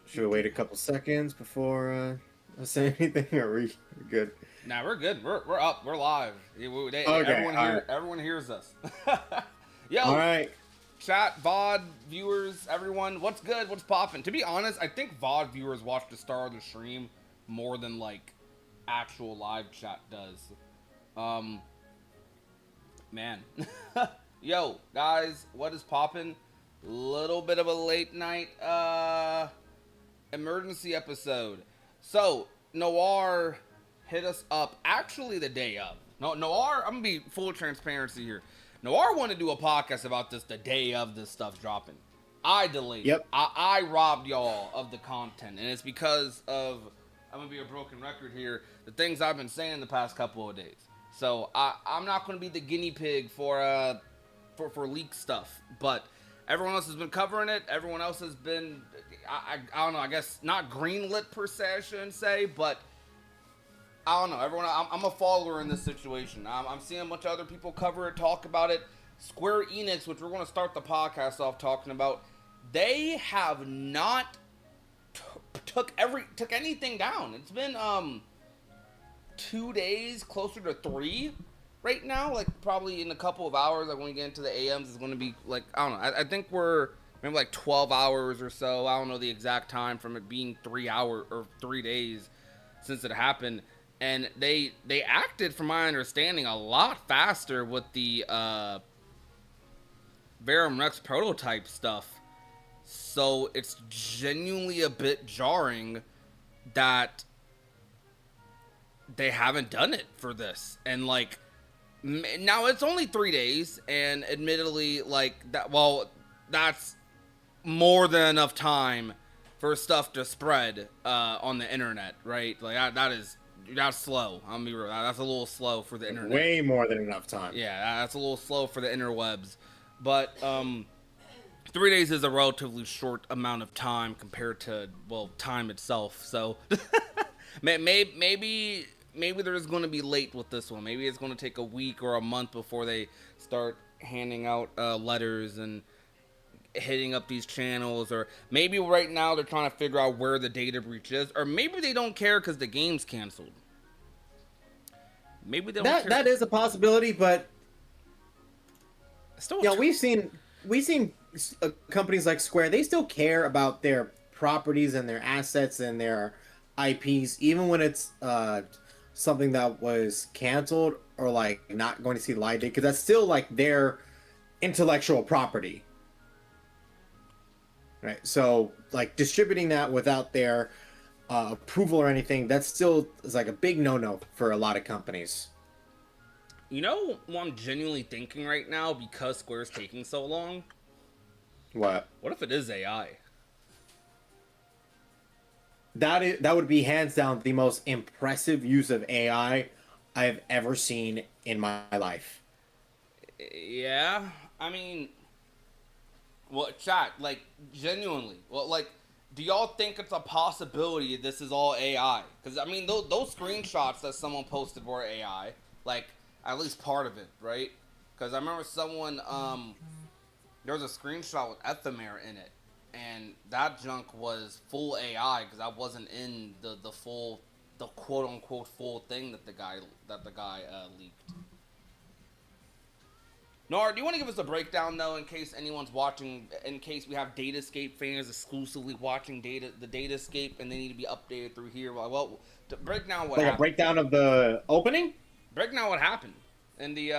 Should we wait a couple seconds before I say anything? Or are we good? Nah, we're good. We're up. We're live. Okay, all right, Everyone hears us. all Yo, right. chat, VOD viewers, everyone, what's good? What's popping? To be honest, I think VOD viewers watch the start of the stream more than like actual live chat does. Um, man. Yo, guys, what is popping? Little bit of a late night emergency episode. So, Noir hit us up actually the day of. No, Noir, I'm gonna be full transparency here. Noir wanted to do a podcast about this the day of this stuff dropping. I delayed it. Yep. I robbed y'all of the content, and it's because of, I'm gonna be a broken record here, the things I've been saying the past couple of days. So I'm not gonna be the guinea pig for leak stuff, but everyone else has been covering it. Everyone else has been, I don't know, I guess not greenlit per se, I shouldn't say, but I don't know. Everyone, I'm a follower in this situation. I'm seeing a bunch of other people cover it, talk about it. Square Enix, which we're going to start the podcast off talking about, they have not took anything down. It's been 2 days, closer to 3 right now. Like probably in a couple of hours, like when we get into the AMs, it's going to be like, I don't know. I think we're maybe like 12 hours or so. I don't know the exact time from it being 3 hours or 3 days since it happened. And they acted, from my understanding, a lot faster with the Verum Rex prototype stuff. So it's genuinely a bit jarring that they haven't done it for this. And like, now it's only 3 days, and admittedly, like that. Well, that's more than enough time for stuff to spread on the internet, right? Like that's slow. I'll be real. That's a little slow for the internet. Way more than enough time. Yeah, that's a little slow for the interwebs. But 3 days is a relatively short amount of time compared to, well, time itself. So maybe they're just going to be late with this one. Maybe it's going to take a week or a month before they start handing out letters and hitting up these channels. Or maybe right now they're trying to figure out where the data breach is. Or maybe they don't care because the game's canceled. Maybe they don't care. That is a possibility, but still, we've seen companies like Square. They still care about their properties and their assets and their IPs, even when it's something that was canceled or like not going to see the light day, because that's still like their intellectual property, right? So like distributing that without their approval or anything, that still is like a big no-no for a lot of companies. You know what I'm genuinely thinking right now, because Square's taking so long? What if it is AI? That would be hands down the most impressive use of AI I've ever seen in my life. Yeah, I mean, well, chat, like, genuinely, well, like, do y'all think it's a possibility this is all AI? Because, I mean, those screenshots that someone posted were AI, like, at least part of it, right? Because I remember someone, there was a screenshot with Ephemer in it, and that junk was full AI, because I wasn't in the quote-unquote full thing that the guy leaked. Nora, do you want to give us a breakdown, though, in case anyone's watching, in case we have Datascape fans exclusively watching the Datascape, and they need to be updated through here? Well, to break down what happened. A breakdown of the opening? Break down what happened. And the,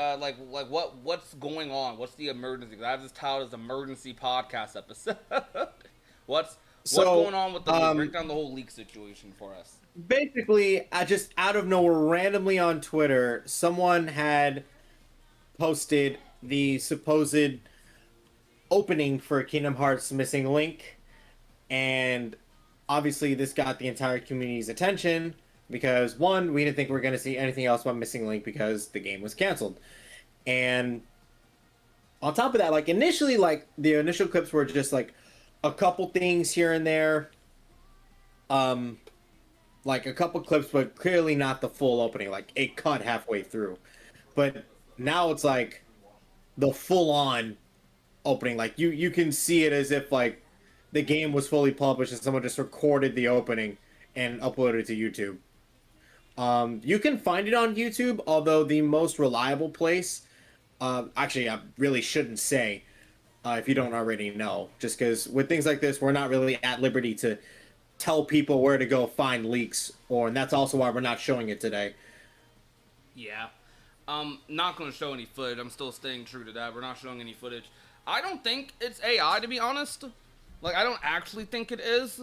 what's going on? What's the emergency? Because I have this titled as Emergency Podcast Episode. What's going on with the break down the whole leak situation for us? Basically, just out of nowhere, randomly on Twitter, someone had posted the supposed opening for Kingdom Hearts Missing Link, and obviously this got the entire community's attention because, one, we didn't think we were going to see anything else about Missing Link because the game was canceled. And on top of that, like, initially, like, the initial clips were just like a couple things here and there, like a couple clips, but clearly not the full opening. Like, it cut halfway through. But now it's like the full-on opening. Like, you can see it as if, like, the game was fully published and someone just recorded the opening and uploaded it to YouTube. You can find it on YouTube, although the most reliable place, actually, I really shouldn't say if you don't already know, just because with things like this, we're not really at liberty to tell people where to go find leaks, and that's also why we're not showing it today. Yeah. Not going to show any footage. I'm still staying true to that. We're not showing any footage. I don't think it's AI, to be honest. Like, I don't actually think it is.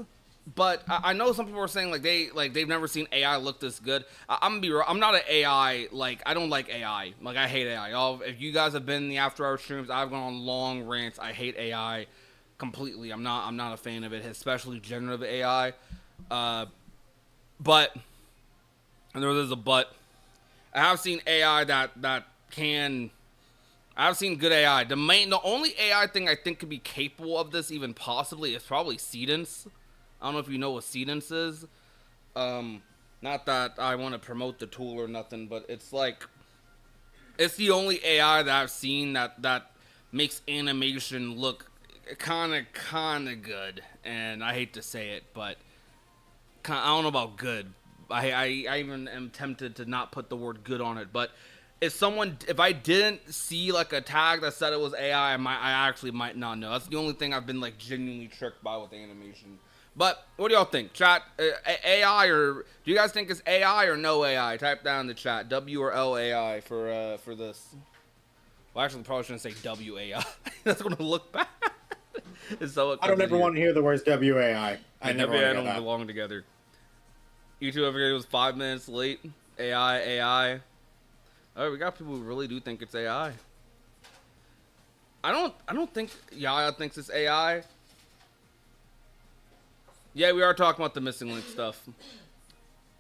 But I know some people are saying they've never seen AI look this good. I'm gonna be real. I'm not an AI. Like, I don't like AI. Like, I hate AI. If you guys have been in the after hour streams, I've gone on long rants. I hate AI completely. I'm not a fan of it, especially generative AI. But and there's a but. I have seen AI that can. I've seen good AI. The only AI thing I think could be capable of this, even possibly, is probably Cedence. I don't know if you know what Cedence is. Not that I want to promote the tool or nothing, but it's like, it's the only AI that I've seen that makes animation look kind of good. And I hate to say it, but I don't know about good. I even am tempted to not put the word good on it, but if I didn't see like a tag that said it was AI, I actually might not know. That's the only thing I've been like genuinely tricked by with animation. But what do y'all think? Chat, AI, or do you guys think it's AI or no AI? Type down in the chat, W or L AI for this. Well, actually, probably shouldn't say W AI. That's gonna look bad. So I don't ever want to hear the words WAI. I never want to don't belong together. YouTube every day was 5 minutes late. AI. Oh, we got people who really do think it's AI. I don't think Yaya thinks it's AI. Yeah, we are talking about the missing link stuff.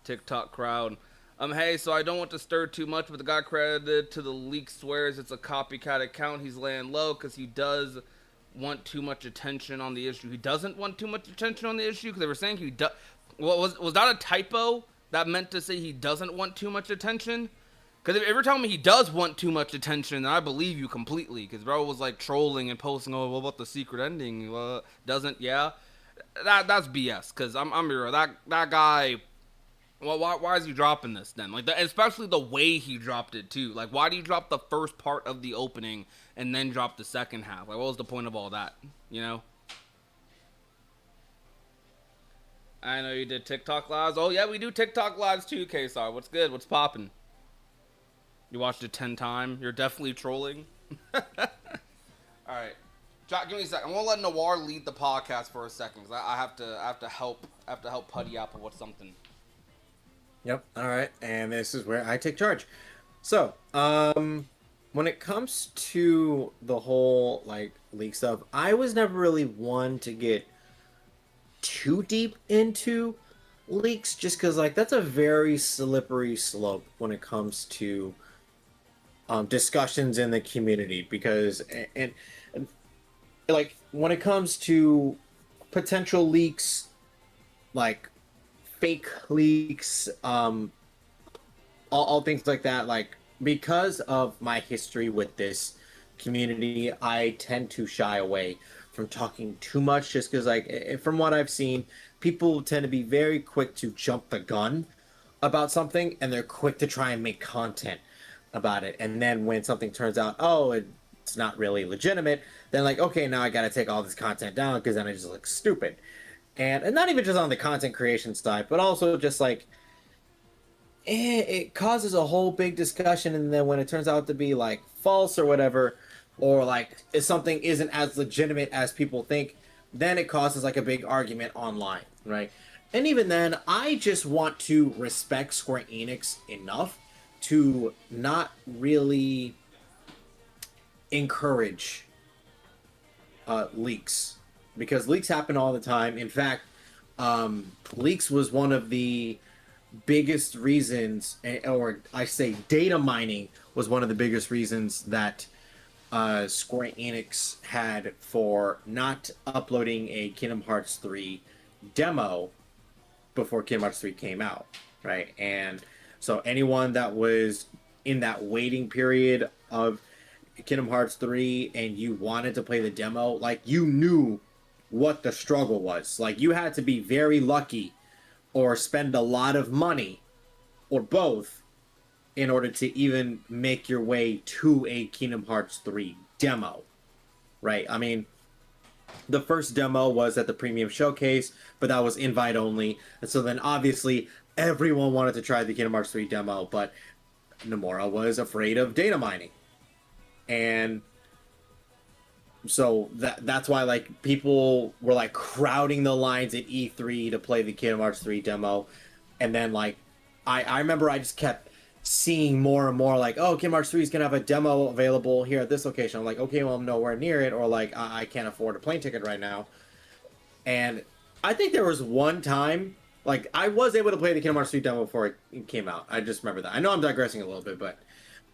TikTok crowd. Hey, so I don't want to stir too much, but the guy credited to the leak swears it's a copycat account. He's laying low because he does want too much attention on the issue. He doesn't want too much attention on the issue because they were saying he does. Well, was that a typo that meant to say he doesn't want too much attention? Because if you're telling me he does want too much attention, then I believe you completely. Because bro was like trolling and posting, oh, what about the secret ending? Doesn't, yeah. That's BS. Because I'm real. That guy. Well, why is he dropping this then? Like, especially the way he dropped it too. Like, why did he drop the first part of the opening and then drop the second half? Like, what was the point of all that? You know. I know you did TikTok lives. Oh yeah, we do TikTok lives too. KSR, what's good? What's poppin'? You watched it 10 times. You're definitely trolling. All right, Jack, give me a second. I'm gonna let Noir lead the podcast for a second because I have to help Putty Apple with something. Yep. All right, and this is where I take charge. So, when it comes to the whole like leak stuff, I was never really one to get too deep into leaks, just because like that's a very slippery slope when it comes to discussions in the community. Because and like when it comes to potential leaks, like fake leaks, all things like that, like because of my history with this community, I tend to shy away from talking too much, just because like from what I've seen, people tend to be very quick to jump the gun about something, and they're quick to try and make content about it. And then when something turns out, oh, it's not really legitimate, then like, okay, now I gotta take all this content down because then I just look stupid. And not even just on the content creation side, but also just like it causes a whole big discussion, and then when it turns out to be like false or whatever, or like if something isn't as legitimate as people think, then it causes like a big argument online, right? And even then, I just want to respect Square Enix enough to not really encourage leaks, because leaks happen all the time. In fact, leaks was one of the biggest reasons, or I say data mining was one of the biggest reasons that Square Enix had for not uploading a Kingdom Hearts 3 demo before Kingdom Hearts 3 came out, right? And so anyone that was in that waiting period of Kingdom Hearts 3 and you wanted to play the demo, like you knew what the struggle was. Like, you had to be very lucky or spend a lot of money or both in order to even make your way to a Kingdom Hearts 3 demo, right? I mean, the first demo was at the premium showcase, but that was invite only. And so then obviously everyone wanted to try the Kingdom Hearts 3 demo, but Nomura was afraid of data mining. And so that's why like people were like crowding the lines at E3 to play the Kingdom Hearts 3 demo. And then like I remember I just kept seeing more and more like, oh, Kingdom Hearts 3 is gonna have a demo available here at this location. I'm like, okay, well, I'm nowhere near it, or like I can't afford a plane ticket right now. And I think there was one time like I was able to play the Kingdom Hearts 3 demo before it came out. I just remember that. I know I'm digressing a little bit, but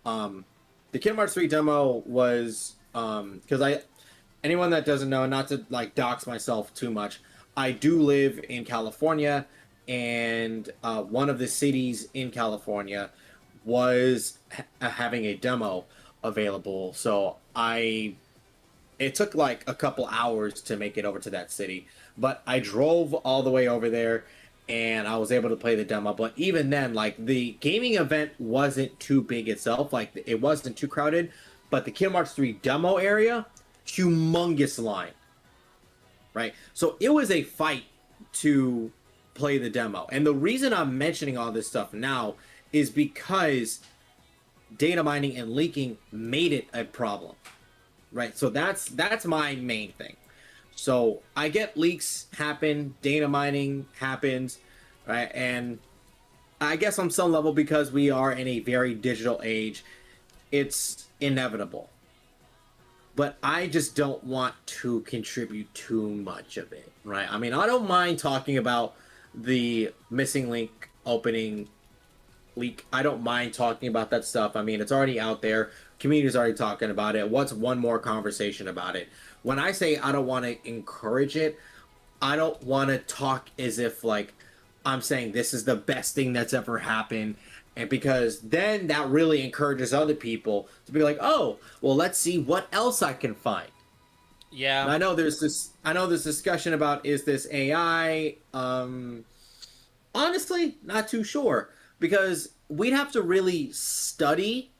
the Kingdom Hearts 3 demo was because I anyone that doesn't know, not to like dox myself too much, I do live in California, and one of the cities in California was having a demo available. So it took like a couple hours to make it over to that city, but I drove all the way over there and I was able to play the demo. But even then, like the gaming event wasn't too big itself, like it wasn't too crowded, but the Kingdom Hearts 3 demo area, humongous line, right? So it was a fight to play the demo. And the reason I'm mentioning all this stuff now is because data mining and leaking made it a problem, right? So that's my main thing. So I get leaks happen, data mining happens, right? And I guess on some level, because we are in a very digital age, it's inevitable. But I just don't want to contribute too much of it, right? I mean, I don't mind talking about the missing link opening leak. I don't mind talking about that stuff. I mean, it's already out there. Community's already talking about it. What's one more conversation about it? When I say I don't want to encourage it, I don't want to talk as if like I'm saying this is the best thing that's ever happened. And because then that really encourages other people to be like, oh, well, let's see what else I can find. Yeah. And I know this discussion about is this AI? Honestly, not too sure, because we'd have to really study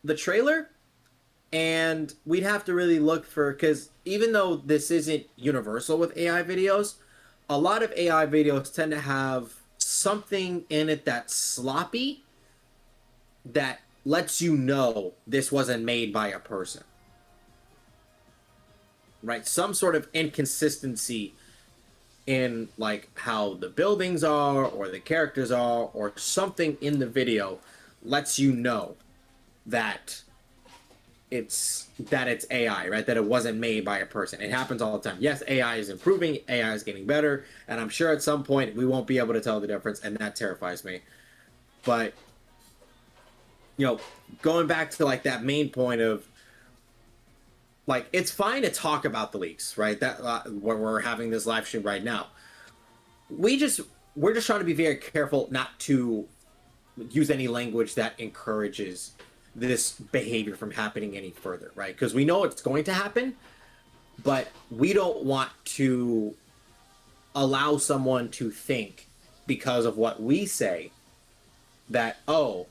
the trailer, and we'd have to really look for, because even though this isn't universal with AI videos, a lot of AI videos tend to have something in it that's sloppy that lets you know this wasn't made by a person, right? Some sort of inconsistency in like how the buildings are or the characters are, or something in the video lets you know that it's AI, right? That it wasn't made by a person. It happens all the time. Yes, AI is improving, AI is getting better, and I'm sure at some point we won't be able to tell the difference, and that terrifies me. But you know, going back to like that main point of like, it's fine to talk about the leaks, right? That we're having this live stream right now. We're just trying to be very careful not to use any language that encourages this behavior from happening any further, right? Because we know it's going to happen, but we don't want to allow someone to think, because of what we say, that, oh,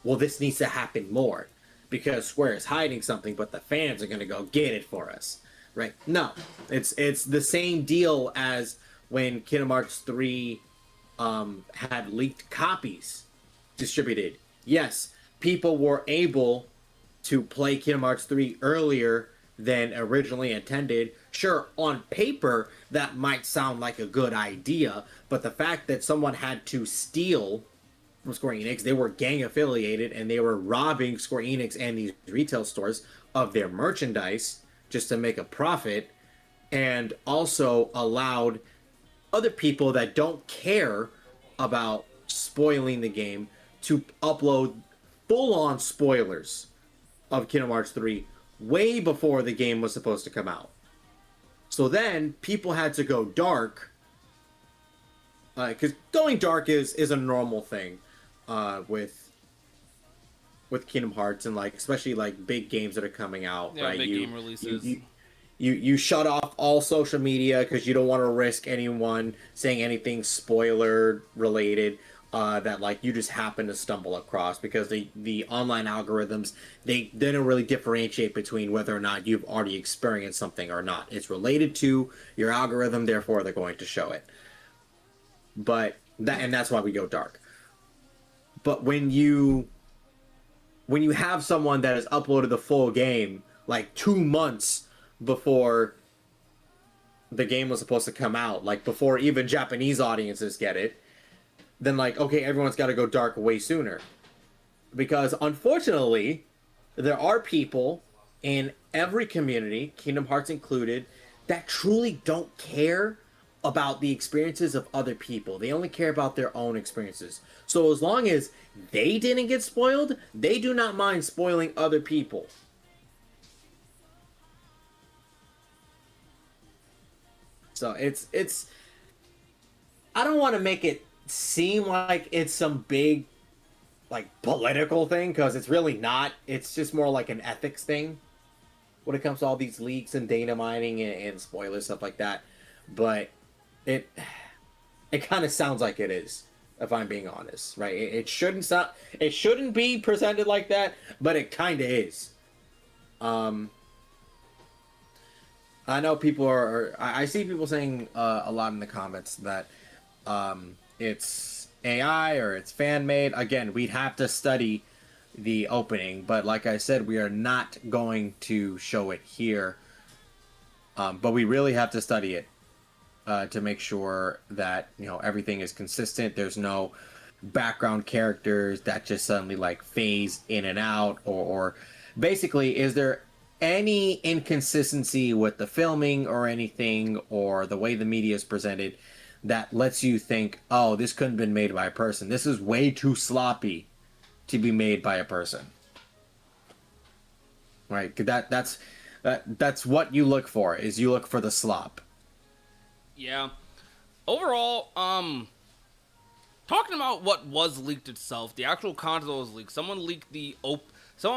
well, this needs to happen more because Square is hiding something, but the fans are going to go get it for us, right? No, it's the same deal as when Kingdom Hearts 3 had leaked copies distributed. Yes, people were able to play Kingdom Hearts 3 earlier than originally intended. Sure, on paper, that might sound like a good idea, but the fact that someone had to steal from Square Enix, they were gang affiliated, and they were robbing Square Enix and these retail stores of their merchandise just to make a profit, and also allowed other people that don't care about spoiling the game to upload full-on spoilers of Kingdom Hearts 3 way before the game was supposed to come out. So then people had to go dark, because going dark is a normal thing with Kingdom Hearts, and like especially like big games that are coming out, Yeah, right? big game releases. you shut off all social media because you don't want to risk anyone saying anything spoiler related that like you just happen to stumble across, because the online algorithms, they don't really differentiate between whether or not you've already experienced something or not. It's related to your algorithm, therefore they're going to show it. But that's why we go dark. But when you have someone that has uploaded the full game like 2 months before the game was supposed to come out, like before even Japanese audiences get it, then like, okay, everyone's got to go dark way sooner. Because unfortunately, there are people in every community, Kingdom Hearts included, that truly don't care about the experiences of other people. They only care about their own experiences. So as long as they didn't get spoiled, they do not mind spoiling other people. So it's I don't want to make it seem like it's some big like political thing, because it's really not. It's just more like an ethics thing when it comes to all these leaks and data mining and spoilers, stuff like that. But it it kind of sounds like it is, if I'm being honest, right? It shouldn't sound, it shouldn't be presented like that, but it kind of is. Um, I know people I see people saying a lot in the comments that it's AI or it's fan made. Again, we'd have to study the opening, but like I said, we are not going to show it here. But we really have to study it to make sure that everything is consistent. There's no background characters that just suddenly like phase in and out, or basically, is there any inconsistency with the filming or anything, or the way the media is presented, that lets you think, oh, this couldn't have been made by a person. This is way too sloppy to be made by a person, right? That's what you look for. Is you look for the slop. Yeah. Overall, talking about what was leaked itself, the actual content was leaked. Someone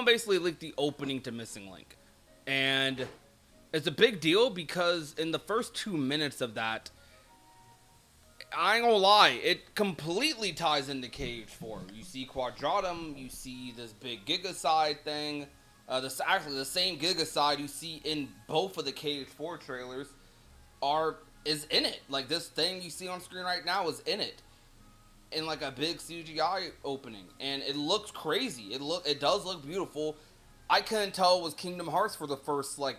basically leaked the opening to Missing Link. And it's a big deal because in the first 2 minutes of that, I ain't gonna lie, it completely ties into KH4. You see Quadratum, you see this big Gigaside thing. Actually, the same Gigaside you see in both of the KH4 trailers is in it. Like, this thing you see on screen right now is in it, in like a big CGI opening, and it looks crazy. It does look beautiful. I couldn't tell it was Kingdom Hearts for the first like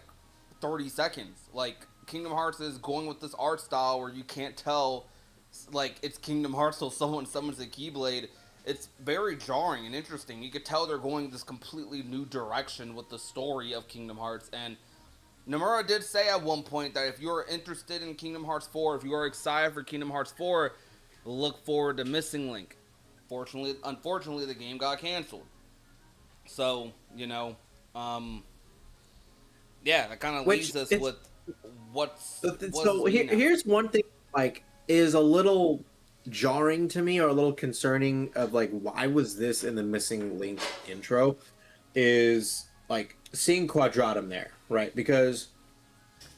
30 seconds. Like, Kingdom Hearts is going with this art style where you can't tell like it's Kingdom Hearts till someone summons a Keyblade. It's very jarring and interesting. You could tell they're going this completely new direction with the story of Kingdom Hearts. And Nomura did say at one point that if you're interested in Kingdom Hearts 4, if you are excited for Kingdom Hearts 4, look forward to Missing Link. Unfortunately, the game got canceled. So, yeah, that kind of leaves us with what's so here's one thing like is a little jarring to me, or a little concerning, of like, why was this in the Missing Link intro, is like seeing Quadratum there, right? Because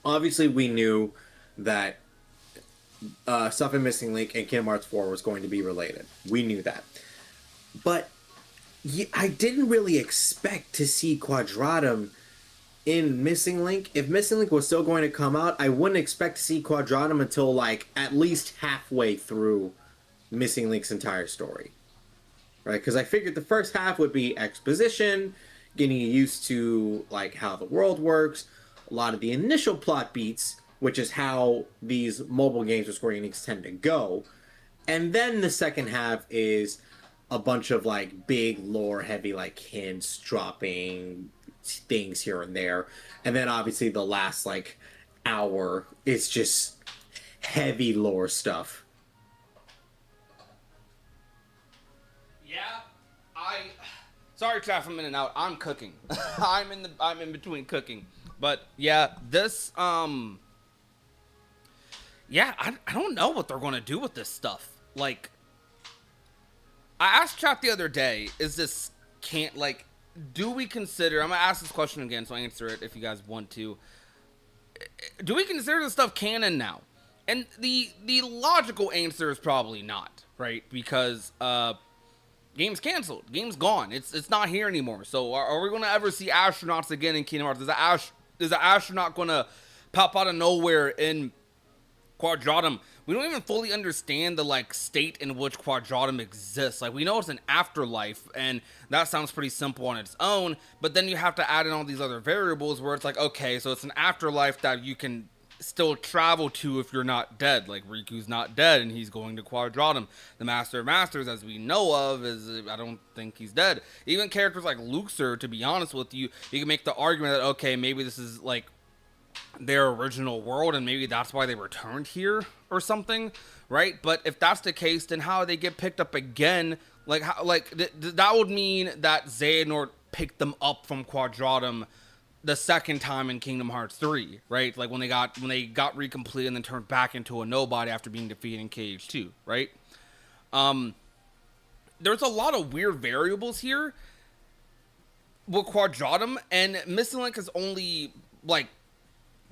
obviously we knew that stuff in Missing Link and Kingdom Hearts 4 was going to be related. We knew that. But I didn't really expect to see Quadratum in Missing Link. If Missing Link was still going to come out, I wouldn't expect to see Quadratum until like at least halfway through Missing Link's entire story, right? Because I figured the first half would be exposition, getting you used to like how the world works, a lot of the initial plot beats, which is how these mobile games with Square Enix tend to go, and then the second half is a bunch of like big lore heavy like hints dropping things here and there, and then obviously the last like hour is just heavy lore stuff. Yeah, sorry, chat from in and out. I'm cooking. I'm in between cooking, but yeah, this yeah, I don't know what they're gonna do with this stuff. Like, I asked chat the other day, do we consider, I'm gonna ask this question again, so answer it if you guys want to. do we consider this stuff canon now? And the logical answer is probably not, right? Because game's canceled, game's gone. It's not here anymore. So are we gonna ever see astronauts again in Kingdom Hearts? Is the astronaut gonna pop out of nowhere in Quadratum? We don't even fully understand the like state in which Quadratum exists. Like we know it's an afterlife, and that sounds pretty simple on its own. But then you have to add in all these other variables where it's like, okay, so it's an afterlife that you can still travel to if you're not dead. Like Riku's not dead, and he's going to Quadratum. The Master of Masters, as we know of, is I don't think he's dead. Even characters like Luxor, to be honest with you, you can make the argument that okay, maybe this is like their original world and maybe that's why they returned here or something, right? But if that's the case, then how do they get picked up again? Like how, like that would mean that Xehanort picked them up from Quadratum the second time in Kingdom Hearts 3, right? Like when they got recomplete and then turned back into a nobody after being defeated in KH2, right? There's a lot of weird variables here with Quadratum, and Missing Link is only like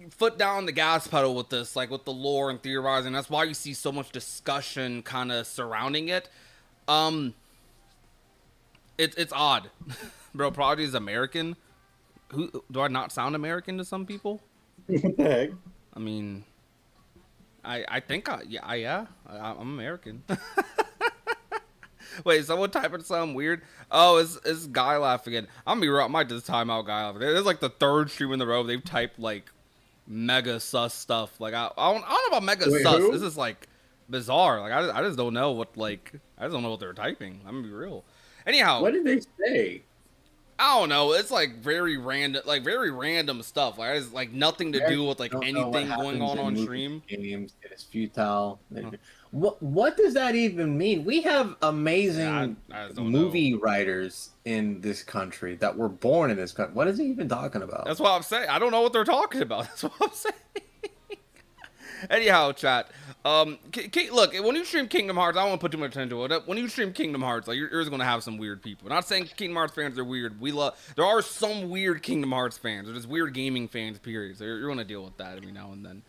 foot down the gas pedal with this, like with the lore and theorizing. That's why you see so much discussion kind of surrounding it. It's odd. Bro, Prodigy is American. Who do I not sound American to some people? What the heck? I mean, I think I'm American. Wait, someone typing something weird? Oh, it's Guy Laugh again. I'm gonna be real. I might just time out Guy Laugh. This is like the third stream in the row they've typed like mega sus stuff. Like I don't know about mega sus. Who? This is like bizarre. Like I just don't know what I just don't know what they're typing. I'm gonna be real. Anyhow, What did they say? I don't know. It's like very random stuff. Like it's like nothing to do with like anything going on stream. Games, it is futile. What does that even mean? We have amazing I just don't movie know. writers in this country that were born in this country. What is he even talking about? That's what I'm saying. I don't know what they're talking about. That's what I'm saying. Anyhow, chat. Look, when you stream Kingdom Hearts, I don't want to put too much attention to it. When you stream Kingdom Hearts, like you're just gonna have some weird people. Not saying Kingdom Hearts fans are weird. There are some weird Kingdom Hearts fans. There's weird gaming fans. Period. So you're gonna deal with that every now and then.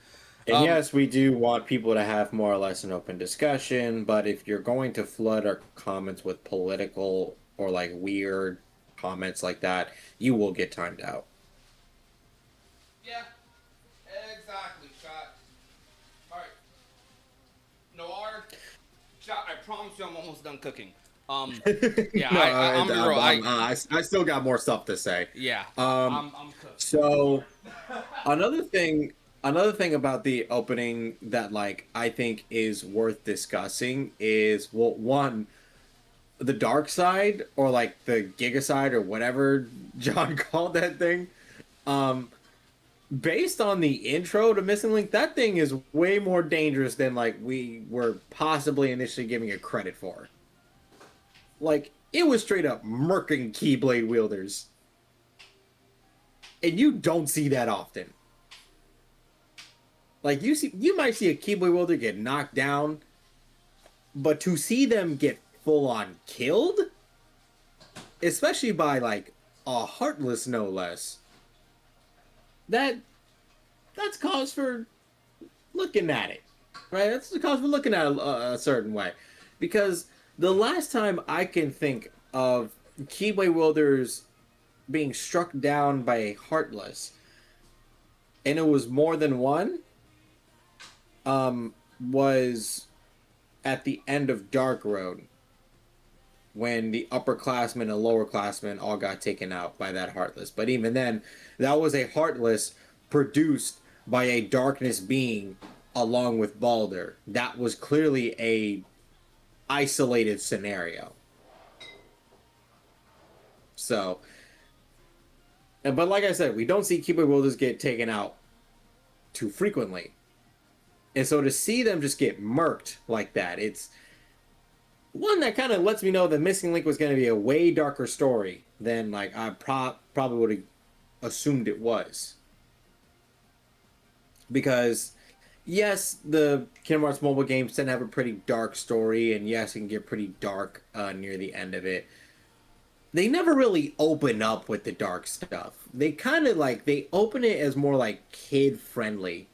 And yes, we do want people to have more or less an open discussion, but if you're going to flood our comments with political or like weird comments like that, you will get timed out. Yeah, exactly, chat. All right, Noir, chat. I promise you, I'm almost done cooking. Yeah, No, I'm real. I still got more stuff to say. Yeah, I'm cooked. So another thing about the opening that like I think is worth discussing is, well, one, the dark side, or like the Giga side, or whatever John called that thing. Based on the intro to Missing Link, that thing is way more dangerous than like we were possibly initially giving it credit for. Like, it was straight up murking Keyblade wielders. And you don't see that often. Like, you might see a Keyblade wielder get knocked down, but to see them get full on killed, especially by like a Heartless no less, that's cause for looking at it, right? That's the cause for looking at it a certain way, because the last time I can think of Keyblade wielders being struck down by a Heartless, and it was more than one, was at the end of Dark Road, when the upperclassmen and lowerclassmen all got taken out by that Heartless. But even then, that was a Heartless produced by a Darkness being along with Balder. That was clearly a isolated scenario. So, but like I said, we don't see Keyblade wielders get taken out too frequently. And so to see them just get murked like that, it's one that kind of lets me know that Missing Link was going to be a way darker story than like I probably would have assumed it was. Because yes, the Kingdom Hearts mobile games tend to have a pretty dark story, and yes, it can get pretty dark near the end of it. they never really open up with the dark stuff. They kind of like they open it as more like kid friendly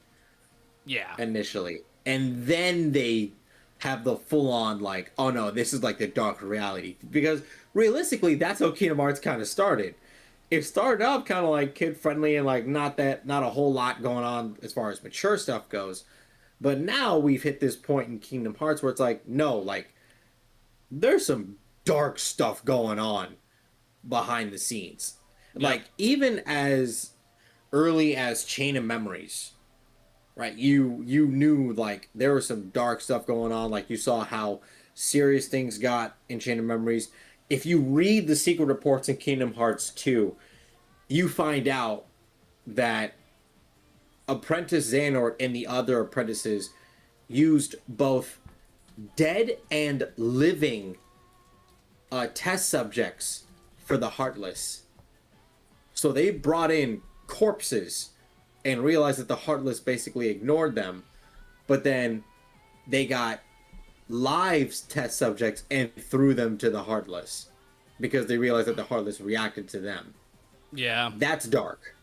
Yeah. initially, and then they have the full on like, oh no, this is like the dark reality. Because realistically, that's how Kingdom Hearts kind of started. It started out kind of like kid friendly and like not a whole lot going on as far as mature stuff goes. But now we've hit this point in Kingdom Hearts where it's like, no, like there's some dark stuff going on behind the scenes. Yep. Like even as early as Chain of Memories, right? You knew like there was some dark stuff going on. Like you saw how serious things got in Chain of Memories. If you read the secret reports in Kingdom Hearts 2, you find out that Apprentice Xehanort and the other apprentices used both dead and living test subjects for the Heartless. So they brought in corpses and realized that the Heartless basically ignored them. But then they got live test subjects and threw them to the Heartless because they realized that the Heartless reacted to them. Yeah. That's dark.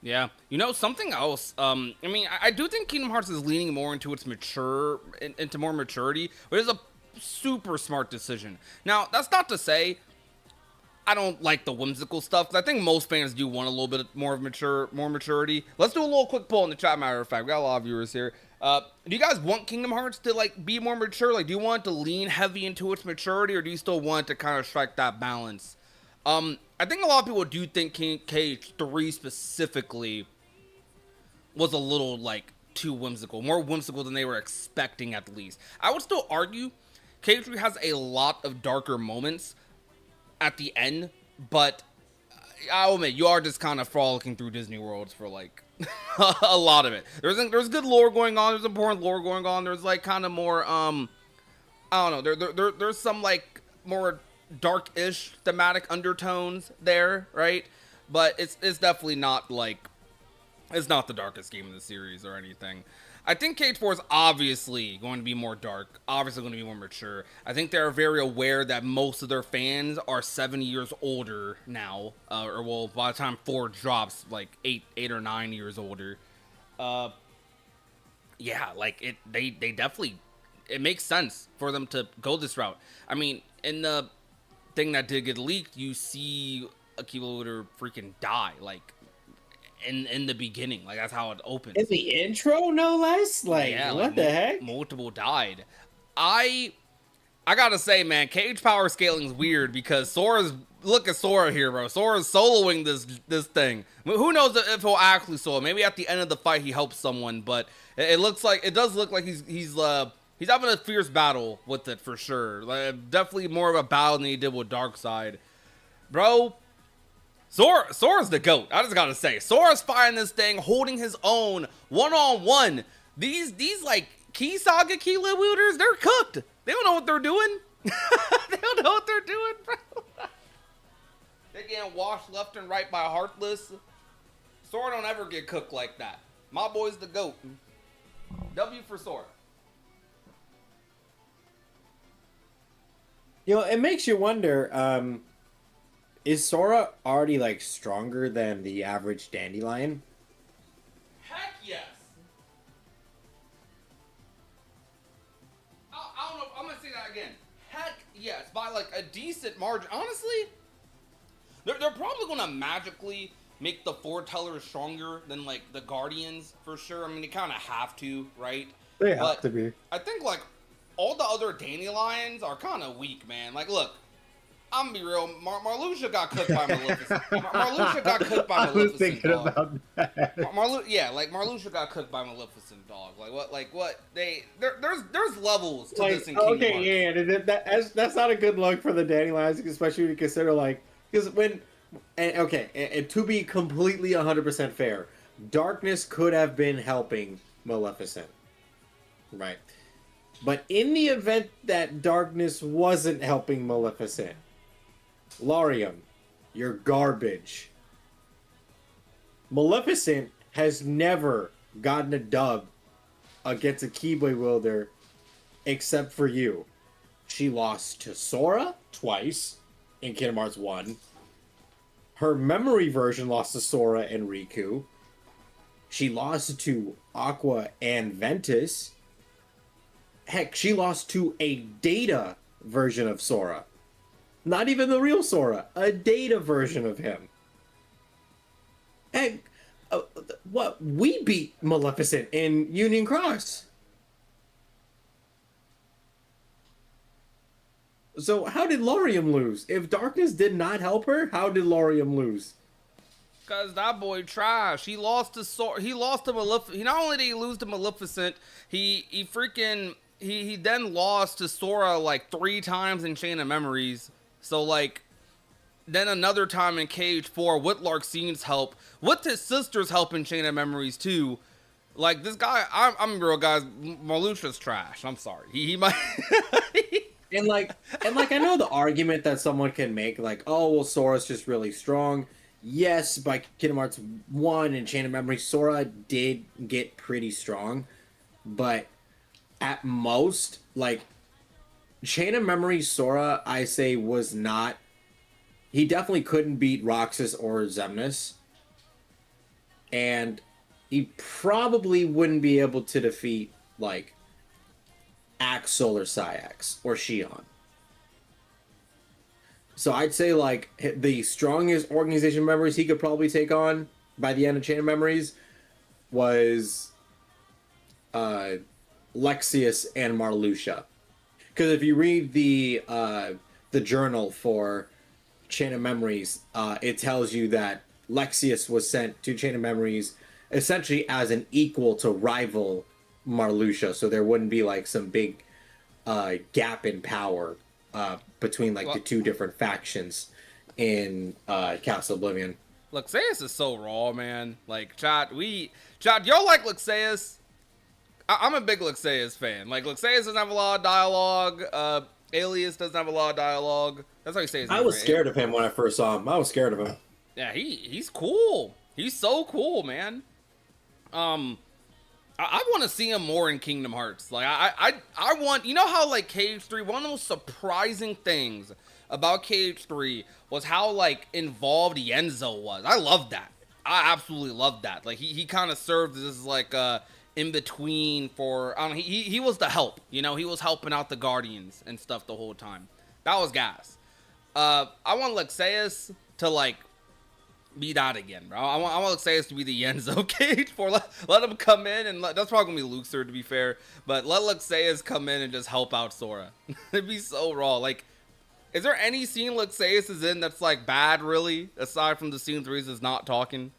Yeah. You know, something else, I mean, I do think Kingdom Hearts is leaning more into its into more maturity, but it's a super smart decision. Now, that's not to say I don't like the whimsical stuff, because I think most fans do want a little bit more of more maturity. Let's do a little quick poll in the chat, matter of fact. We got a lot of viewers here. Do you guys want Kingdom Hearts to, like, be more mature? Like, do you want it to lean heavy into its maturity, or do you still want it to kind of strike that balance? I think a lot of people do think KH3 specifically was a little, like, too whimsical. More whimsical than they were expecting, at least. I would still argue KH3 has a lot of darker moments at the end, but I'll admit, you are just kind of frolicking through Disney Worlds for, like, a lot of it. There's good lore going on. There's important lore going on. There's, like, kind of more, I don't know. There's some, like, more dark-ish thematic undertones there, right? But it's definitely not, like, it's not the darkest game in the series or anything. I think KH4 is obviously going to be more dark, obviously going to be more mature. I think they're very aware that most of their fans are 7 years older now, or well, by the time 4 drops, like 8 or 9 years older. Yeah, like they definitely, it makes sense for them to go this route. I mean, in the thing that did get leaked, you see Akiba Luder freaking die, like, in the beginning. Like, that's how it opens. In the intro, no less? Like, yeah, what like, the heck? multiple died. I gotta say, man, cage power scaling is weird because Sora's, look at Sora here, bro. Sora's soloing this thing. Who knows if he'll actually solo? Maybe at the end of the fight he helps someone, but it does look like he's having a fierce battle with it for sure. Like, definitely more of a battle than he did with Darkseid, bro. Sora's the GOAT. I just gotta say, Sora's fighting this thing, holding his own, one-on-one. These like Key Saga Key Wielders, they're cooked. They don't know what they're doing. They don't know what they're doing, bro. They're getting washed left and right by Heartless. Sora don't ever get cooked like that. My boy's the GOAT. W for Sora. You know, it makes you wonder, is Sora already, like, stronger than the average dandelion? Heck yes. I don't know. I'm going to say that again. Heck yes. By, like, a decent margin. Honestly, they're probably going to magically make the foretellers stronger than, like, the Guardians, for sure. I mean, they kind of have to, right? They have to be. I think, like, all the other dandelions are kind of weak, man. Like, look. I'm gonna be real. Marluxia got cooked by Maleficent. Marluxia got cooked by Maleficent. I was thinking dog. About that. Marluxia got cooked by Maleficent, dog. Like what? There's levels to like, this in Kingdom Hearts. Yeah, that's not a good look for the dandelions, especially when you consider like because and to be completely 100% fair, darkness could have been helping Maleficent, right? But in the event that darkness wasn't helping Maleficent, Larium, you're garbage. Maleficent has never gotten a dub against a Keyblade wielder except for you. She lost to Sora twice. in Kingdom Hearts 1. Her memory version lost to Sora and Riku. She lost to Aqua and Ventus. Heck, she lost to a Data version of Sora. Not even the real Sora, a Data version of him. Heck, what? We beat Maleficent in Union Cross. So how did Lauriam lose? If Darkness did not help her, how did Lauriam lose? Cause that boy trash. He lost to He lost to Maleficent. He not only did he lose to Maleficent, he then lost to Sora like 3 times in Chain of Memories. So like, then another time in KH4 with Larxine's help, with his sister's help in Chain of Memories too. Like this guy, I'm real guys. Marluxia's trash. I'm sorry. He might. And like I know the argument that someone can make, like, oh well, Sora's just really strong. Yes, by Kingdom Hearts 1 and Chain of Memories, Sora did get pretty strong, but at most, like, Chain of Memories Sora, I say, was not. He definitely couldn't beat Roxas or Xemnas, and he probably wouldn't be able to defeat like Axel or Sayax or Shion. So I'd say like the strongest organization members he could probably take on by the end of Chain of Memories was Lexius and Marluxia. Because if you read the journal for Chain of Memories, it tells you that Lexius was sent to Chain of Memories essentially as an equal to rival Marluxia, so there wouldn't be like some big gap in power between like the two different factions in Castle Oblivion. Luxeus is so raw, man. Like, chat, y'all like Luxeus? I'm a big Luxeus fan. Like, Luxeus doesn't have a lot of dialogue. Alias doesn't have a lot of dialogue. That's how you say his name. I was scared of him when I first saw him. I was scared of him. Yeah, he's cool. He's so cool, man. I want to see him more in Kingdom Hearts. Like, I want, you know how like KH3, one of the most surprising things about KH3 was how like involved Yenzo was. I love that. I absolutely love that. Like he kind of served as like in between for, I don't know, he was the help, you know, he was helping out the Guardians and stuff the whole time. That was gas. I want Luxeus to like be that again, bro. I want Luxeus to be the Yenzo cage for let him come in and that's probably gonna be Luxor to be fair, but let Luxeus come in and just help out Sora. It'd be so raw. Like, is there any scene Luxeus is in that's like bad really, aside from the scenes where he's just not talking?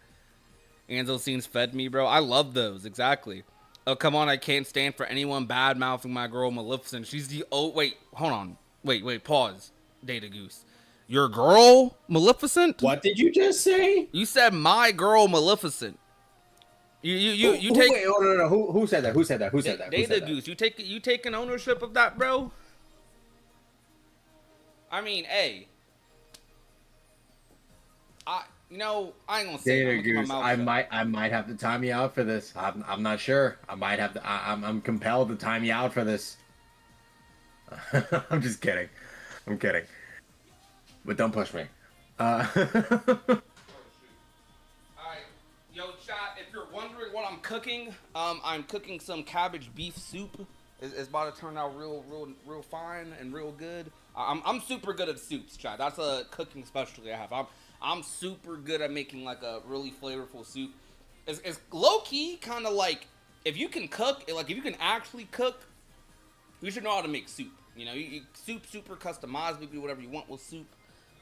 And those scenes fed me, bro. I love those, exactly. Oh come on, I can't stand for anyone bad mouthing my girl Maleficent. She's the wait, hold on, wait, pause, Data Goose. Your girl Maleficent? What did you just say? You said my girl Maleficent. You take. Wait, no. Who said that? Who said that? Data Goose. You taking ownership of that, bro? I mean, hey. I ain't gonna say Data Goose. I might have to time you out for this. I'm not sure. I might have to. I'm compelled to time you out for this. I'm just kidding. I'm kidding. But don't push me. Alright, yo, chat, if you're wondering what I'm cooking, I'm cooking some cabbage beef soup. It's about to turn out real fine and real good. I'm super good at soups, chat. That's a cooking specialty I have. I'm super good at making like a really flavorful soup. It's low key kind of like, if you can cook, like if you can actually cook, you should know how to make soup. You know, soup super customized. You can do whatever you want with soup.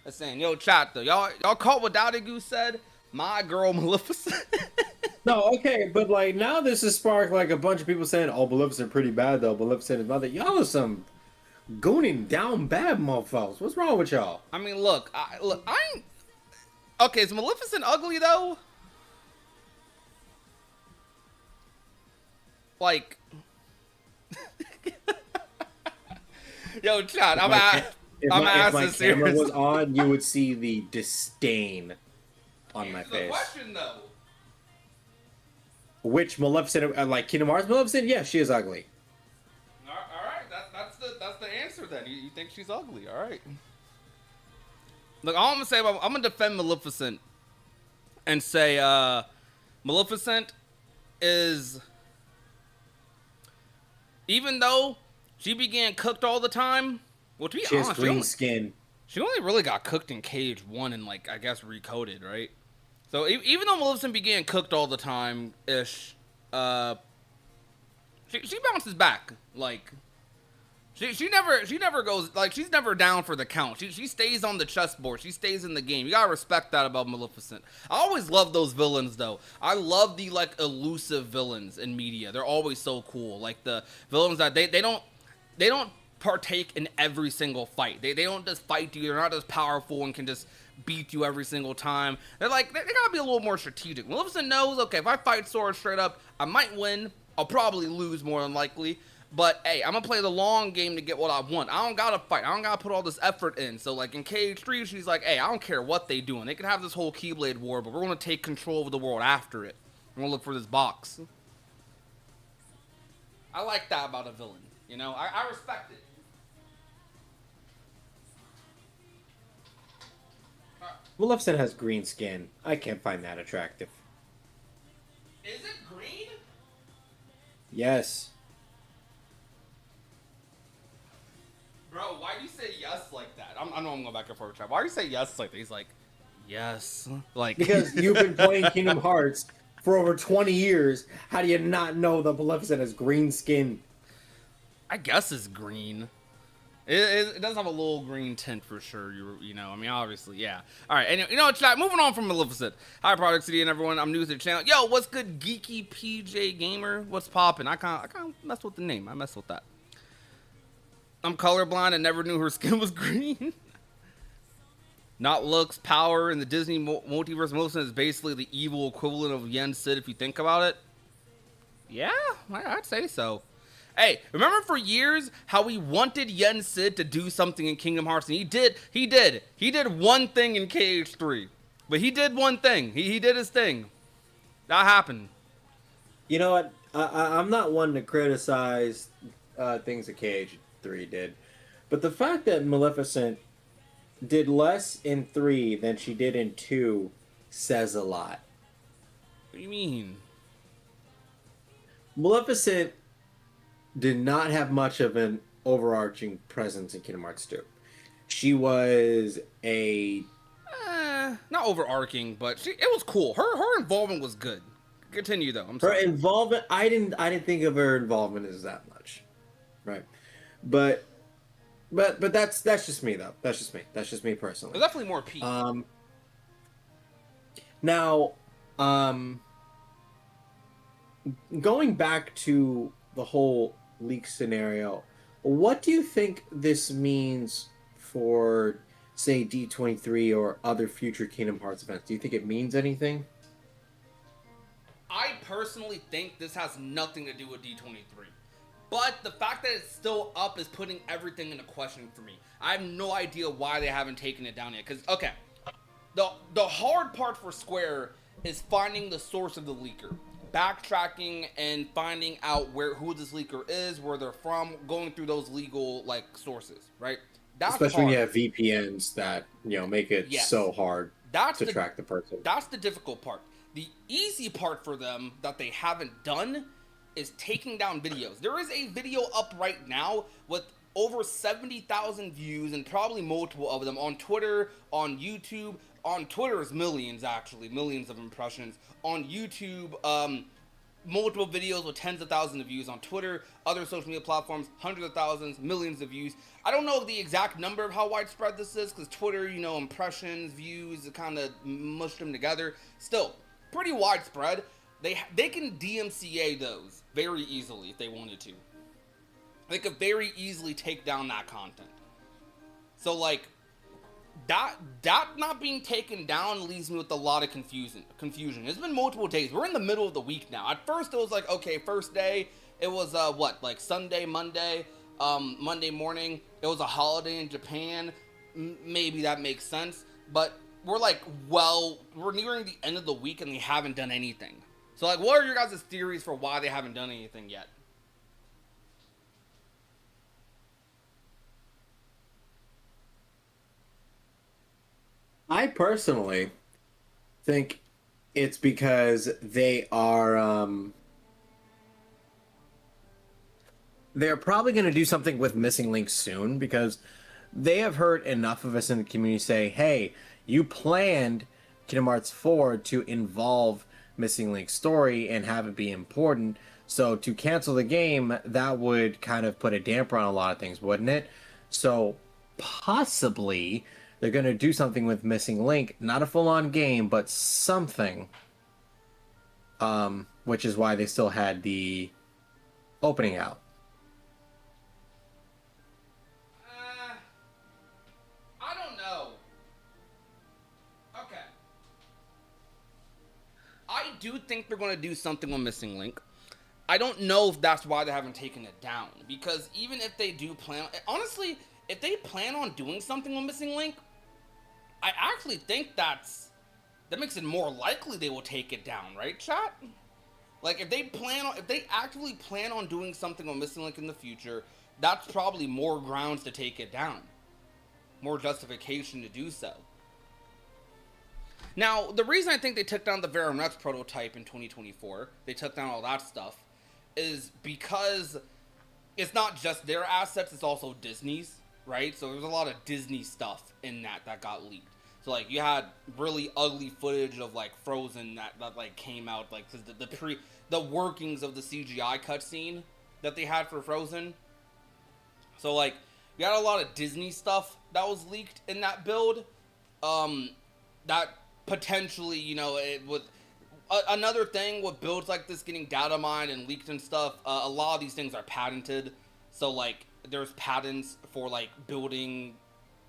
That's saying, yo, chat though, y'all caught what Dowdy Goose said? My girl Maleficent. No, okay, but like now this has sparked like a bunch of people saying, "Oh, Maleficent pretty bad though." Maleficent is mother. Y'all are some gooning down bad motherfuckers. What's wrong with y'all? I mean, look, I ain't. Okay, is Maleficent ugly though? Like, yo, chat, I'm asking If my camera was on, you would see the disdain on my face. The question though. Which Maleficent, like Kingdom Hearts Maleficent? Yeah, she is ugly. All right, that's the answer then. You think she's ugly? All right. Look, all I'm gonna say about I'm gonna defend Maleficent and say Maleficent is, even though she began cooked all the time. Well, to be She has honest, green skin. she only really got cooked in Cage 1 and, like, I guess recoded, right? So even though Maleficent began cooked all the time ish, she bounces back. Like, she never goes, like, she's never down for the count. She stays on the chessboard. She stays in the game. You gotta respect that about Maleficent. I always love those villains though. I love the, like, elusive villains in media. They're always so cool. Like the villains that they don't partake in every single fight. They don't just fight you. They're not as powerful and can just beat you every single time. They're like, they gotta be a little more strategic. Maleficent knows, okay, if I fight Sora straight up, I might win. I'll probably lose more than likely. But hey, I'm gonna play the long game to get what I want. I don't gotta fight. I don't gotta put all this effort in. So like in Cage 3, she's like, hey, I don't care what they doing. They can have this whole Keyblade war, but we're gonna take control of the world after it. We're gonna look for this box. I like that about a villain. You know, I respect it. Maleficent has green skin. I can't find that attractive. Is it green? Yes. Bro, why do you say yes like that? I know I'm going back and forth. Why do you say yes like that? He's like, yes. Like, Because you've been playing Kingdom Hearts for over 20 years. How do you not know that Maleficent has green skin? I guess it's green. It does have a little green tint for sure. You know, I mean, obviously, yeah. All right, anyway, you know what, chat? Moving on from Maleficent. Hi, Product City and everyone. I'm new to the channel. Yo, what's good, Geeky PJ Gamer? What's poppin'? I kind of messed with the name. I messed with that. I'm colorblind and never knew her skin was green. Not looks, power in the Disney multiverse. Maleficent is basically the evil equivalent of Yen Sid if you think about it. Yeah, I'd say so. Hey, remember for years how we wanted Yen Sid to do something in Kingdom Hearts, and he did. He did one thing in Cage 3, but he did one thing. He did his thing. That happened. You know what? I'm not one to criticize things that Cage 3 did, but the fact that Maleficent did less in 3 than she did in 2 says a lot. What do you mean? Maleficent did not have much of an overarching presence in Kingdom Hearts 2. She was a... not overarching, but it was cool. Her involvement was good. Continue though. I'm sorry. Her involvement, I didn't think of her involvement as that much, right? But that's just me though. That's just me personally. There's definitely more Pete. Now, going back to the whole leak scenario, what do you think this means for, say, D23 or other future Kingdom Hearts events? Do you think it means anything? I personally think this has nothing to do with D23. But the fact that it's still up is putting everything into question for me. I have no idea why they haven't taken it down yet. Because, okay, the hard part for Square is finding the source of the leaker. Backtracking and finding out who this leaker is, where they're from, going through those legal, like, sources, right? That's especially hard. when you have VPNs that, you know, make it so hard to track the person. That's the difficult part. The easy part for them that they haven't done is taking down videos. There is a video up right now with over 70,000 views and probably multiple of them on Twitter, on YouTube. On Twitter is millions, actually, millions of impressions. On YouTube, multiple videos with tens of thousands of views. On Twitter, other social media platforms, hundreds of thousands, millions of views. I don't know the exact number of how widespread this is, because Twitter, you know, impressions, views, it kind of mushed them together. Still, pretty widespread. They can DMCA those very easily if they wanted to. They could very easily take down that content. So, like, that not being taken down leaves me with a lot of confusion. It's been multiple days. We're in the middle of the week now. At first, it was like, okay, first day, it was, like Sunday, Monday, Monday morning. It was a holiday in Japan. Maybe that makes sense. But we're like, well, we're nearing the end of the week and they haven't done anything. So, like, what are your guys' theories for why they haven't done anything yet? I personally think it's because they're probably going to do something with Missing Link soon because they have heard enough of us in the community say, hey, you planned Kingdom Hearts 4 to involve Missing Link's story and have it be important. So to cancel the game, that would kind of put a damper on a lot of things, wouldn't it? So possibly they're going to do something with Missing Link, not a full-on game, but something. Which is why they still had the opening out. I don't know. Okay. I do think they're going to do something on Missing Link. I don't know if that's why they haven't taken it down. Because even if they do plan... Honestly, if they plan on doing something on Missing Link, I actually think that makes it more likely they will take it down, right, chat? Like, if they actively plan on doing something on Missing Link in the future, that's probably more grounds to take it down. More justification to do so. Now, the reason I think they took down the Verum Rex prototype in 2024, they took down all that stuff, is because it's not just their assets, it's also Disney's, right? So there's a lot of Disney stuff in that got leaked. So, like, you had really ugly footage of, like, Frozen that like, came out, like, the workings of the CGI cutscene that they had for Frozen. So, like, you had a lot of Disney stuff that was leaked in that build. That potentially, you know, it was... another thing with builds like this getting data mined and leaked and stuff, a lot of these things are patented. So, like, there's patents for, like, building...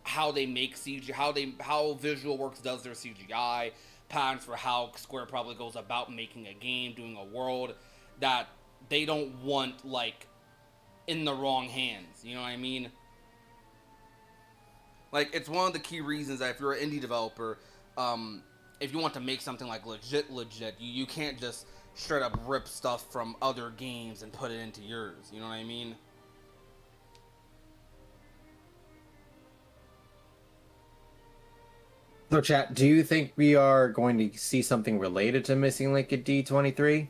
how they make CGI, how Visualworks does their CGI, patents for how Square probably goes about making a game, doing a world that they don't want, like, in the wrong hands. You know what I mean? Like, it's one of the key reasons that if you're an indie developer, if you want to make something like legit, you can't just straight up rip stuff from other games and put it into yours. You know what I mean? So, chat, do you think we are going to see something related to Missing Link at D23?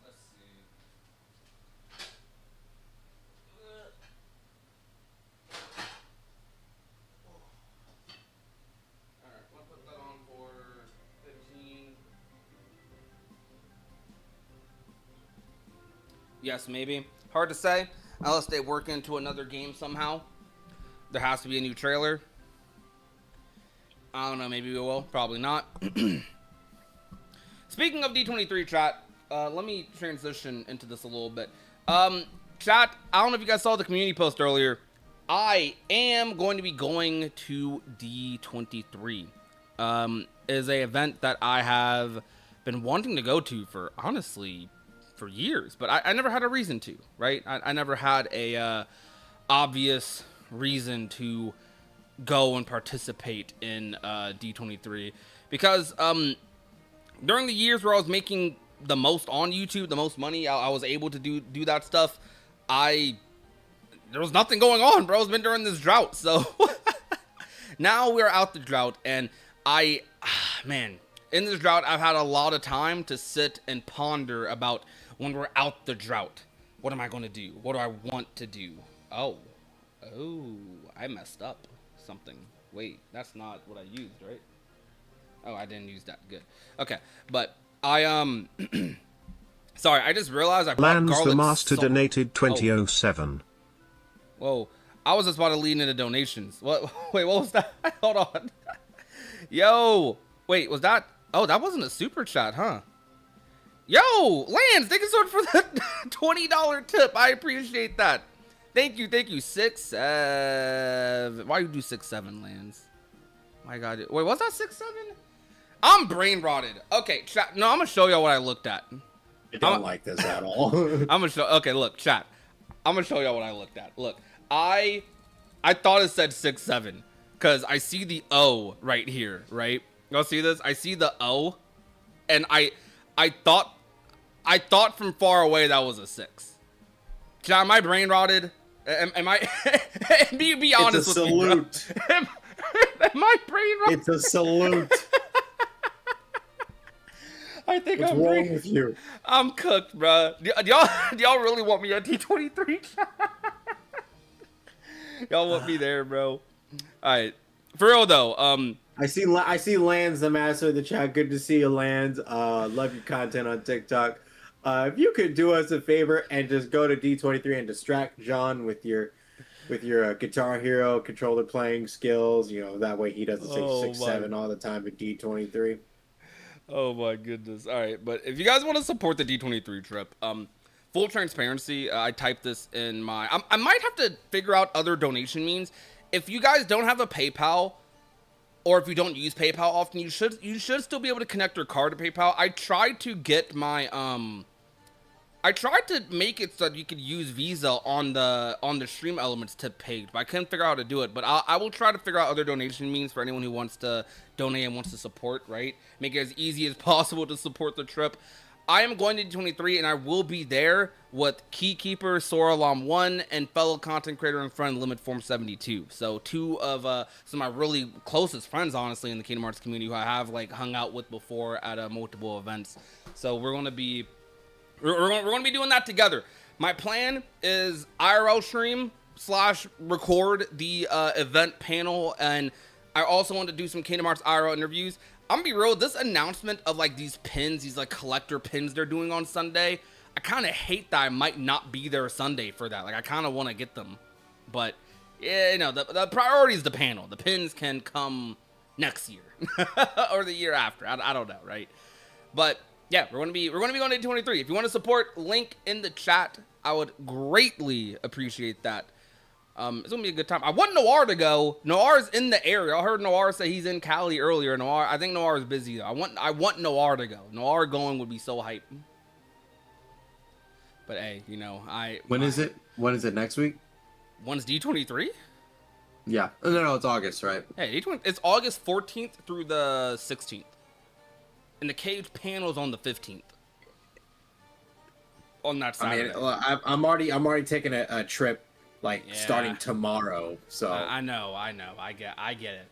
Let's see. Alright, we'll put that on for 15. Yes, maybe. Hard to say. Unless they work into another game somehow. There has to be a new trailer. I don't know, maybe we will. Probably not. Speaking of D23 chat, let me transition into this a little bit. Chat, I don't know if you guys saw the community post earlier. I am going to be going to D23. Is a event that I have been wanting to go to for, honestly, for years, but I never had a reason to, right? I never had a obvious reason to go and participate in D23 because during the years where I was making the most on YouTube, the most money, I was able to do that stuff. There was nothing going on, bro. It's been during this drought, so now we're out the drought, and man, in this drought, I've had a lot of time to sit and ponder about when we're out the drought. What am I going to do? What do I want to do? Oh, I messed up something. Wait, that's not what I used, right? Oh, I didn't use that. Good. Okay, but sorry, I just realized I brought Lands garlic the Master salt. donated 2007. Whoa, I was just about to lead into donations. What? Wait, what was that? Hold on. Yo, wait, was that? Oh, that wasn't a super chat, huh? Yo, Lance, thank you so much for the $20 tip. I appreciate that. Thank you. 6-7. Why you do 6-7, Lance? My God. Wait, was that 6-7? I'm brain rotted. Okay, chat. No, I'm gonna show y'all what I looked at. I don't like this at all. I'm gonna show. Okay, look, chat. I'm gonna show y'all what I looked at. Look, I thought it said 6-7 because I see the O right here, right? Y'all see this? I see the O, and I thought from far away that was a 6. John, am I brain rotted? Am I? be honest It's a with me, bro. salute. Am I brain rotted? It's a salute. I think What's I'm wrong with you? I'm cooked, bro. Do y'all really want me at D23? Y'all want me there, bro. All right, for real though. I see Lands, the master of the chat. Good to see you, Lands. Love your content on TikTok. If you could do us a favor and just go to D23 and distract John with your Guitar Hero controller playing skills, that way he doesn't say Oh 6-7 all the time at D23. Oh my goodness. All right, but if you guys want to support the D23 trip, full transparency, I typed this in my. I might have to figure out other donation means. If you guys don't have a PayPal, or if you don't use PayPal often, you should still be able to connect your card to PayPal. I tried to get my I tried to make it so that you could use Visa on the stream elements tip page, but I couldn't figure out how to do it. But I will try to figure out other donation means for anyone who wants to donate and wants to support, right? Make it as easy as possible to support the trip. I am going to D23, and I will be there with Keykeeper, Soralam 1, and fellow content creator and friend Limit Form 72. So two of some of my really closest friends, honestly, in the Kingdom Hearts community who I have hung out with before at multiple events. So we're going to be doing that together. My plan is IRL stream / record the event panel, and I also want to do some Kingdom Hearts IRL interviews. I'm gonna be real, this announcement of these pins, these collector pins they're doing on Sunday, I kind of hate that I might not be there Sunday for that. I kind of want to get them, but yeah, the priority is the panel. The pins can come next year or the year after. I don't know, right? But yeah, we're gonna be going to D23. If you want to support, link in the chat. I would greatly appreciate that. It's gonna be a good time. I want Noir to go. Noir's in the area. I heard Noir say he's in Cali earlier. Noir, I think Noir is busy though. I want Noir to go. Noir going would be so hype. But hey, When is it? When is it next week? When's D23? Yeah. No, it's August, right? Hey, D20. It's August 14th through the 16th, and the cage panel is on the 15th. On that Saturday. I mean, I'm already taking a trip. Starting tomorrow, so I know. I get it.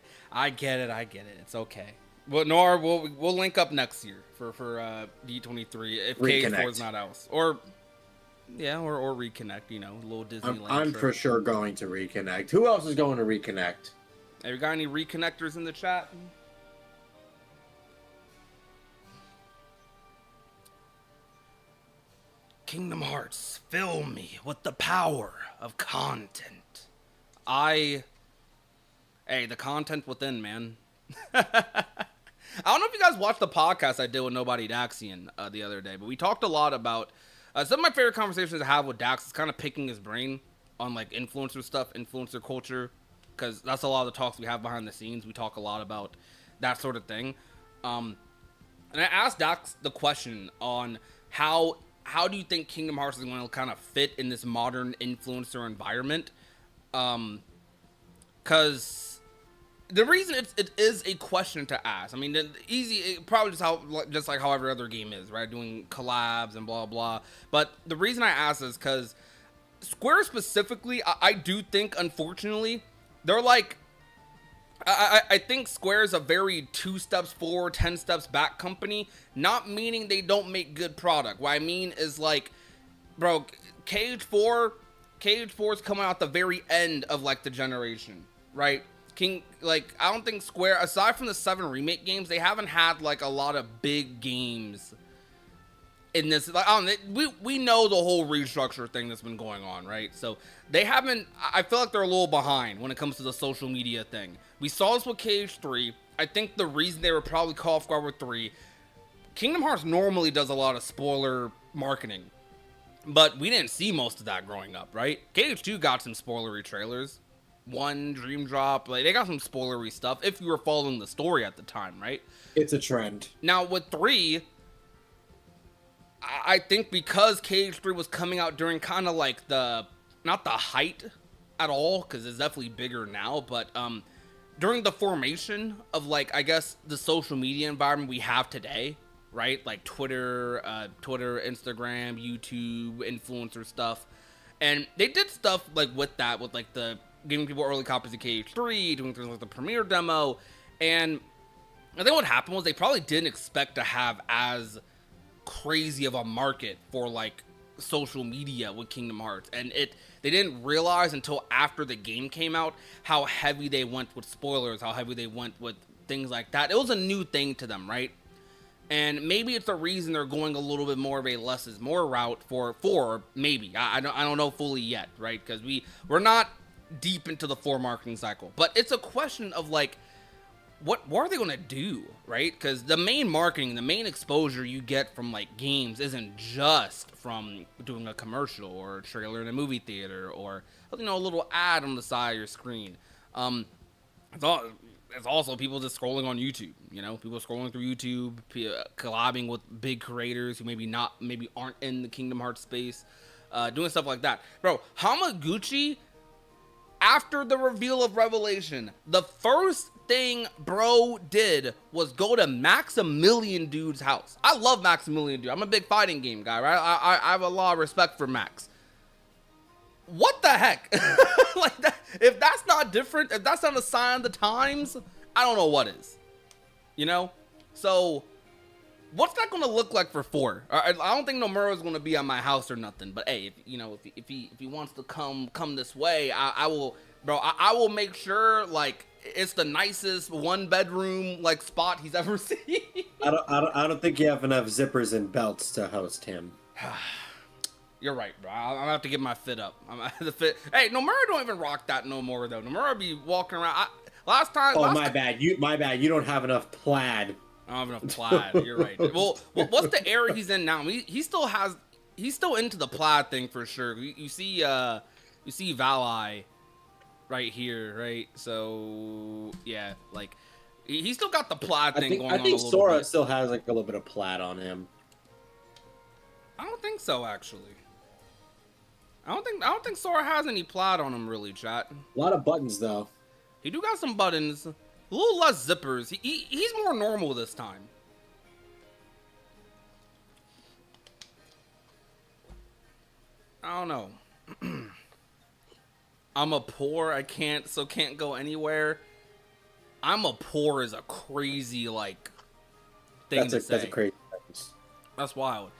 It's okay. Well, Nor, we'll link up next year for D23 if K4 is not else, or reconnect. A little Disneyland. I'm for sure going to reconnect. Who else is going to reconnect? Have you got any reconnectors in the chat? Kingdom Hearts, fill me with the power of content. Hey, the content within, man. I don't know if you guys watched the podcast I did with Nobody Daxian the other day, but we talked a lot about some of my favorite conversations I have with Dax is kind of picking his brain on influencer stuff, influencer culture, because that's a lot of the talks we have behind the scenes. We talk a lot about that sort of thing. And I asked Dax the question on how do you think Kingdom Hearts is going to kind of fit in this modern influencer environment? Because the reason it is a question to ask. I mean, probably just like how every other game is, right? Doing collabs and blah blah. But the reason I ask is because Square specifically, I do think, unfortunately, they're I think Square is a very 2 steps forward, 10 steps back company, not meaning they don't make good product. What I mean is bro, Cage 4 is coming out the very end of the generation, right? I don't think Square, aside from the 7 remake games, they haven't had a lot of big games in this. We know the whole restructure thing that's been going on, right? So they haven't. I feel like they're a little behind when it comes to the social media thing. We saw this with Cage 3. I think the reason they were probably caught off guard with 3. Kingdom Hearts normally does a lot of spoiler marketing, but we didn't see most of that growing up, right? Cage 2 got some spoilery trailers. 1, Dream Drop, they got some spoilery stuff if you were following the story at the time, right? It's a trend. Now with 3, I think because Cage 3 was coming out during kind of not the height at all, because it's definitely bigger now, but during the formation of I guess the social media environment we have today, right? Twitter, Instagram, YouTube, influencer stuff. And they did stuff like with that, with like the giving people early copies of KH3, doing things like the premiere demo. And I think what happened was they probably didn't expect to have as crazy of a market for like social media with Kingdom Hearts, and they didn't realize until after the game came out how heavy they went with spoilers, how heavy they went with things like that. It was a new thing to them, right? And maybe it's the reason they're going a little bit more of a less is more route for maybe. I don't know fully yet, right? Because we're not deep into the 4 marketing cycle, but it's a question of like, what are they gonna do, right? Because the main marketing, the main exposure you get from like games isn't just from doing a commercial or a trailer in a movie theater or, you know, a little ad on the side of your screen. It's also people just scrolling on YouTube, you know, people scrolling through YouTube, collabing with big creators who maybe aren't in the Kingdom Hearts space, doing stuff like that. Bro, Hamaguchi, after the reveal of Revelation, the first thing bro did was go to Maximilian Dude's house. I love Maximilian Dude. I'm a big fighting game guy, right? I have a lot of respect for Max. What the heck? Like that, if that's not different, if that's not a sign of the times, I don't know what is. You know? So what's that gonna look like for 4? I don't think Nomura's gonna be at my house or nothing. But hey, if he wants to come this way, I will, bro. I will make sure like it's the nicest 1-bedroom like spot he's ever seen. I don't think you have enough zippers and belts to host him. You're right, bro. I'm gonna have to get my fit up. The fit. Hey, Nomura don't even rock that no more though. Nomura be walking around. My bad. You don't have enough plaid. I don't have enough plaid. You're right. Well, what's the era he's in now? He's still into the plaid thing for sure. You see Valai right here, right? So yeah, like he's still got the plaid thing going on. I think Sora still has like a little bit of plaid on him. I don't think so, actually. I don't think Sora has any plaid on him, really, chat. A lot of buttons though. He do got some buttons, a little less zippers. He's more normal this time. I don't know. I'm a poor. I can't go anywhere. I'm a poor is a crazy like thing to say. That's a crazy sentence. That's wild.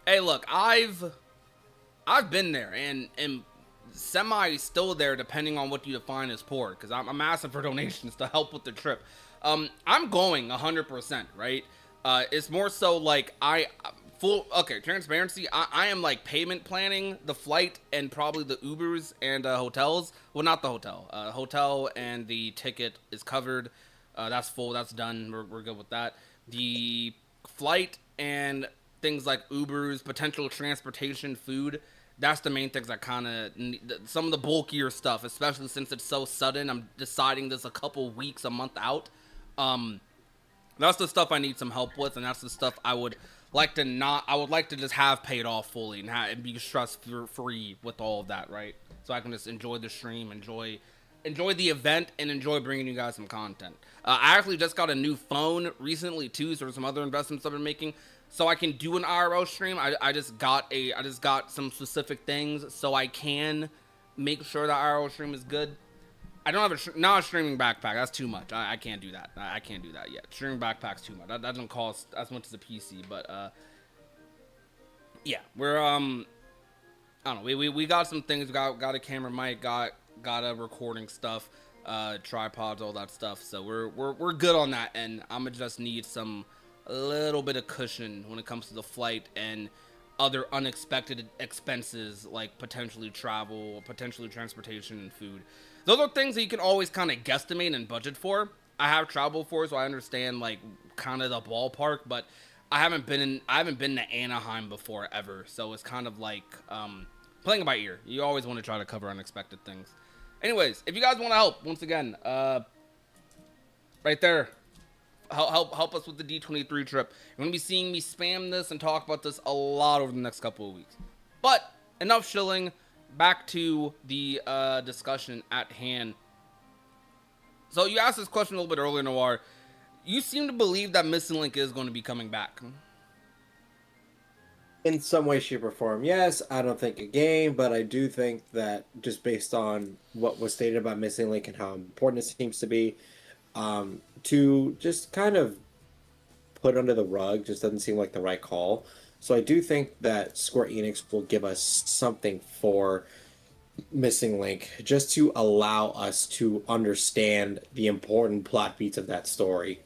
Hey, look, I've been there and semi still there depending on what you define as poor, because I'm asking for donations to help with the trip. I'm going 100%, right? It's more so like transparency. I am like payment planning the flight and probably the Ubers and hotels. Well, not the hotel. Hotel and the ticket is covered. That's full. That's done. We're good with that. The flight and things like Ubers, potential transportation, food. That's the main things I kind of some of the bulkier stuff, especially since it's so sudden. I'm deciding this a couple weeks, a month out. That's the stuff I need some help with, and that's the stuff I would like to just have paid off fully and be stress free with all of that, right? So I can just enjoy the stream, enjoy the event, and enjoy bringing you guys some content. I actually just got a new phone recently too, so there's some other investments I've been making, so I can do an IRL stream. I just got some specific things so I can make sure the IRL stream is good. I don't have not a streaming backpack. That's too much. I can't do that. I can't do that yet. Streaming backpack's too much. That doesn't cost as much as a PC. But yeah, we're I don't know. We got some things. Got a camera mic. Got a recording stuff. Tripods, all that stuff. So we're good on that. And I'ma just need a little bit of cushion when it comes to the flight and other unexpected expenses like potentially travel, potentially transportation and food. Those are things that you can always kind of guesstimate and budget for. I have traveled before, so I understand like kind of the ballpark, but I haven't been to Anaheim before ever, so it's kind of like playing it by ear. You always want to try to cover unexpected things. Anyways, if you guys want to help, once again, right there, help us with the D23 trip. You're gonna be seeing me spam this and talk about this a lot over the next couple of weeks. But enough shilling. Back to the discussion at hand. So you asked this question a little bit earlier, Noir. You seem to believe that Missing Link is going to be coming back. In some way, shape, or form, yes. I don't think a game, but I do think that just based on what was stated about Missing Link and how important it seems to be, to just kind of put under the rug just doesn't seem like the right call. So I do think that Square Enix will give us something for Missing Link just to allow us to understand the important plot beats of that story.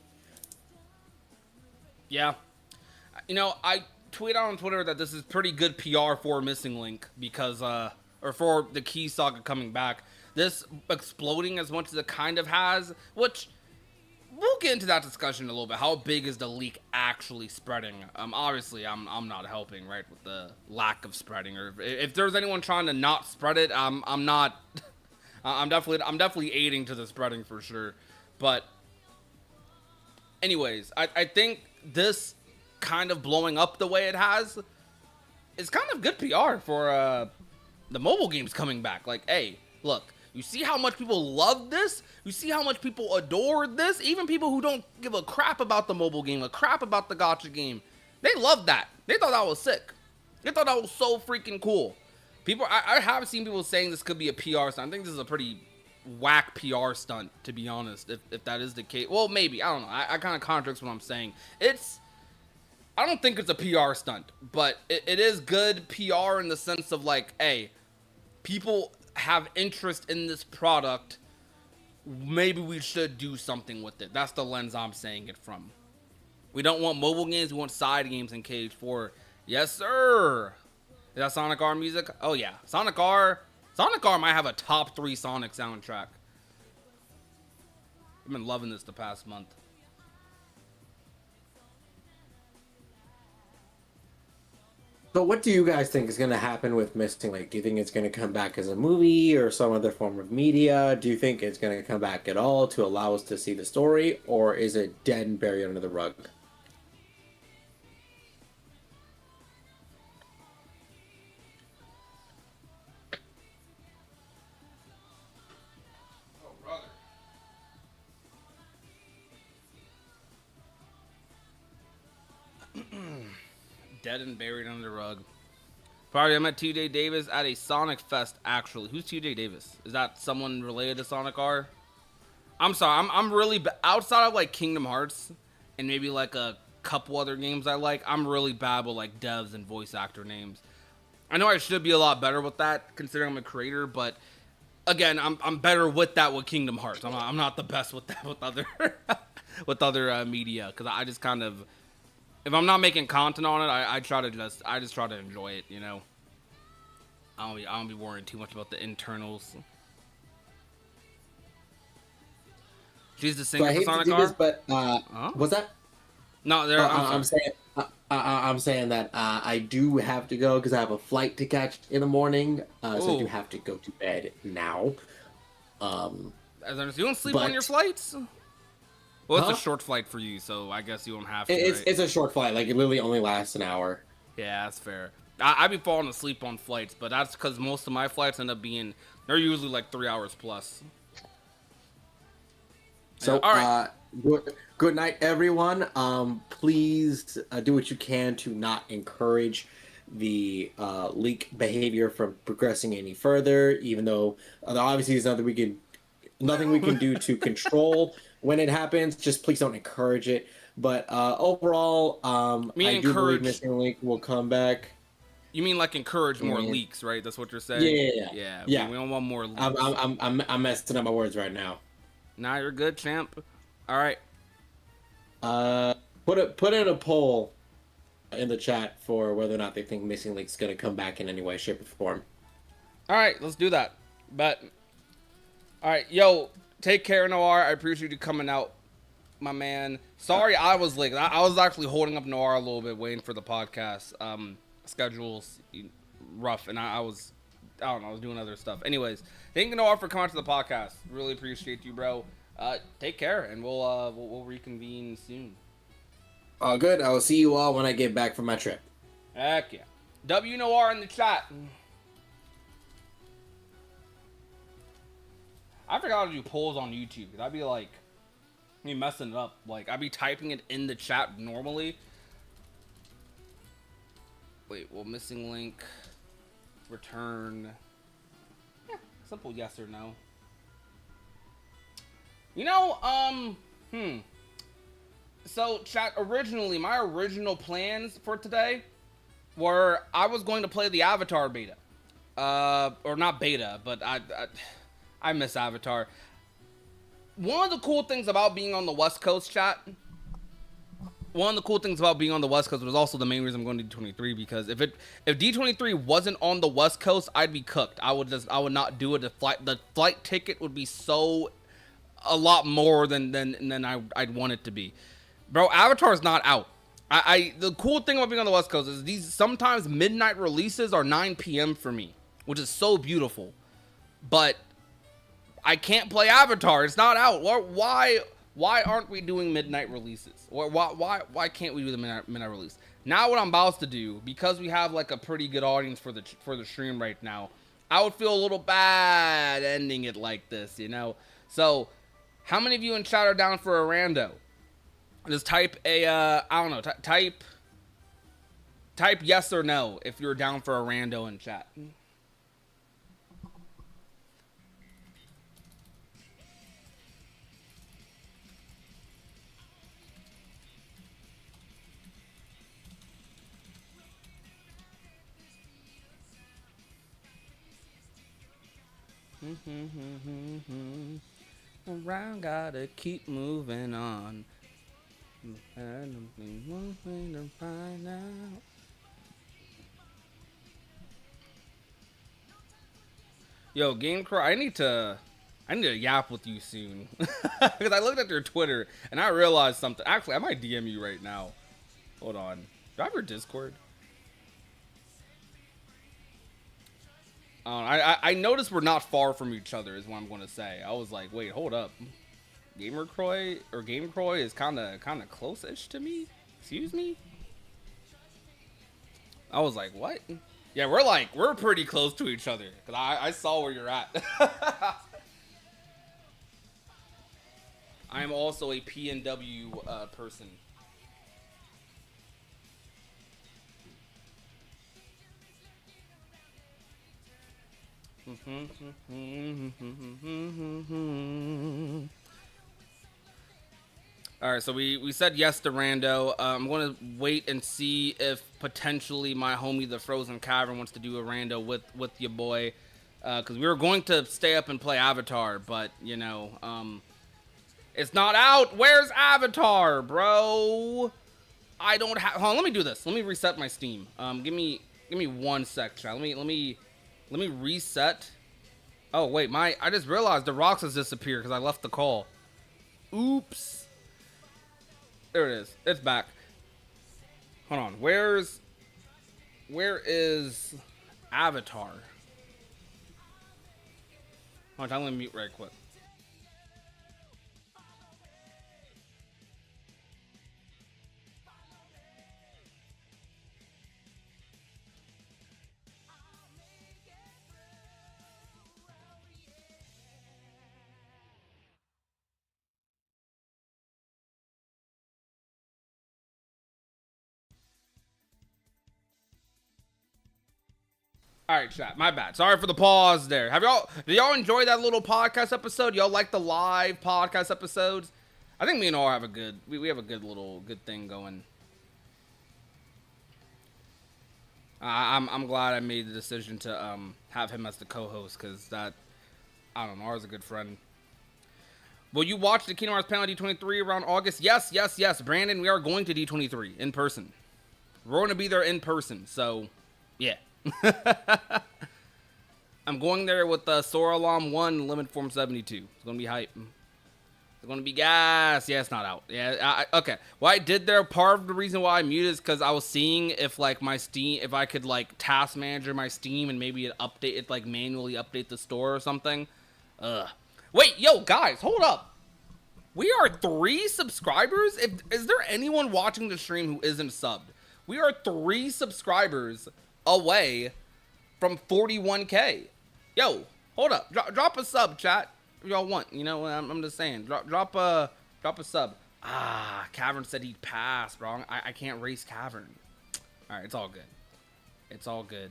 Yeah. I tweet out on Twitter that this is pretty good PR for Missing Link because, or for the Key Saga coming back. This exploding as much as it kind of has, which we'll get into that discussion in a little bit. How big is the leak actually spreading? Obviously, I'm not helping, right, with the lack of spreading. Or if there's anyone trying to not spread it, I'm not. I'm definitely aiding to the spreading for sure. But, anyways, I think this kind of blowing up the way it has is kind of good PR for the mobile games coming back. Like, hey, look. You see how much people love this? You see how much people adore this? Even people who don't give a crap about the mobile game, a crap about the gacha game, they love that. They thought that was sick. They thought that was so freaking cool. I have seen people saying this could be a PR stunt. I think this is a pretty whack PR stunt, to be honest, if that is the case. Well, maybe. I don't know. I kind of contradicts what I'm saying. I don't think it's a PR stunt, but it is good PR in the sense of like, hey, people have interest in this product, maybe we should do something with it. That's the lens I'm saying it from. We don't want mobile games, we want side games in KH4. Yes, sir. Is that Sonic R music? Oh, yeah. Sonic R might have a top 3 Sonic soundtrack. I've been loving this the past month. So what do you guys think is going to happen with Missing Link? Do you think it's going to come back as a movie or some other form of media? Do you think it's going to come back at all to allow us to see the story, or is it dead and buried under the rug? Oh, brother. Dead and buried under the rug. Probably I met TJ Davis at a Sonic Fest, actually. Who's TJ Davis? Is that someone related to Sonic R? I'm sorry, I'm really outside of like Kingdom Hearts and maybe like a couple other games I like. I'm really bad with like devs and voice actor names. I know I should be a lot better with that considering I'm a creator, but again, I'm better with that with Kingdom Hearts. I'm not the best with that with other with other media because I just kind of, if I'm not making content on it, I just try to enjoy it, you know. I don't be worrying too much about the internals. She's the So singer I for hate to Sonic do R? this, but Huh? what's that? No, there. I'm sorry. I'm saying that I do have to go because I have a flight to catch in the morning. So I do Ooh. have to go to bed now. You don't sleep but- on your flights? Well, it's Huh? a short flight for you, so I guess you don't have to. It's right? it's a short flight. Like it literally only lasts an hour. Yeah, that's fair. I be falling asleep on flights, but that's because most of my flights end up being, they're usually like 3 hours plus. So, Yeah, all right. good night, everyone. Please do what you can to not encourage the leak behavior from progressing any further. Even though obviously there's nothing we can do to control when it happens. Just please don't encourage it. But overall, I do believe Missing Link will come back. You mean like encourage more And- leaks, right? That's what you're saying? Yeah. We don't want more leaks. I'm messing up my words right now. Nah, you're good, champ. All right. Put in a poll in the chat for whether or not they think Missing Link's gonna come back in any way, shape, or form. All right, let's do that. But, all right, yo, take care, Noir. I appreciate you coming out, my man. Sorry I was late. I was actually holding up Noir a little bit, waiting for the podcast. Schedules rough, and I don't know, I was doing other stuff. Anyways, thank you, Noir, for coming to the podcast. Really appreciate you, bro. Take care, and we'll reconvene soon. All good. I will see you all when I get back from my trip. Heck yeah. W Noir in the chat. I forgot to do polls on YouTube, because I'd be like, me messing it up. Like, I'd be typing it in the chat normally. Wait, well, missing link. Return. Yeah, simple yes or no. You know, So, chat, originally, my original plans for today were I was going to play the Avatar beta. Or not beta, but I miss Avatar. One of the cool things about being on the West Coast, chat, one of the cool things about being on the West Coast was also the main reason I'm going to D23, because if D23 wasn't on the West Coast, I'd be cooked. I would not do it. The flight ticket would be so a lot more than I'd want it to be. Bro, Avatar's not out. The cool thing about being on the West Coast is these sometimes midnight releases are 9 p.m. for me, which is so beautiful. But I can't play Avatar. It's not out. Why aren't we doing midnight releases? Why can't we do the midnight release? Now what I'm about to do, because we have like a pretty good audience for the stream right now, I would feel a little bad ending it like this, you know? So, how many of you in chat are down for a rando? Just type a, I don't know, type yes or no if you're down for a rando in chat. Around, gotta keep moving on. Yo, Game Crow, I need to yap with you soon. Because I looked at your Twitter and I realized something. Actually, I might DM you right now. Hold on. Do I have your Discord? I noticed we're not far from each other is what I'm going to say. I was like, wait, hold up. Game Croy is kind of close-ish to me. Excuse me. I was like, what? Yeah, we're pretty close to each other because I saw where you're at. I'm also a PNW person. All right, so we said yes to Rando. I'm going to wait and see if potentially my homie the Frozen Cavern wants to do a Rando with your boy, because we were going to stay up and play Avatar, but you know, it's not out. Where's Avatar, bro? I don't have. Hold on, let me do this. Let me reset my Steam. Give me 1 sec, chat. Let me reset. Oh wait, I just realized the rocks has disappeared because I left the call. Oops. There it is. It's back. Hold on. Where is Avatar? Hold on, I'm gonna mute right quick. All right, chat. My bad. Sorry for the pause there. Did y'all enjoy that little podcast episode? Y'all like the live podcast episodes? I think me and R have a good. We have a good thing going. I'm glad I made the decision to have him as the co-host because that, I don't know, R's a good friend. Will you watch the Kingdom Hearts panel D23 around August? Yes. Brandon, we are going to D23 in person. We're going to be there in person, so yeah. I'm going there with Sora Alarm 1 Limit Form 72. It's going to be hype. It's going to be gas. Yeah, it's not out. Yeah, okay. What I did there, part of the reason why I muted is because I was seeing if like my Steam, if I could like task manager my Steam and maybe it like manually update the store or something. Wait, yo, guys, hold up. We are 3 subscribers? Is there anyone watching the stream who isn't subbed? We are 3 subscribers away from 41K. Yo, hold up. Drop a sub, chat. If y'all want. You know, I'm just saying. Drop a sub. Cavern said he'd pass, bro. I can't race Cavern. All right, it's all good. It's all good.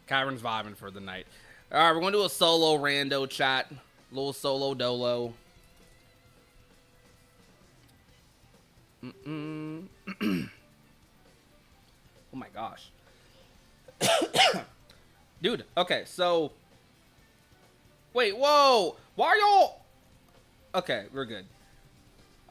Kyron's vibing for the night. All right, we're going to do a solo rando chat. Little solo dolo. Oh my gosh. Dude, okay, so... Wait, whoa! Why are y'all... Okay, we're good.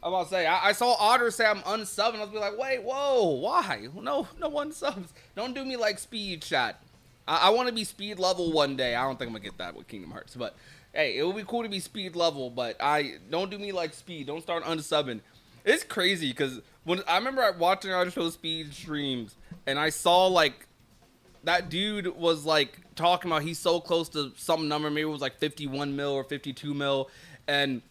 I was about to say, I saw Otter say I'm unsubbing. I was like, wait, whoa, why? No unsubs. Don't do me like Speed, chat. I want to be Speed level one day. I don't think I'm going to get that with Kingdom Hearts. But, hey, it would be cool to be Speed level. But don't do me like Speed. Don't start unsubbing. It's crazy because when I remember watching our show Speed streams. And I saw, like, that dude was, like, talking about he's so close to some number. Maybe it was, like, 51 mil or 52 mil. And...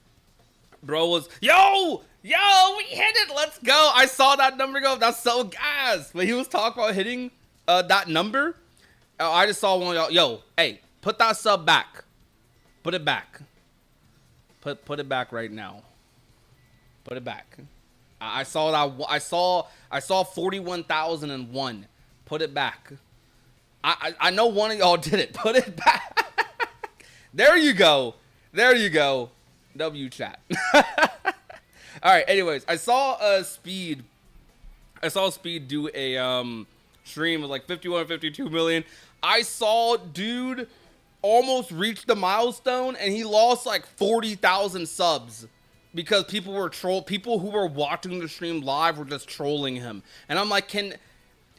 bro was, yo, we hit it, let's go. I saw that number go, that's so gas. But he was talking about hitting that number. I just saw one, yo, hey, put that sub back. Put it back. Put it back right now. Put it back. I saw that, I saw 41,001. Put it back. I know one of y'all did it. Put it back. There you go. W chat. All right. Anyways, I saw Speed do a stream of like 51, 52 million. I saw dude almost reach the milestone, and he lost like 40,000 subs because people who were watching the stream live were just trolling him. And I'm like, can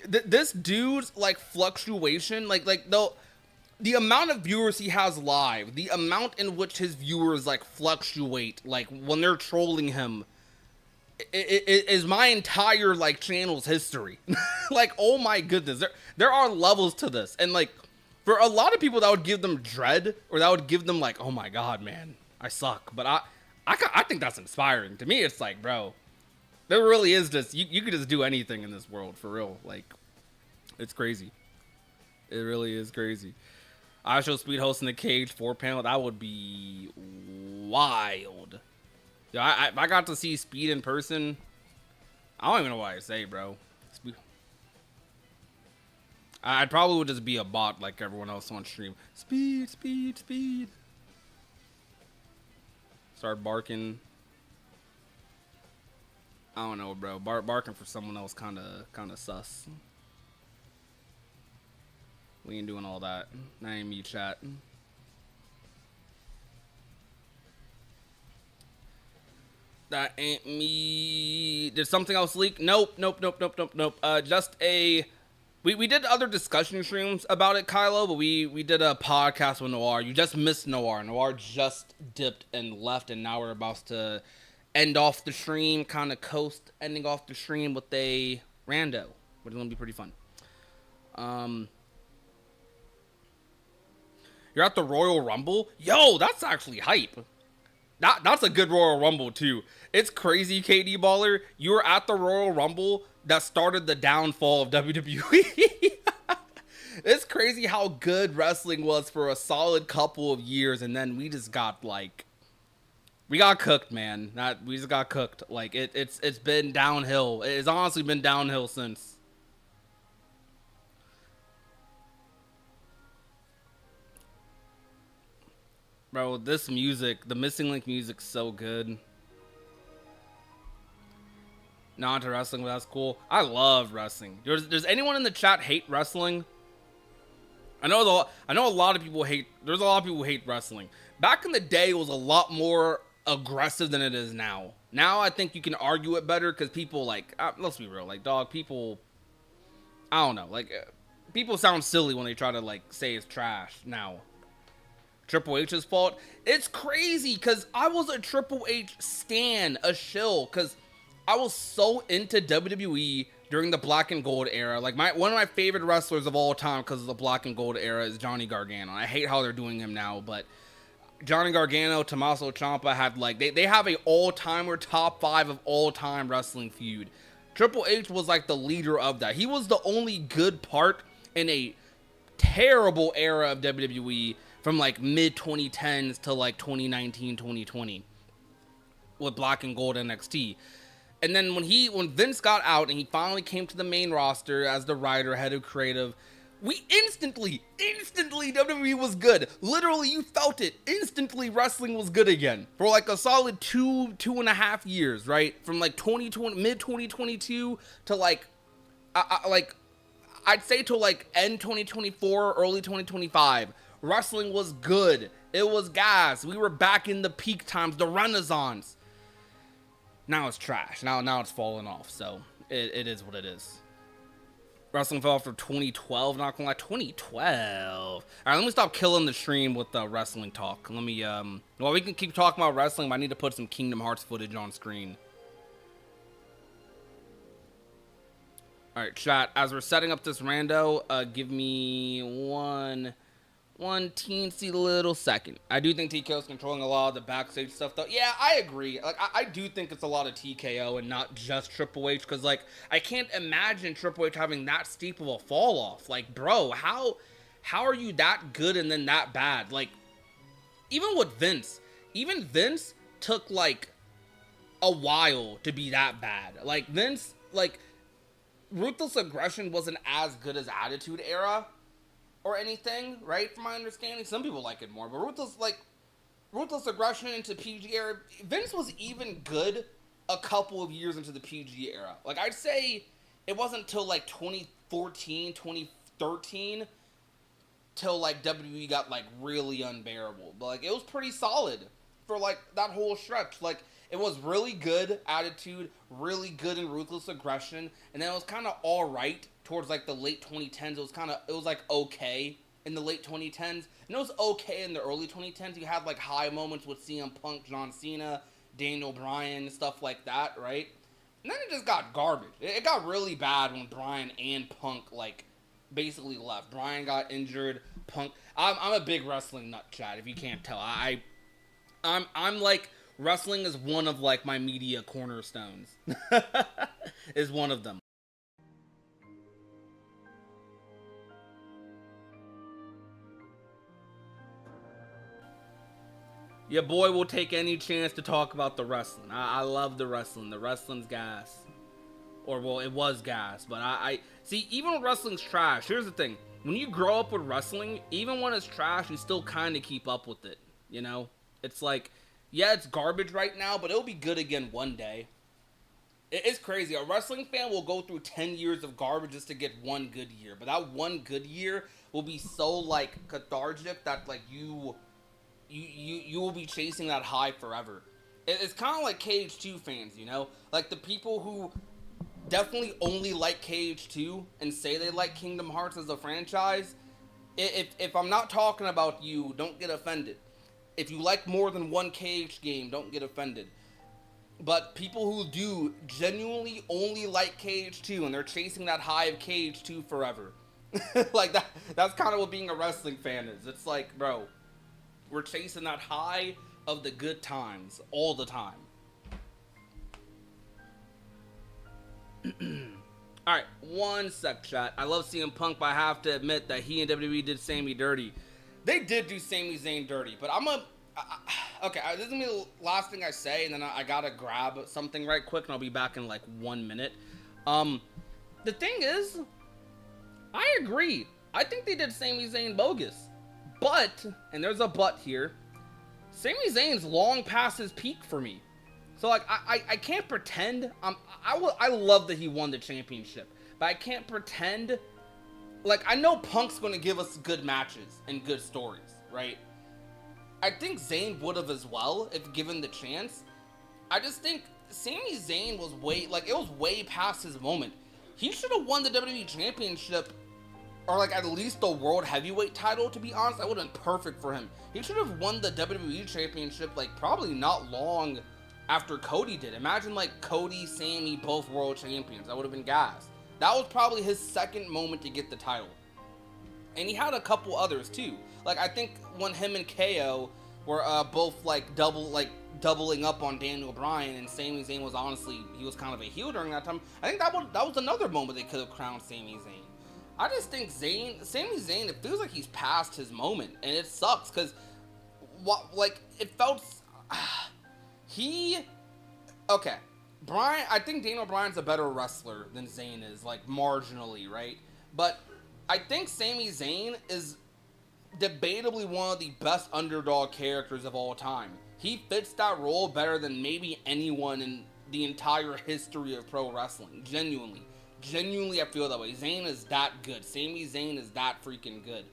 this dude's like fluctuation, like the amount of viewers he has live, the amount in which his viewers like fluctuate, like when they're trolling him, it is my entire like channel's history. Like, oh my goodness, there are levels to this, and like for a lot of people that would give them dread, or that would give them like, oh my god, man, I suck. But I think that's inspiring. To me, it's like, bro, there really is just you could just do anything in this world for real. Like, it's crazy. It really is crazy. I show Speed hosting the Cage 4-panel. That would be wild. Yo, if I got to see Speed in person, I don't even know what I say, bro. I probably would just be a bot like everyone else on stream. Speed. Start barking. I don't know, bro. Barking for someone else kind of sus. We ain't doing all that. That ain't me, chat. That ain't me. Did something else leak? Nope. Just a... We did other discussion streams about it, Kylo, but we did a podcast with Noir. You just missed Noir. Noir just dipped and left, and now we're about to end off the stream, kind of ending off the stream with a rando, which is going to be pretty fun. You're at the Royal Rumble? Yo, that's actually hype. That's a good Royal Rumble, too. It's crazy, KD Baller. You were at the Royal Rumble that started the downfall of WWE. It's crazy how good wrestling was for a solid couple of years, and then we just got, like... We got cooked, man. We just got cooked. Like, it's been downhill. It's honestly been downhill since... Bro, this music, the Missing Link music's so good. Not into wrestling, but that's cool. I love wrestling. Does anyone in the chat hate wrestling? I know a lot of people hate. There's a lot of people who hate wrestling. Back in the day, it was a lot more aggressive than it is now. Now I think you can argue it better because people like. Let's be real, like people. I don't know, like people sound silly when they try to like say it's trash now. Triple H's fault. It's crazy because I was a Triple H stan, a shill, because I was so into WWE during the Black and Gold era. Like one of my favorite wrestlers of all time because of the Black and Gold era is Johnny Gargano. I hate how they're doing him now, but Johnny Gargano, Tommaso Ciampa had like they have a all-timer top 5 of all-time wrestling feud. Triple H was like the leader of that. He was the only good part in a terrible era of WWE. From like mid 2010s to like 2019, 2020 with Black and Gold NXT. And then when Vince got out and he finally came to the main roster as the writer, head of creative, we instantly, WWE was good. Literally, you felt it. Instantly, wrestling was good again for like a solid 2.5 years, right? From like 2020, mid 2022 to like, I'd say to like end 2024, early 2025. Wrestling was good. It was gas. We were back in the peak times, the Renaissance. Now it's trash. Now it's falling off. So it is what it is. Wrestling fell after 2012. Not gonna lie, 2012. All right, let me stop killing the stream with wrestling talk. Let me well, we can keep talking about wrestling, but I need to put some Kingdom Hearts footage on screen. All right, chat. As we're setting up this rando, give me one teensy little second. I do think TKO's controlling a lot of the backstage stuff, though. Yeah, I agree. Like, I do think it's a lot of TKO and not just Triple H, because, like, I can't imagine Triple H having that steep of a fall off. Like, bro, how are you that good and then that bad? Like, even with Vince, took, like, a while to be that bad. Like, Vince, like, Ruthless Aggression wasn't as good as Attitude Era or anything, right? From my understanding, some people like it more, but Ruthless Aggression into PG era, Vince was even good a couple of years into the PG era. Like, I'd say it wasn't till like 2014, 2013 till like WWE got like really unbearable, but like it was pretty solid for like that whole stretch. Like, it was really good Attitude, really good in Ruthless Aggression, and then it was kind of all right towards like the late 2010s. It was like okay in the late 2010s, and it was okay in the early 2010s. You had like high moments with CM Punk, John Cena, Daniel Bryan, stuff like that, right? And then it just got garbage. It got really bad when Bryan and Punk like basically left. Bryan got injured. Punk. I'm a big wrestling nut, chat. If you can't tell, I'm like, wrestling is one of like my media cornerstones. Is one of them. Your boy will take any chance to talk about the wrestling. I love the wrestling. The wrestling's gas. Or, well, it was gas. But I see, even when wrestling's trash, here's the thing. When you grow up with wrestling, even when it's trash, you still kind of keep up with it. You know? It's like, yeah, it's garbage right now, but it'll be good again one day. It's crazy. A wrestling fan will go through 10 years of garbage just to get one good year. But that one good year will be so, like, cathartic that, like, you will be chasing that high forever. It's kind of like KH2 fans, you know? Like, the people who definitely only like KH2 and say they like Kingdom Hearts as a franchise, if I'm not talking about you, don't get offended. If you like more than one KH game, don't get offended. But people who do genuinely only like KH2 and they're chasing that high of KH2 forever. Like, that's kind of what being a wrestling fan is. It's like, bro, we're chasing that high of the good times all the time. Alright, one sec, chat. I love CM Punk, but I have to admit that he and WWE did Sammy dirty. They did do Sami Zayn dirty, but okay, this is gonna be the last thing I say, and then I gotta grab something right quick, and I'll be back in like 1 minute. The thing is, I agree. I think they did Sami Zayn bogus. But, and there's a but here, Sami Zayn's long past his peak for me. So, like, I can't pretend, I love that he won the championship, but I can't pretend, like, I know Punk's gonna give us good matches and good stories, right? I think Zayn would have as well, if given the chance. I just think Sami Zayn was it was way past his moment. He should have won the WWE Championship, or like at least the World Heavyweight title, to be honest. That would have been perfect for him. He should have won the WWE Championship, like, probably not long after Cody did. Imagine, like, Cody, Sammy, both World Champions. That would have been gas. That was probably his second moment to get the title. And he had a couple others, too. Like, I think when him and KO were both, like, doubling up on Daniel Bryan, and Sami Zayn was honestly, he was kind of a heel during that time. I think that was another moment they could have crowned Sami Zayn. I just think Sami Zayn, it feels like he's past his moment, and it sucks, because, it felt, okay, Bryan, I think Daniel Bryan's a better wrestler than Zayn is, like marginally, right? But I think Sami Zayn is debatably one of the best underdog characters of all time. He fits that role better than maybe anyone in the entire history of pro wrestling. Genuinely, I feel that way. Zayn is that good. Sami Zayn is that freaking good.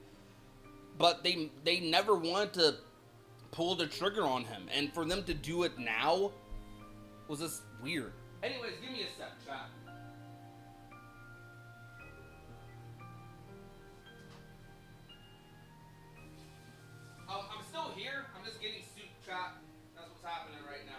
But they never wanted to pull the trigger on him, and for them to do it now was just weird. Anyways, give me a sec, chat. I'm still here. I'm just getting soup, chat. That's what's happening right now.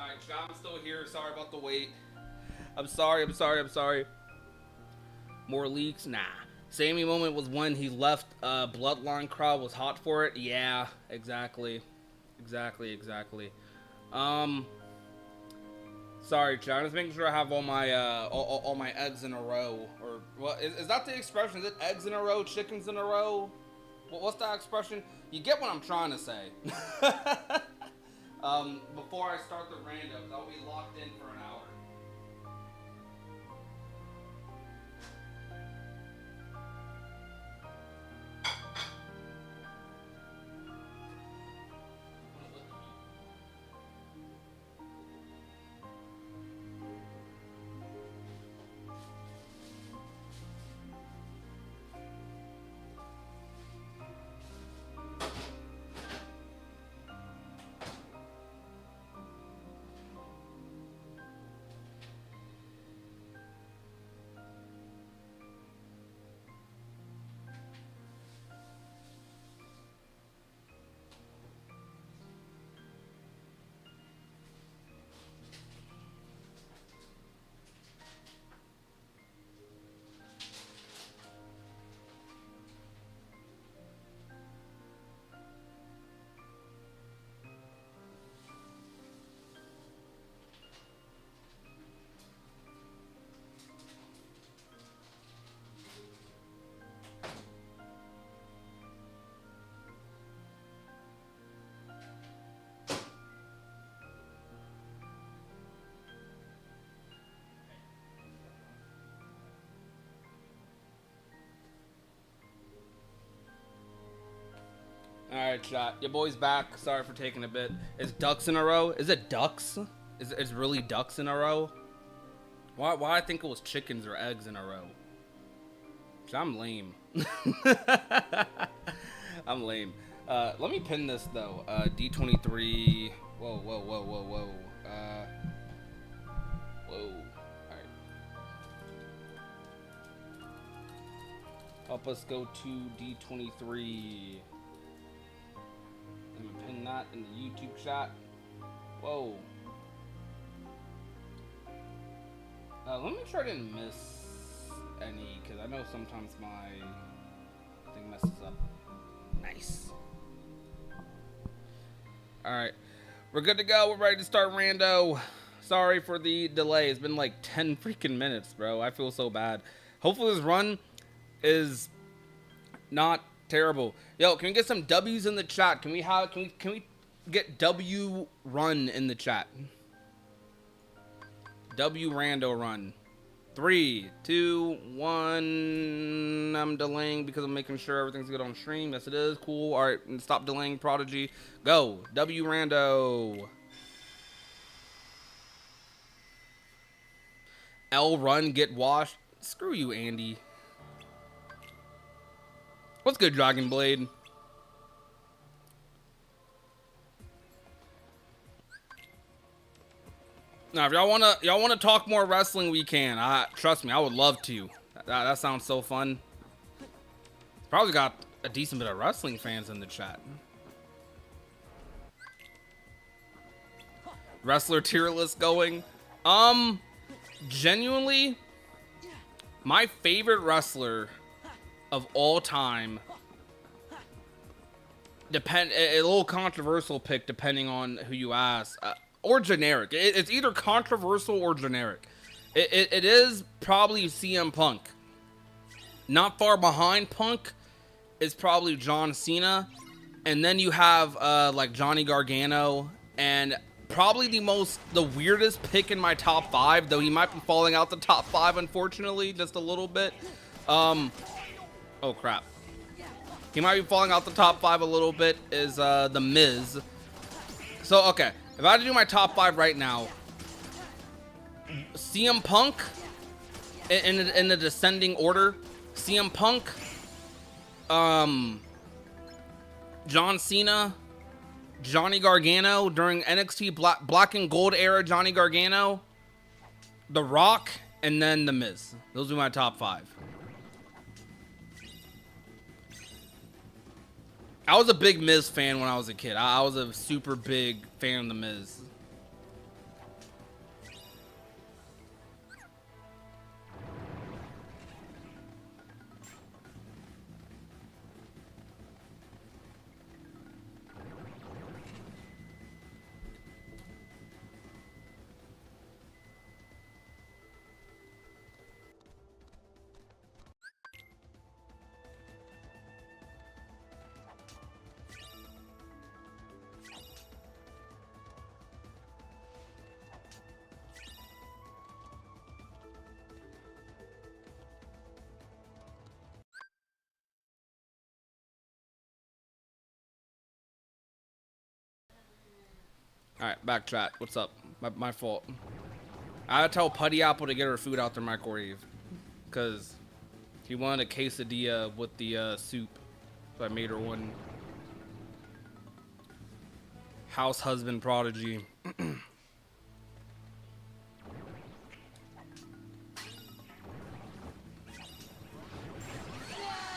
Alright, I'm still here. Sorry about the wait. I'm sorry. More leaks? Nah. Sammy moment was when he left Bloodline crowd was hot for it. Yeah, exactly. Sorry, John. Just making sure I have all my eggs in a row. Or what is that the expression? Is it eggs in a row, chickens in a row? What's that expression? You get what I'm trying to say. Before I start the rando, I'll be locked in for an hour. Alright, chat. Your boy's back. Sorry for taking a bit. Is ducks in a row? Is it ducks? Is it really ducks in a row? Why I think it was chickens or eggs in a row? I'm lame. I'm lame. Let me pin this though. D23. Whoa. Whoa. Alright. Help us go to D23. I'm gonna pin that in the YouTube chat. Whoa. Let me make sure I didn't miss any, because I know sometimes my thing messes up. Nice. Alright. We're good to go. We're ready to start Rando. Sorry for the delay. It's been like 10 freaking minutes, bro. I feel so bad. Hopefully this run is not terrible. Yo, can we get some W's in the chat? Can we get W run in the chat? W Rando run. 3, 2, 1. I'm delaying because I'm making sure everything's good on stream. Yes, it is. Cool. All right, stop delaying, Prodigy. Go. W Rando. L run, get washed. Screw you, Andy. What's good, Dragon Blade? Now, if y'all wanna talk more wrestling, we can. Trust me, I would love to. That sounds so fun. Probably got a decent bit of wrestling fans in the chat. Wrestler tier list going. Genuinely, my favorite wrestler of all time. A little controversial pick depending on who you ask. Or generic. It's either controversial or generic. It is probably CM Punk. Not far behind Punk is probably John Cena. And then you have like Johnny Gargano. And probably the weirdest pick in my top 5, though he might be falling out the top 5, unfortunately, just a little bit. Oh crap. He might be falling out the top 5 a little bit, is The Miz. So, okay. If I had to do my top 5 right now, CM Punk, in the descending order, CM Punk, John Cena, Johnny Gargano during NXT Black and Gold era, Johnny Gargano, The Rock, and then The Miz. Those are my top 5. I was a big Miz fan when I was a kid. I was a super big fan of The Miz. Alright, back chat. What's up? My fault. I had to tell Putty Apple to get her food out the microwave. Because he wanted a quesadilla with the soup. So I made her one. House husband prodigy.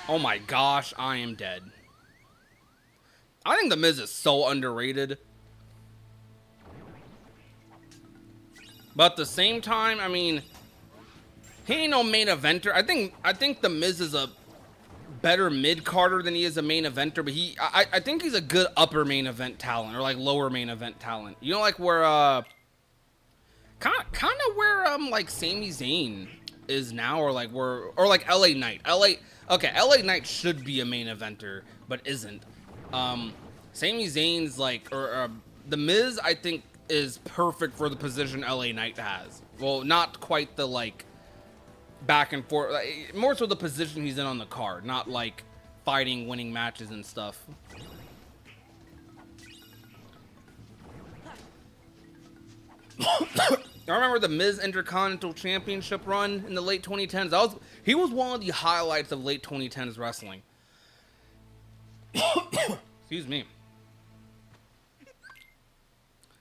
Oh my gosh, I am dead. I think The Miz is so underrated. But at the same time, I mean, he ain't no main eventer. I think The Miz is a better mid-carder than he is a main eventer, but I think he's a good upper main event talent, or like lower main event talent. You know, like where kind of where like Sami Zayn is now, or like like LA Knight. LA Knight should be a main eventer, but isn't. Sami Zayn's like, The Miz, I think, is perfect for the position LA Knight has. Well, not quite the like back and forth, like, more so the position he's in on the card, not like fighting, winning matches and stuff. I remember the Miz Intercontinental Championship run in the late 2010s. He was one of the highlights of late 2010s wrestling. Excuse me.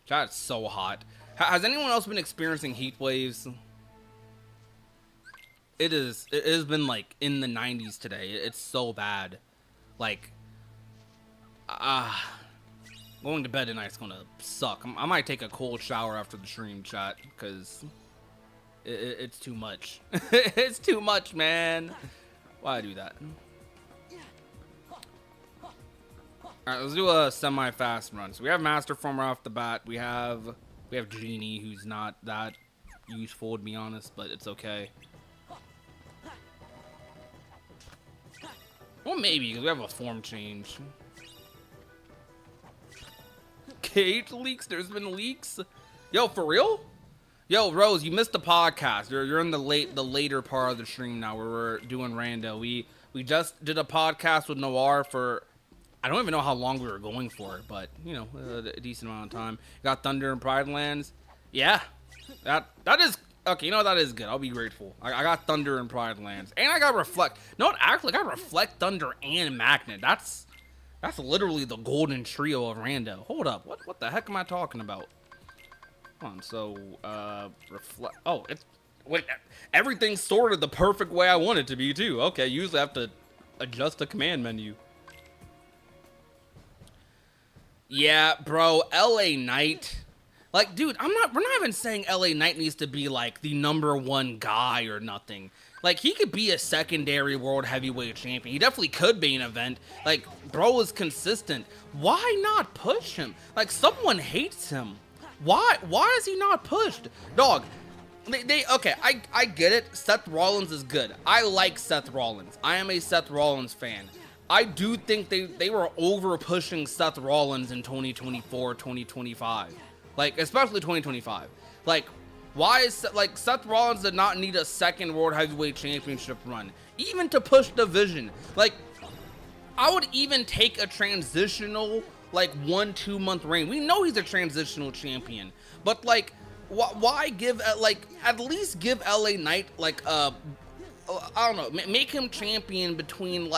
That's so hot. Has anyone else been experiencing heat waves? It has been like in the 90s today. It's so bad. Like, going to bed tonight's gonna suck. I might take a cold shower after the stream, chat, because it's too much. It's too much, man. Why do that? Alright, let's do a semi-fast run. So we have Master Form right off the bat. We have Genie, who's not that useful, to be honest, but it's okay. Well, maybe, because we have a form change. Cage leaks? There's been leaks? Yo, for real? Yo, Rose, you missed the podcast. You're in the later part of the stream now where we're doing Rando. We just did a podcast with Noir for, I don't even know how long we were going for, but, you know, a decent amount of time. Got Thunder and Pride Lands. Yeah, that is, okay, you know, that is good. I'll be grateful. I got Thunder and Pride Lands. And I got Reflect. No, actually, I got Reflect, Thunder, and Magnet. That's literally the golden trio of Rando. Hold up. What the heck am I talking about? Hold on, so, Reflect. Oh, wait, everything's sorted the perfect way I want it to be, too. Okay, usually I have to adjust the command menu. Yeah, bro, LA Knight. Like, dude, we're not even saying LA Knight needs to be, like, the #1 guy or nothing. Like, he could be a secondary world heavyweight champion. He definitely could be an event. Like, bro is consistent. Why not push him? Like, someone hates him. Why is he not pushed? Dog, okay, I get it. Seth Rollins is good. I like Seth Rollins. I am a Seth Rollins fan. I do think they were over pushing Seth Rollins in 2024, 2025. Like, especially 2025. Like, why is, like, Seth Rollins did not need a second World Heavyweight Championship run, even to push division. Like, I would even take a transitional, like, 1-2 month reign. We know he's a transitional champion, but, like, why give, like, at least give LA Knight, like, I don't know, make him champion between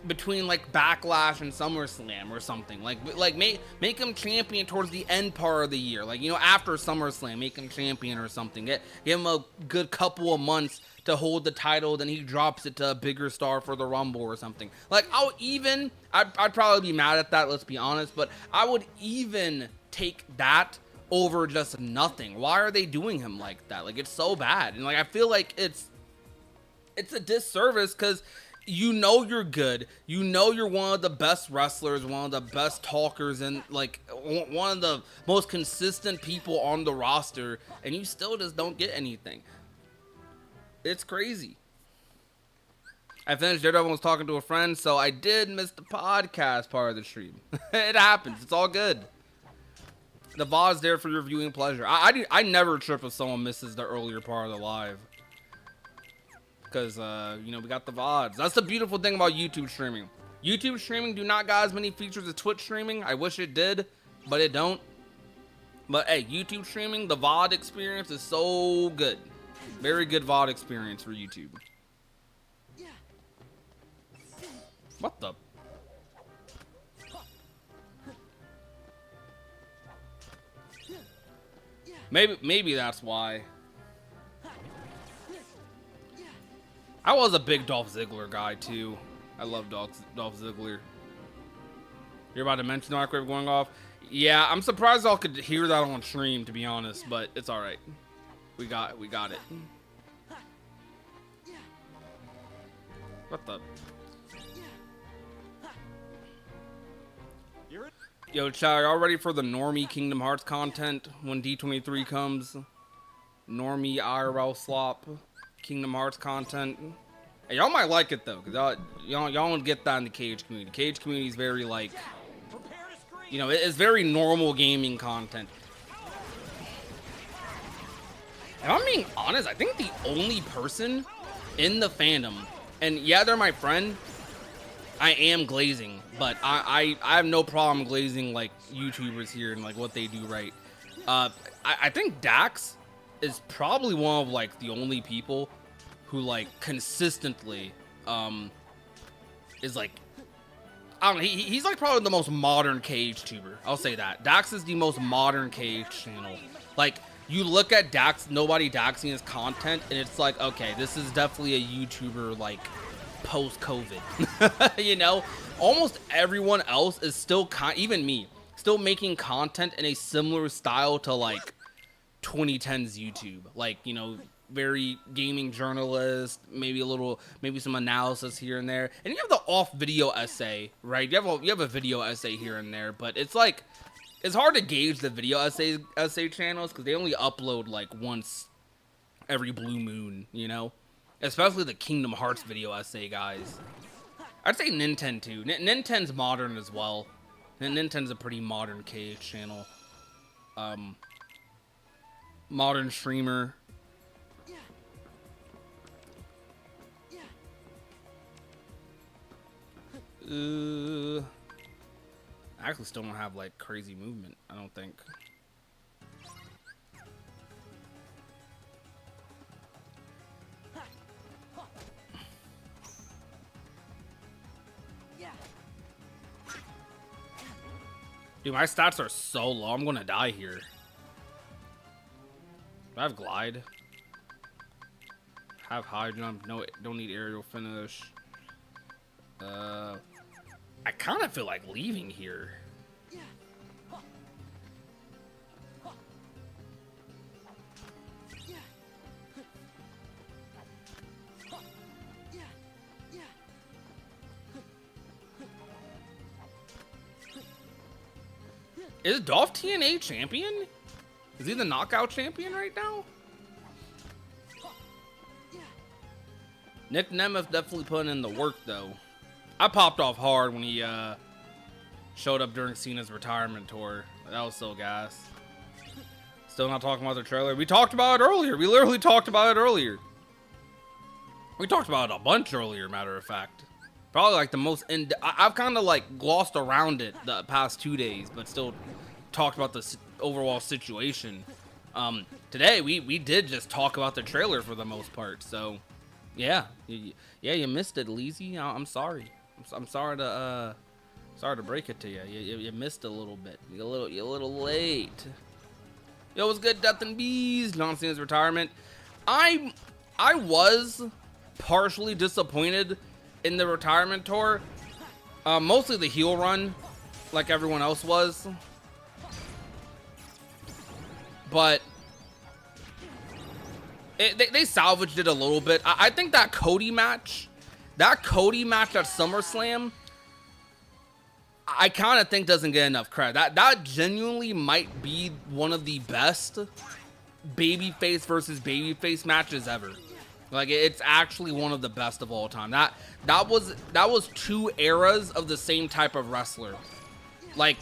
Backlash and SummerSlam or something. Like make him champion towards the end part of the year. Like, you know, after SummerSlam, make him champion or something. Give him a good couple of months to hold the title, then he drops it to a bigger star for the Rumble or something. Like, I'd probably be mad at that, let's be honest, but I would even take that over just nothing. Why are they doing him like that? Like, it's so bad. And, like, I feel like it's a disservice, because you know you're good. You know you're one of the best wrestlers, one of the best talkers, and, like, one of the most consistent people on the roster, and you still just don't get anything. It's crazy. I finished Daredevil and was talking to a friend, so I did miss the podcast part of the stream. It happens. It's all good. The VOD's there for your viewing pleasure. I never trip if someone misses the earlier part of the live. Because, you know, we got the VODs. That's the beautiful thing about YouTube streaming. YouTube streaming do not got as many features as Twitch streaming. I wish it did, but it don't. But, hey, YouTube streaming, the VOD experience is so good. Very good VOD experience for YouTube. What the? Maybe that's why. I was a big Dolph Ziggler guy too. I love Dolph Ziggler. You're about to mention the microwave going off? Yeah, I'm surprised y'all could hear that on stream, to be honest, but it's all right. We got it. What the? Yo, chat, y'all ready for the normie Kingdom Hearts content when D23 comes? Normie IRL slop Kingdom Hearts content. Hey, y'all might like it though, cause y'all don't get that in the Cage community. Cage community is very, like, you know, it's very normal gaming content. If I'm being honest, I think the only person in the fandom, and yeah, they're my friend, I am glazing, but I have no problem glazing, like, YouTubers here and, like, what they do right. I think Dax is probably one of, like, the only people who, like, consistently is, like, I don't know, he's like probably the most modern Cage tuber. I'll say that. Dax is the most modern Cage channel. Like, you look at Dax, nobody Daxing his content, and it's like, okay, this is definitely a YouTuber, like, post-COVID. You know? Almost everyone else is still, even me, still making content in a similar style to, like, 2010s YouTube. Like, you know, very gaming journalist, maybe some analysis here and there. And you have the off video essay, right? You have a video essay here and there, but it's like, it's hard to gauge the video essay channels because they only upload like once every blue moon, you know? Especially the Kingdom Hearts video essay guys. I'd say Nintendo too. Nintendo's modern as well. Nintendo's a pretty modern KH channel. Modern streamer. I actually still don't have like crazy movement, I don't think. Dude, my stats are so low, I'm gonna die here. Do I have glide? Have high jump, no, don't need aerial finish. I kind of feel like leaving here. Is Dolph TNA champion? Is he the knockout champion right now? Nick Nemeth definitely putting in the work though. I popped off hard when he showed up during Cena's retirement tour. That was so gas. Still not talking about the trailer. We talked about it earlier. We literally talked about it earlier. We talked about it a bunch earlier, matter of fact. Probably like the most I've kind of like glossed around it the past 2 days, but still talked about the overall situation. Today we did just talk about the trailer for the most part. So yeah, you missed it, Leezy. I'm sorry. I'm sorry to break it to you. You missed a little bit. You're a little late. Yo, what's good, Death and Bees? John Cena's retirement. I was partially disappointed in the retirement tour. Mostly the heel run, like everyone else was. But they salvaged it a little bit. I think that Cody match at SummerSlam, I kind of think doesn't get enough credit. That genuinely might be one of the best babyface versus babyface matches ever. Like, it's actually one of the best of all time. That was 2 eras of the same type of wrestler. Like,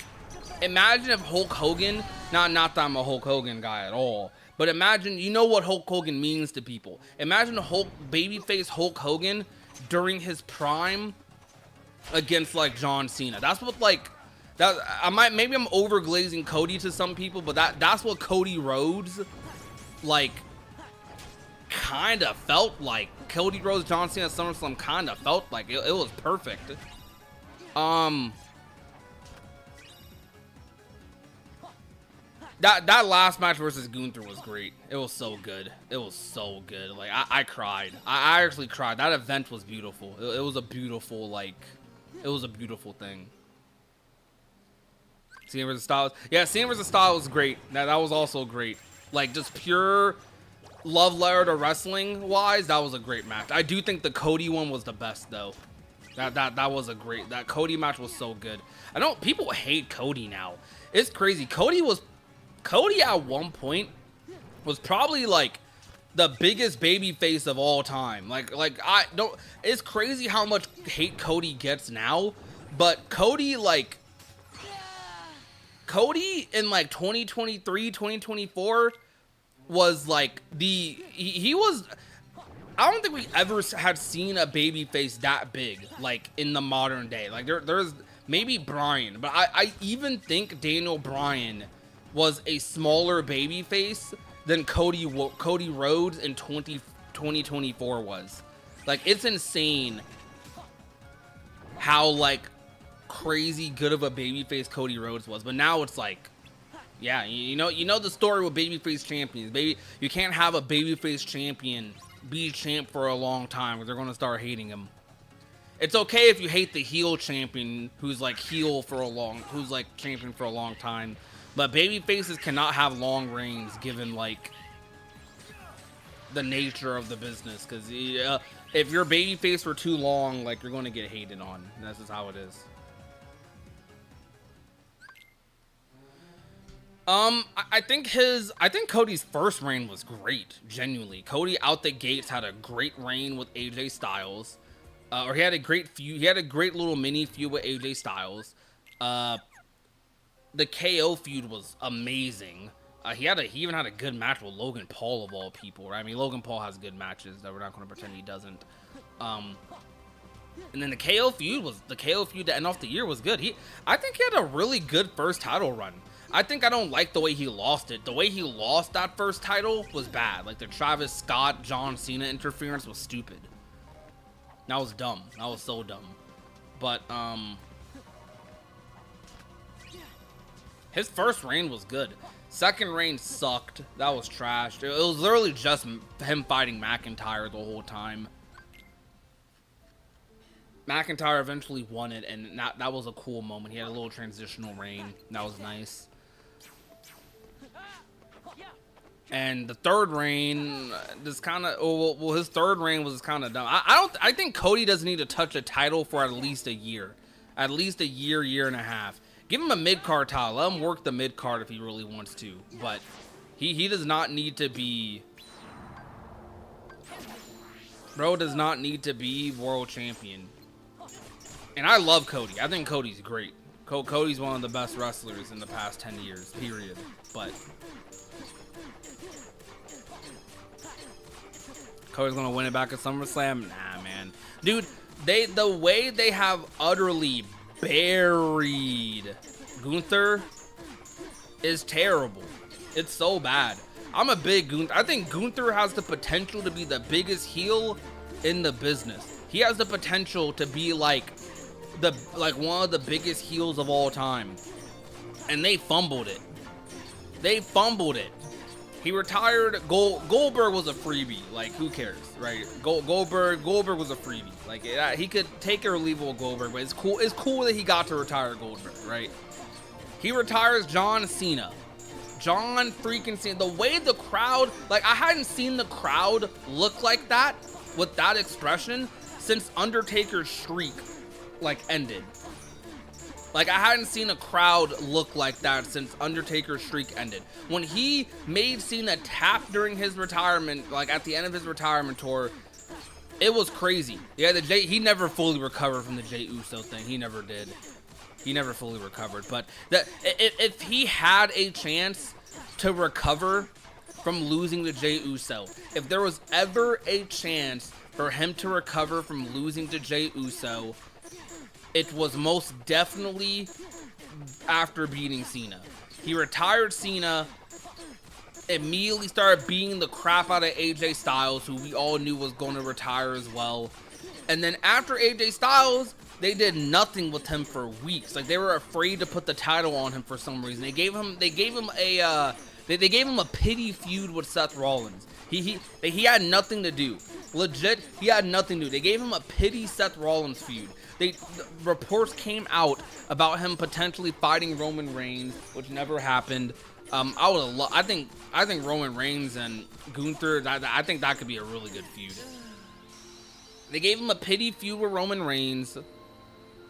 imagine if Hulk Hogan, not that I'm a Hulk Hogan guy at all, but imagine, you know what Hulk Hogan means to people. Imagine babyface Hulk Hogan during his prime against like John Cena. That's what maybe I'm overglazing Cody to some people, but that's what Cody Rhodes like kind of felt like. Cody Rhodes, John Cena, SummerSlam kind of felt like it was perfect. That last match versus Gunther was great. It was so good. It was so good. Like I cried. I actually cried. That event was beautiful. It was a beautiful it was a beautiful thing. Cena vs. Styles. Yeah, Cena vs. Styles was great. That was also great. Like just pure love letter to wrestling wise, that was a great match. I do think the Cody one was the best though. That was a great. That Cody match was so good. I know people hate Cody now. It's crazy. Cody at one point was probably like the biggest baby face of all time. Like I don't. It's crazy how much hate Cody gets now, but Cody in like 2023, 2024 was like he was. I don't think we ever had seen a baby face that big like in the modern day. Like there's maybe Bryan, but I even think Daniel Bryan was a smaller baby face than Cody Rhodes in 2024 was. Like, it's insane how like crazy good of a babyface Cody Rhodes was. But now it's like, yeah, you know the story with babyface champions. You can't have a babyface champion be champ for a long time because they're gonna start hating him. It's okay if you hate the heel champion who's like champion for a long time. But baby faces cannot have long reigns given like the nature of the business, because if you're baby face for too long, like you're going to get hated on. That's just how it is. I think Cody's first reign was great. Genuinely, Cody out the gates had a great reign with AJ Styles. or he had a great feud. He had a great little mini feud with AJ Styles. The KO feud was amazing. He even had a good match with Logan Paul of all people, right? I mean, Logan Paul has good matches that we're not going to pretend he doesn't. And then the KO feud to end off the year was good. I think he had a really good first title run. I think I don't like the way he lost it. The way he lost that first title was bad. Like the Travis Scott, John Cena interference was stupid. That was dumb. That was so dumb. But his first reign was good. Second reign sucked. That was trash. It was literally just him fighting McIntyre the whole time. McIntyre eventually won it, and that was a cool moment. He had a little transitional reign. That was nice. And the third reign, his third reign was kind of dumb. I think Cody doesn't need to touch a title for at least a year. At least a year and a half. Give him a mid-card title. Let him work the mid-card if he really wants to. But he does not need to be... Bro does not need to be world champion. And I love Cody. I think Cody's great. Cody's one of the best wrestlers in the past 10 years, period. But Cody's gonna win it back at SummerSlam? Nah, man. Dude, the way they have utterly buried Gunther is terrible. It's so bad. I'm a big Gunther. I think Gunther has the potential to be the biggest heel in the business. He has the potential to be like one of the biggest heels of all time. And they fumbled it. He retired. Goldberg was a freebie. Like, who cares, right? Goldberg was a freebie. Like, he could take it or leave it with Goldberg, but it's cool. It's cool that he got to retire Goldberg, right? He retires John Cena. John freaking Cena. The way the crowd, like, I hadn't seen the crowd look like that with that expression since Undertaker's streak, like, ended. Like, I hadn't seen a crowd look like that since Undertaker's streak ended. When he made Cena tap during his retirement, like at the end of his retirement tour, it was crazy. Yeah, he never fully recovered from the Jey Uso thing. He never did. He never fully recovered. But if he had a chance to recover from losing to Jey Uso, if there was ever a chance for him to recover from losing to Jey Uso, it was most definitely after beating Cena. He retired Cena, immediately started beating the crap out of AJ Styles, who we all knew was going to retire as well. And then after AJ Styles, they did nothing with him for weeks. Like, they were afraid to put the title on him for some reason. They gave him a pity feud with Seth Rollins. He had nothing to do. Legit, he had nothing to do. They gave him a pity Seth Rollins feud. Reports came out about him potentially fighting Roman Reigns, which never happened. I think Roman Reigns and Gunther, I think that could be a really good feud. They gave him a pity feud with Roman Reigns,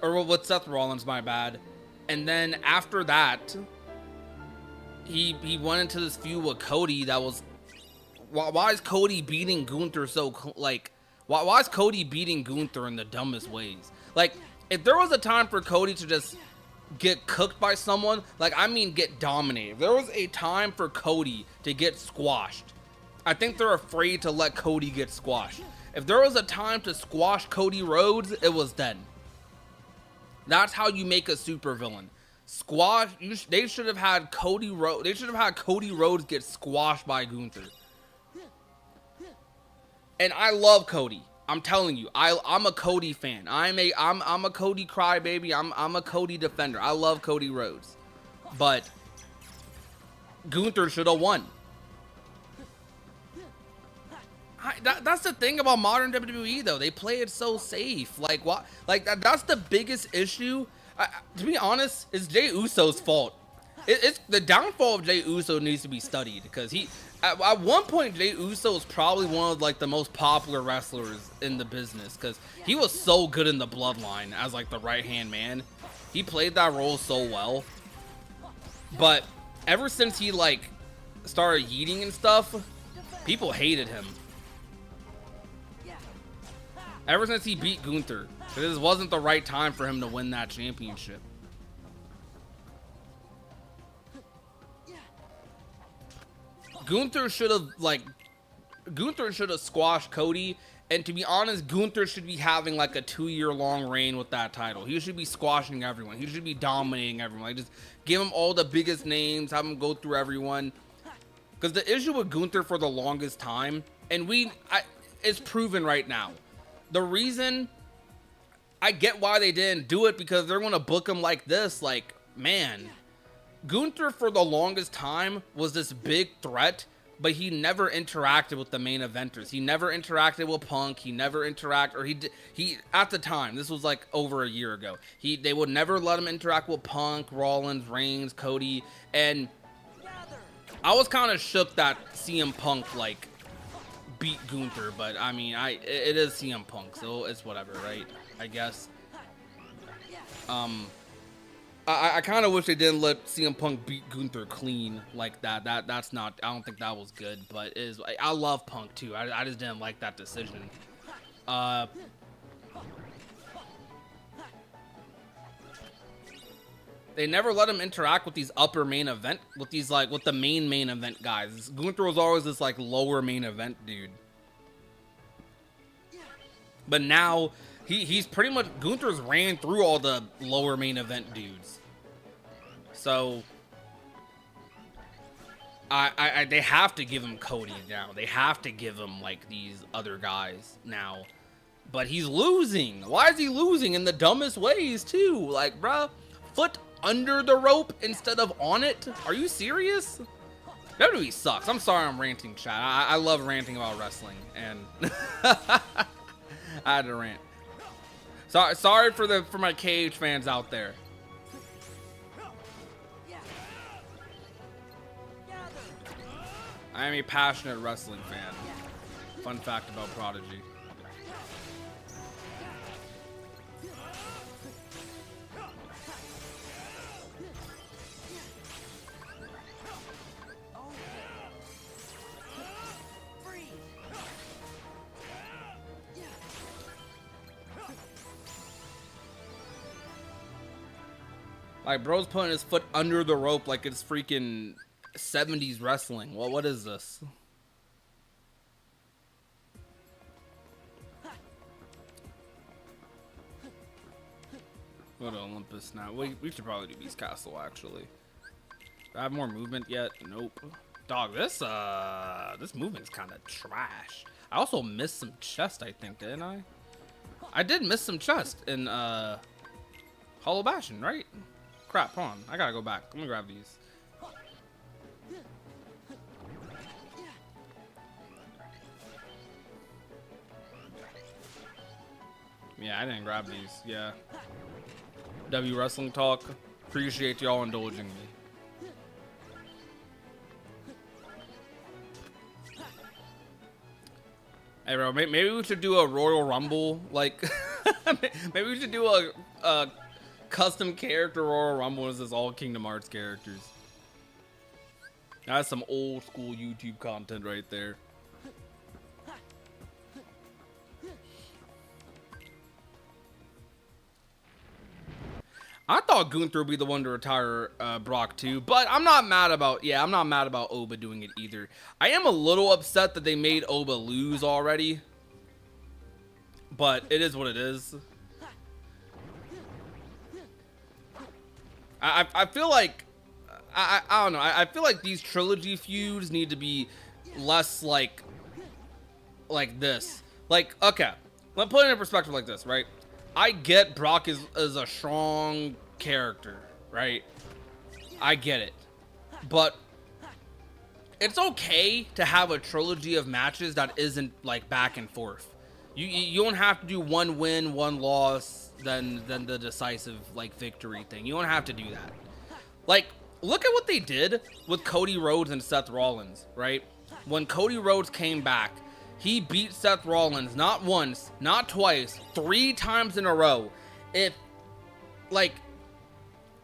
or with Seth Rollins, my bad. And then after that, he went into this feud with Cody that was, why is Cody beating Gunther so, like, why is Cody beating Gunther in the dumbest ways? Like, if there was a time for Cody to just get cooked by someone, like, I mean get dominated. If there was a time for Cody to get squashed, I think they're afraid to let Cody get squashed. If there was a time to squash Cody Rhodes, it was then. That's how you make a supervillain. Squash. They should have had Cody Rhodes. They should have had Cody Rhodes get squashed by Gunther. And I love Cody. I'm telling you, I'm a Cody fan. I'm a Cody crybaby. I'm a Cody defender. I love Cody Rhodes, but Gunther should have won. That's the thing about modern WWE, though. They play it so safe. Like, what? Like, that's the biggest issue. To be honest, it's Jey Uso's fault. It's the downfall of Jey Uso needs to be studied, because at one point, Jey Uso was probably one of, like, the most popular wrestlers in the business, because he was so good in the bloodline as, like, the right-hand man. He played that role so well. But ever since he, like, started yeeting and stuff, people hated him. Ever since he beat Gunther. This wasn't the right time for him to win that championship. Gunther should have squashed Cody, and to be honest, Gunther should be having like a 2-year-long reign with that title. He should be squashing everyone. He should be dominating everyone. Like, just give him all the biggest names, have him go through everyone. Because the issue with Gunther for the longest time, and it's proven right now. The reason I get why they didn't do it, because they're going to book him like this. Like, man, Gunther for the longest time was this big threat, but he never interacted with the main eventers. He never interacted with Punk. He never he at the time, this was like over a year ago, they would never let him interact with Punk, Rollins, Reigns, Cody, and I was kind of shook that CM Punk like beat Gunther, but I mean, it is CM Punk, so it's whatever, right? I guess. I kind of wish they didn't let CM Punk beat Gunther clean like that. That's not. I don't think that was good. But I love Punk too. I just didn't like that decision. They never let him interact with these upper main event, with the main event guys. Gunther was always this like lower main event dude. But now he's pretty much, Gunther's ran through all the lower main event dudes. So they have to give him Cody now. They have to give him like these other guys now. But he's losing. Why is he losing in the dumbest ways too? Like, bruh, foot under the rope instead of on it? Are you serious? WWE sucks. I'm sorry I'm ranting, chat. I love ranting about wrestling, and I had to rant. Sorry for my cage fans out there. I am a passionate wrestling fan. Fun fact about Prodigy. Like, bro's putting his foot under the rope like it's freaking 70s wrestling. Well, what is this? Go to Olympus now. We should probably do Beast Castle, actually. Do I have more movement yet? Nope. Dog, this movement's kind of trash. I also missed some chest, I think, didn't I? I did miss some chest in Hollow Bastion, right? Crap, hold on. I gotta go back. Let me grab these. Yeah, I didn't grab these. Yeah. W Wrestling Talk. Appreciate y'all indulging me. Hey, bro, maybe we should do a Royal Rumble. Like, maybe we should do a custom character Royal Rumble. This is all Kingdom Hearts characters. That's some old school YouTube content right there. I thought Gunther would be the one to retire Brock too, but I'm not mad about Oba doing it either. I am a little upset that they made Oba lose already, but it is what it is. I feel like I don't know. I feel like these trilogy feuds need to be less like this. Like, okay, let's put it in perspective like this, right? I get Brock is a strong character, right? I get it. But it's okay to have a trilogy of matches that isn't like back and forth. You don't have to do one win, one loss, then the decisive like victory thing. You don't have to do that. Like, look at what they did with Cody Rhodes and Seth Rollins, right? When Cody Rhodes came back, he beat Seth Rollins not once, not twice, 3 times in a row. If, like,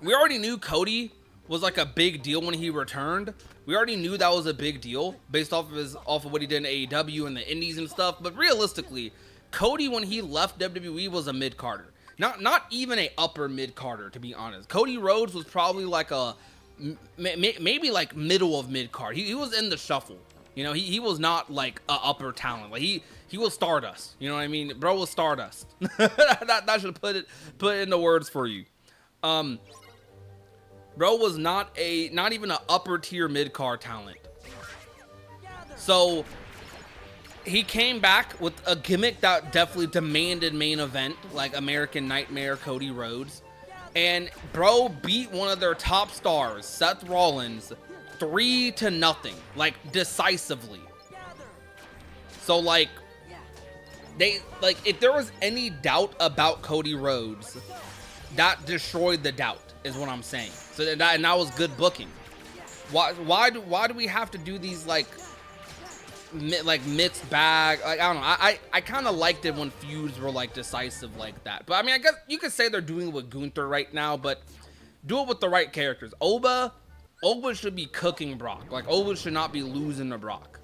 we already knew Cody was like a big deal when he returned. We already knew that was a big deal based off of what he did in AEW and the Indies and stuff. But realistically, Cody, when he left WWE, was a mid-carder. Not even a upper mid-carder, to be honest. Cody Rhodes was probably like a maybe like middle of mid-card. He was in the shuffle. You know, he was not like a upper talent. Like he was Stardust. You know what I mean? Bro was Stardust. that should put it in the words for you. Bro was not even an upper tier mid-card talent. So he came back with a gimmick that definitely demanded main event, like American Nightmare Cody Rhodes. And bro beat one of their top stars, Seth Rollins, 3-0, like decisively. So like if there was any doubt about Cody Rhodes, that destroyed the doubt, is what I'm saying. So that was good booking. Why do we have to do these like mixed bag? Like, I don't know. I kind of liked it when feuds were like decisive like that. But I mean, I guess you could say they're doing it with Gunther right now, but do it with the right characters. Oba should be cooking Brock. Like, Oba should not be losing to Brock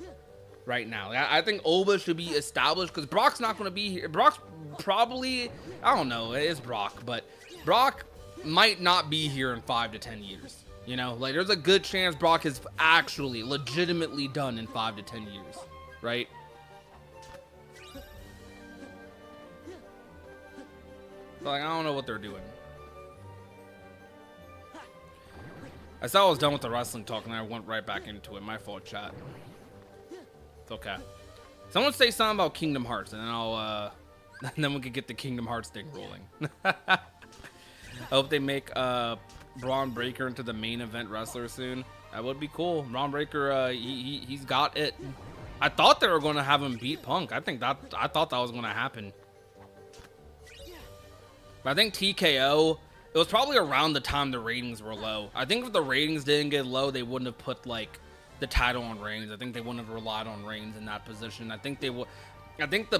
right now. I think Oba should be established because Brock's not going to be here. Brock's probably, I don't know, it is Brock, but Brock might not be here in 5 to 10 years. You know, like there's a good chance Brock is actually legitimately done in 5 to 10 years, right? Like, I don't know what they're doing. I said I was done with the wrestling talk and I went right back into it. My fault, chat. It's okay. Someone say something about Kingdom Hearts and then I'll and then we can get the Kingdom Hearts thing rolling. I hope they make Braun Breaker into the main event wrestler soon. That would be cool. Braun Breaker, he's got it. I thought they were going to have him beat Punk. I thought that was going to happen. But I think TKO, it was probably around the time the ratings were low. I think if the ratings didn't get low, they wouldn't have put like the title on Reigns. I think they wouldn't have relied on Reigns in that position. I think the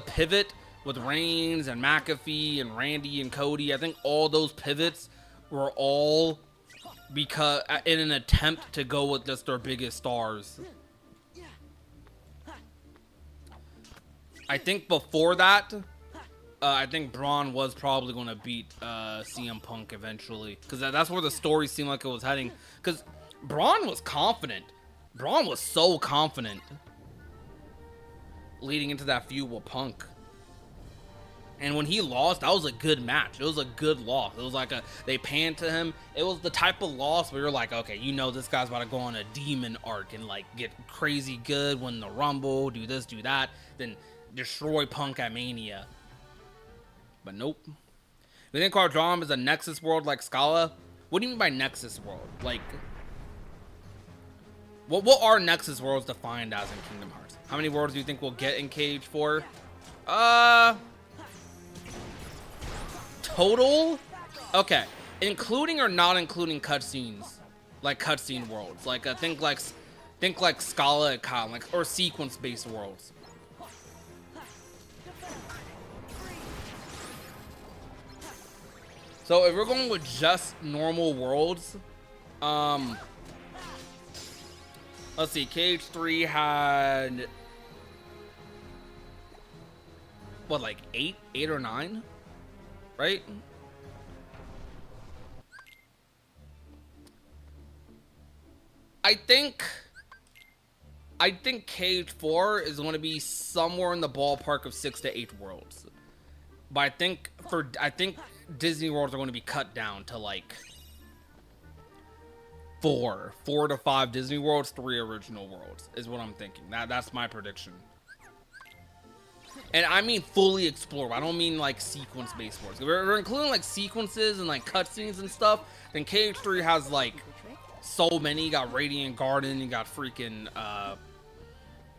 pivot with Reigns and McAfee and Randy and Cody, I think all those pivots were all because in an attempt to go with just their biggest stars. I think before that, I think Braun was probably going to beat CM Punk eventually, because that's where the story seemed like it was heading. Because Braun was confident. Braun was so confident leading into that feud with Punk. And when he lost, that was a good match. It was a good loss. It was like they panned to him. It was the type of loss where you're like, okay, you know this guy's about to go on a demon arc and like get crazy good, win the Rumble, do this, do that, then destroy Punk at Mania. But nope. We think Cardrome is a Nexus world like Scala? What do you mean by Nexus world? Like, what are Nexus worlds defined as in Kingdom Hearts? How many worlds do you think we'll get in KH4? Total? Okay. Including or not including cutscenes? Like cutscene worlds. Like think like Scala and Kyle, like, or sequence-based worlds. So if we're going with just normal worlds, let's see, KH3 had what, like 8 or 9? Right? I think KH4 is going to be somewhere in the ballpark of 6 to 8 worlds. But I think Disney worlds are going to be cut down to like 4 to 5 Disney worlds, 3 original worlds is what I'm thinking. That's my prediction. And I mean fully explorable. I don't mean like sequence-based worlds. If we're including like sequences and like cutscenes and stuff, then KH3 has like so many. You got Radiant Garden, you got freaking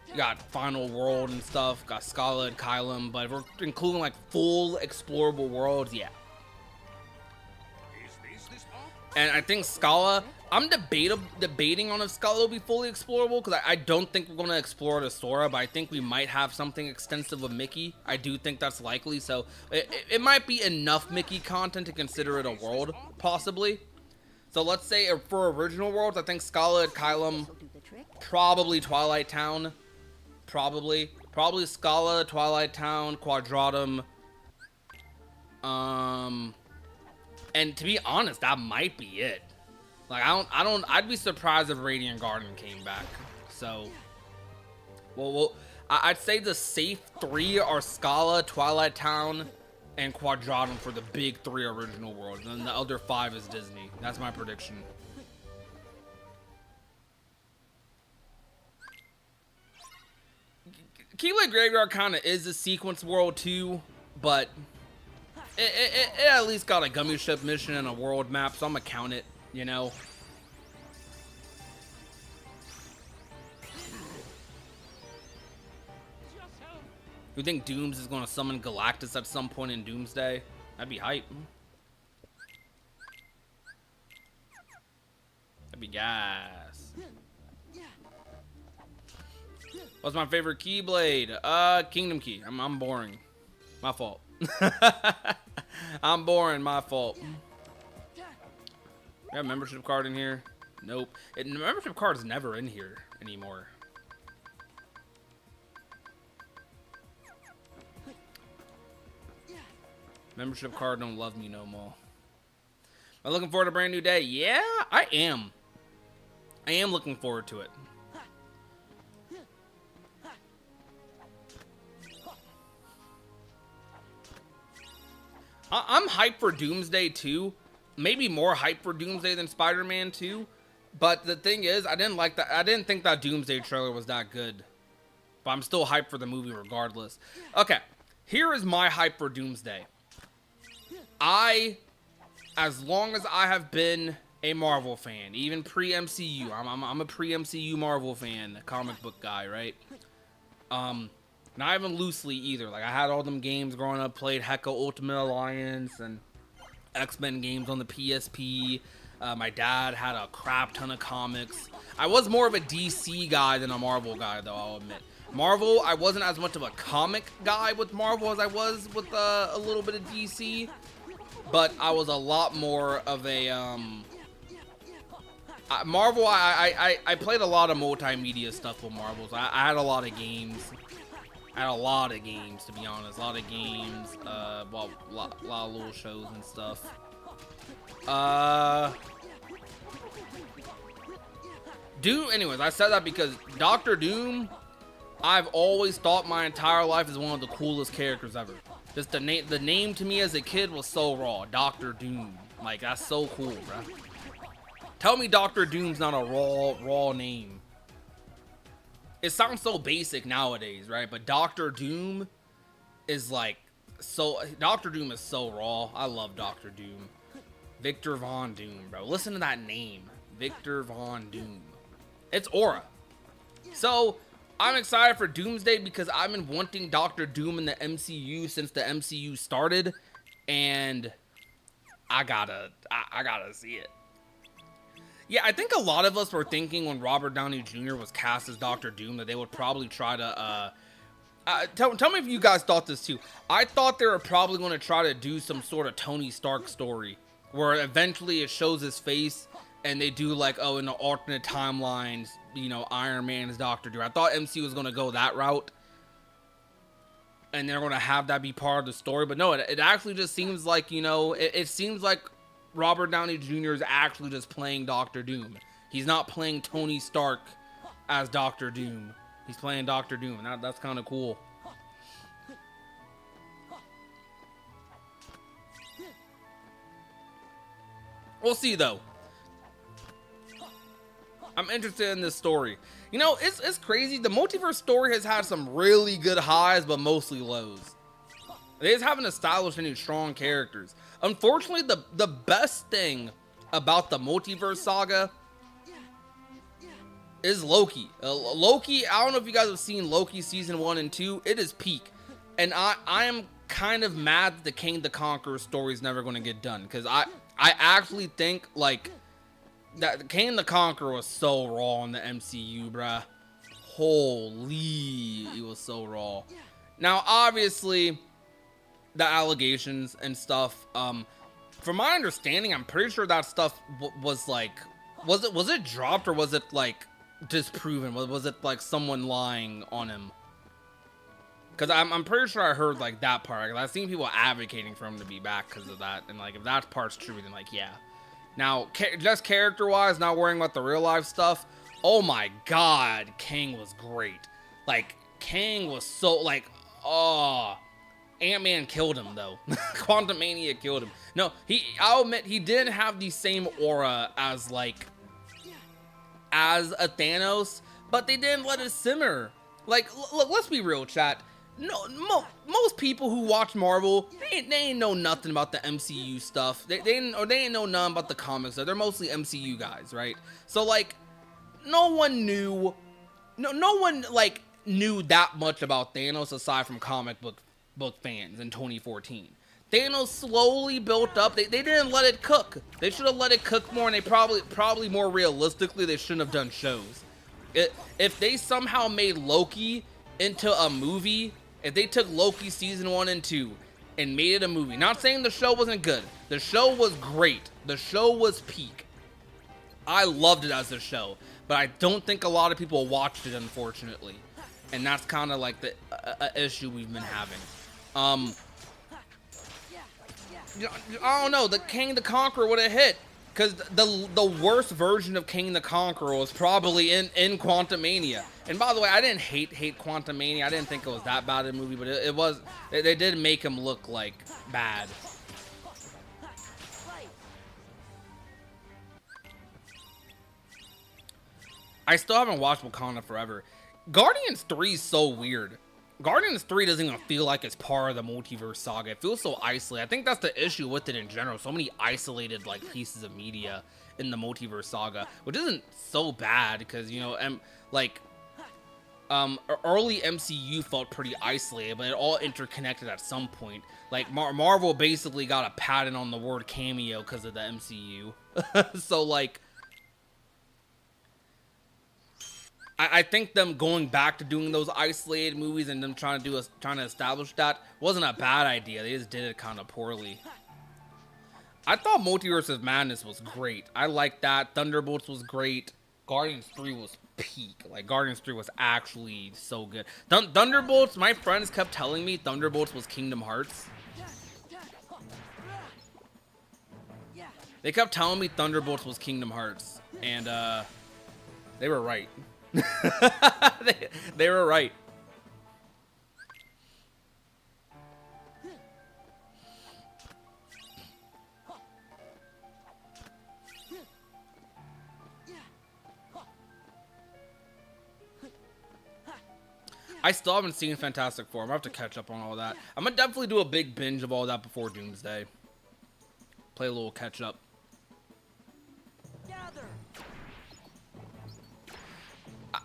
you got Final World and stuff, got Scala and Kylum. But if we're including like full explorable worlds, yeah. And I think Scala, I'm debating on if Scala will be fully explorable, because I don't think we're going to explore the Sora, but I think we might have something extensive with Mickey. I do think that's likely, so it might be enough Mickey content to consider it a world, possibly. So let's say for original worlds, I think Scala and Kylum, probably Twilight Town, probably. Probably Scala, Twilight Town, Quadratum. And to be honest, that might be it. Like, I'd be surprised if Radiant Garden came back. So, well, I'd say the safe 3 are Scala, Twilight Town, and Quadratum for the big 3 original worlds. And then the other 5 is Disney. That's my prediction. Keyblade Graveyard kind of is a sequence world too, but it at least got a gummy ship mission and a world map, so I'm gonna count it, you know. You think Dooms is gonna summon Galactus at some point in Doomsday? That'd be hype. That'd be gas. What's my favorite Keyblade? Kingdom Key. I'm boring. My fault. I'm boring. My fault. You have a membership card in here? Nope. The membership card is never in here anymore. Membership card don't love me no more. Am I looking forward to a brand new day? Yeah, I am. I am looking forward to it. I'm hyped for Doomsday 2. Maybe more hyped for Doomsday than Spider-Man 2. But the thing is, I didn't think that Doomsday trailer was that good. But I'm still hyped for the movie regardless. Okay, here is my hype for Doomsday. As long as I have been a Marvel fan, even pre-MCU, I'm a pre-MCU Marvel fan, comic book guy, right? Not even loosely either. Like, I had all them games growing up, played Hecka Ultimate Alliance and X-Men games on the PSP. My dad had a crap ton of comics. I was more of a DC guy than a Marvel guy, though, I'll admit. Marvel, I wasn't as much of a comic guy with Marvel as I was with a little bit of DC. But I was a lot more of a, Marvel, I played a lot of multimedia stuff with Marvels. I had a lot of games. I had a lot of games, to be honest. A lot of games. Well, a lot of little shows and stuff. Anyways, I said that because Doctor Doom, I've always thought my entire life is one of the coolest characters ever. Just the name to me as a kid was so raw. Doctor Doom. Like, that's so cool, bro. Tell me Doctor Doom's not a raw name. It sounds so basic nowadays, right? But Doctor Doom is like Doctor Doom is so raw. I love Doctor Doom. Victor Von Doom, bro. Listen to that name. Victor Von Doom. It's Aura. So, I'm excited for Doomsday because I've been wanting Doctor Doom in the MCU since the MCU started, and I gotta see it. Yeah, I think a lot of us were thinking when Robert Downey Jr. was cast as Doctor Doom that they would probably try to, tell me if you guys thought this too. I thought they were probably going to try to do some sort of Tony Stark story where eventually it shows his face and they do like, oh, in the alternate timelines, you know, Iron Man is Doctor Doom. I thought MC was going to go that route and they're going to have that be part of the story. But no, it actually just seems like, you know, it seems like Robert Downey Jr. is actually just playing Doctor Doom. He's not playing Tony Stark as Doctor Doom. He's playing Doctor Doom, and that's kind of cool. We'll see, though. I'm interested in this story. You know, it's crazy. The multiverse story has had some really good highs, but mostly lows. They just haven't established any strong characters. Unfortunately, the best thing about the multiverse saga is Loki. Loki, I don't know if you guys have seen Loki season 1 and 2. It is peak. And I am kind of mad that the King the Conqueror story is never going to get done. Because I actually think, like, that King the Conqueror was so raw in the MCU, bruh. Holy, it was so raw. Now, obviously, the allegations and stuff, from my understanding, I'm pretty sure that stuff was like, was it dropped or was it like disproven? Was it like someone lying on him? Because I'm pretty sure I heard like that part. Cause I've seen people advocating for him to be back because of that. And like if that part's true, then like yeah. Now just character wise, not worrying about the real life stuff. Oh my god, Kang was great. Like Kang was so like oh. Ant-Man killed him though. Quantumania killed him. No, I'll admit he didn't have the same aura as a Thanos, but they didn't let it simmer. Like, look, let's be real, chat. No, most people who watch Marvel, they ain't know nothing about the MCU stuff. They ain't know nothing about the comics. They're mostly MCU guys, right? So like, no one knew like knew that much about Thanos aside from comic book fans in 2014. Thanos slowly built up. They didn't let it cook. They should have let it cook more, and they probably more realistically, they shouldn't have done shows. If they somehow made Loki into a movie, if they took Loki season 1 and 2 and made it a movie, not saying the show wasn't good. The show was great. The show was peak. I loved it as a show, but I don't think a lot of people watched it, unfortunately. And that's kind of like the issue we've been having. I don't know. The King the Conqueror would have hit, because the worst version of King the Conqueror was probably in Quantumania. And by the way, I didn't hate Quantumania. I didn't think it was that bad of a movie, but it was. They did make him look like bad. I still haven't watched Wakanda Forever. Guardians 3 is so weird. Guardians 3 doesn't even feel like it's part of the multiverse saga. It feels so isolated. I think that's the issue with it in general. So many isolated like pieces of media in the multiverse saga, which isn't so bad because, you know, early MCU felt pretty isolated, but it all interconnected at some point. Like Marvel basically got a patent on the word cameo because of the MCU. So like, I think them going back to doing those isolated movies and them trying to establish that wasn't a bad idea. They just did it kind of poorly. I thought Multiverse of Madness was great. I liked that. Thunderbolts was great. Guardians 3 was peak. Like Guardians 3 was actually so good. Thunderbolts, my friends kept telling me Thunderbolts was Kingdom Hearts. They kept telling me Thunderbolts was Kingdom Hearts, and they were right. they were right. I still haven't seen Fantastic Four. I'm gonna have to catch up on all that. I'm gonna definitely do a big binge of all that before Doomsday. Play a little catch up.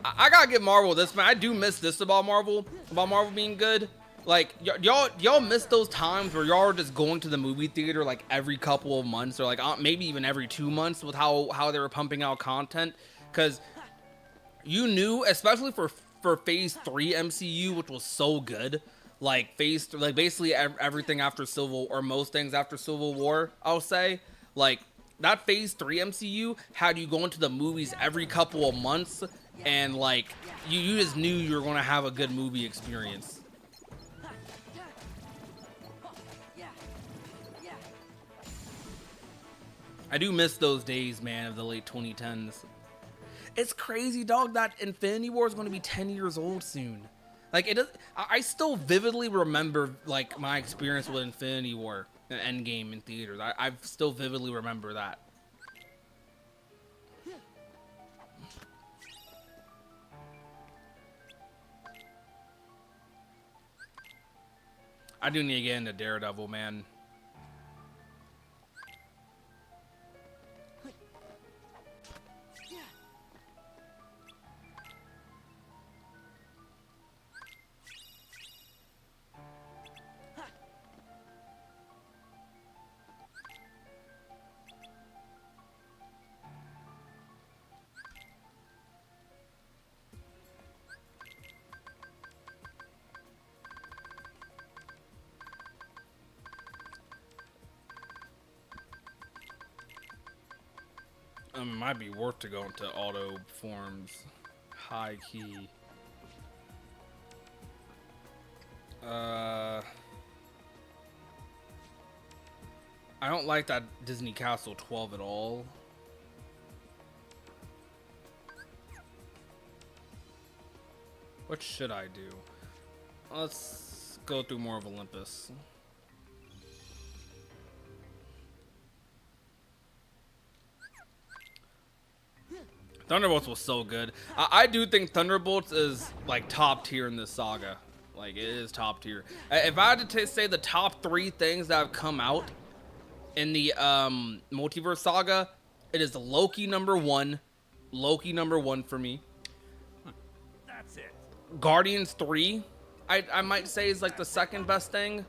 I gotta give Marvel this, man. I do miss this about Marvel being good. Like y'all miss those times where y'all are just going to the movie theater like every couple of months, or like maybe even every 2 months with how they were pumping out content, because you knew, especially for Phase 3 MCU, which was so good. Like like basically everything after most things after Civil War, I'll say. Like that Phase 3 MCU had you going to the movies every couple of months, and like you just knew you were going to have a good movie experience. I do miss those days, man, of the late 2010s. It's crazy, dog, that Infinity War is going to be 10 years old soon. Like, I still vividly remember, like, my experience with Infinity War and Endgame in theaters. I still vividly remember that. I do need to get into Daredevil, man. It might be worth to go into auto forms. High key. I don't like that Disney Castle 12 at all. What should I do? Let's go through more of Olympus. Thunderbolts was so good. I do think Thunderbolts is like top tier in this saga. Like it is top tier. If I had to say the top 3 things that have come out in the multiverse saga, it is Loki number 1. Loki number 1 for me. That's it. Guardians 3, I might say is like the second best thing.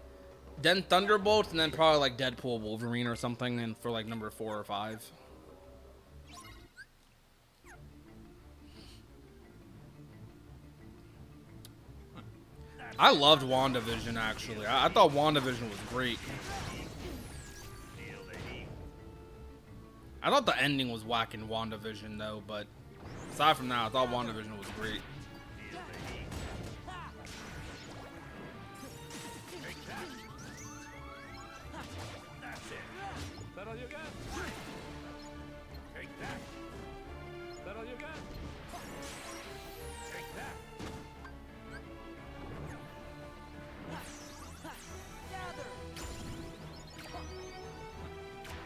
Then Thunderbolts, and then probably like Deadpool, Wolverine, or something, and for like number 4 or 5. I loved WandaVision actually. I thought WandaVision was great. I thought the ending was whack in WandaVision though, but aside from that, I thought WandaVision was great. That's it. That all you got? Take that. That all you got? Take that.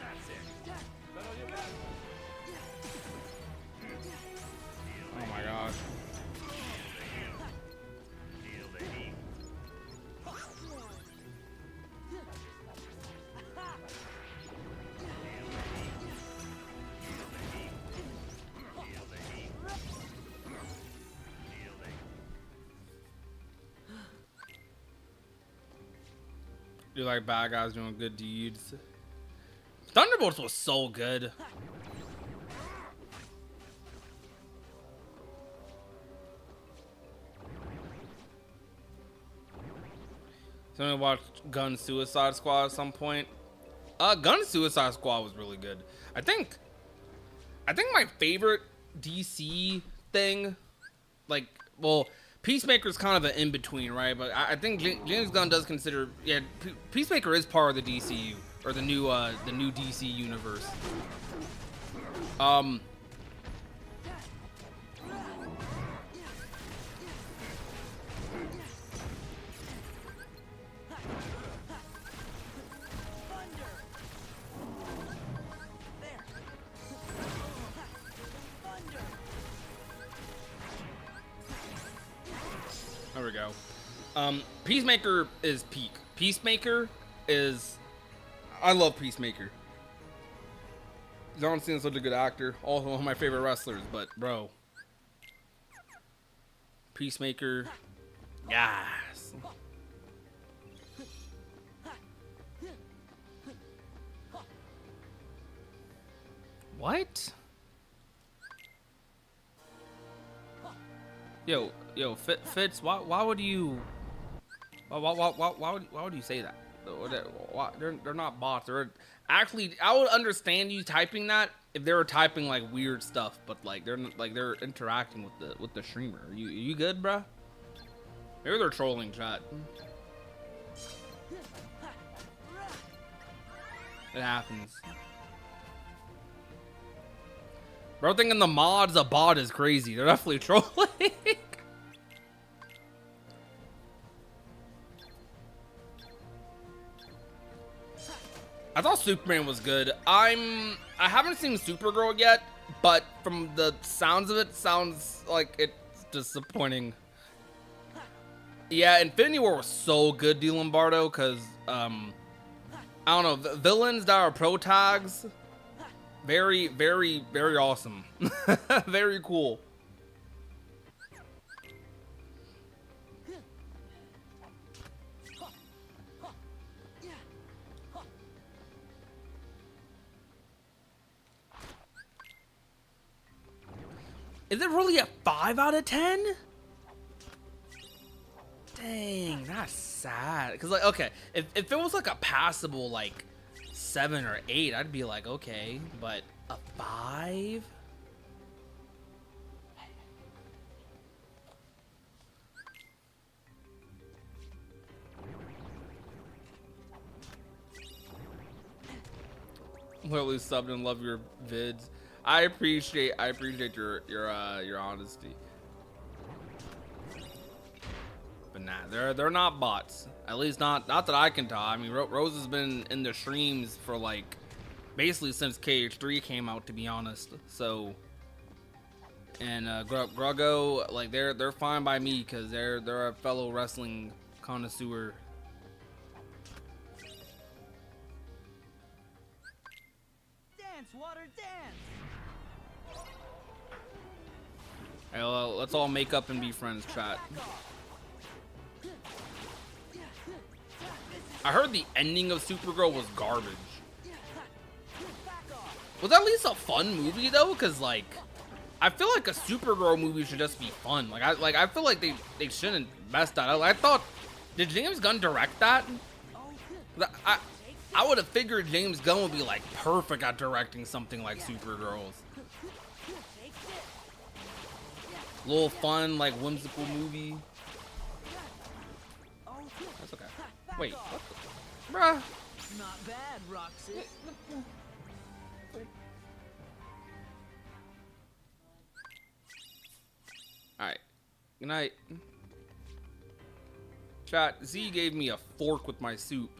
That's it. That all you got? Oh my gosh. Feel the heat. Do like bad guys doing good deeds. Thunderbolts was so good. So I'm gonna watch Gun Suicide Squad at some point. Gun Suicide Squad was really good. I think my favorite DC thing, like, well, Peacemaker's kind of an in-between, right? But I think James Gunn does consider, yeah, Peacemaker is part of the DCU, or the new DC universe. There we go. Peacemaker is peak. Peacemaker is... I love Peacemaker. John Cena's such a good actor. Also one of my favorite wrestlers, but bro. Peacemaker. Yes. What? Yo, Fitz, why would you why would you say that? They're not bots. They're actually, I would understand you typing that if they were typing like weird stuff, but like they're interacting with the streamer. Are you good, bruh? Maybe they're trolling chat. It happens. Bro, thinking the mod's a bot is crazy. They're definitely trolling. I thought Superman was good. I haven't seen Supergirl yet, but from the sounds of it, sounds like it's disappointing. Yeah, Infinity War was so good, D. Lombardo, because I don't know, the villains that are pro tags, very, very, very awesome. Very cool. Is it really a 5 out of 10? Dang, that's sad. Cause like, okay, if it was like a passable like 7 or 8, I'd be like, okay, but a 5? Literally subbed and love your vids. I appreciate your honesty. But nah, they're not bots. At least not that I can tell. I mean, Rose has been in the streams for like basically since KH3 came out, to be honest. So, and Gruggo, like they're fine by me because they're a fellow wrestling connoisseur. Dance, water, dance. Hey, well, let's all make up and be friends, chat. I heard the ending of Supergirl was garbage. Was that at least a fun movie though? Cause like, I feel like a Supergirl movie should just be fun. I feel like they shouldn't mess that up. I thought, did James Gunn direct that? I would have figured James Gunn would be like perfect at directing something like Supergirl's. Little fun, like whimsical movie. That's okay. Wait, what the? Bruh. Not bad, Roxy. Alright. Good night. Chat, Z gave me a fork with my soup.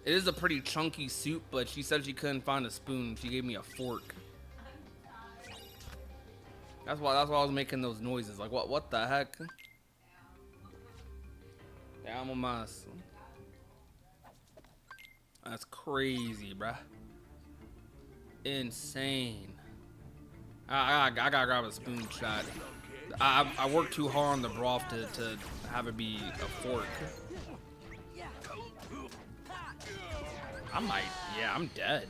It is a pretty chunky soup, but she said she couldn't find a spoon. She gave me a fork. That's why I was making those noises. Like what the heck? Yeah, I'm a mess. That's crazy, bruh. Insane. I gotta grab a spoon, chat. I worked too hard on the broth to have it be a fork. I might, yeah, I'm dead.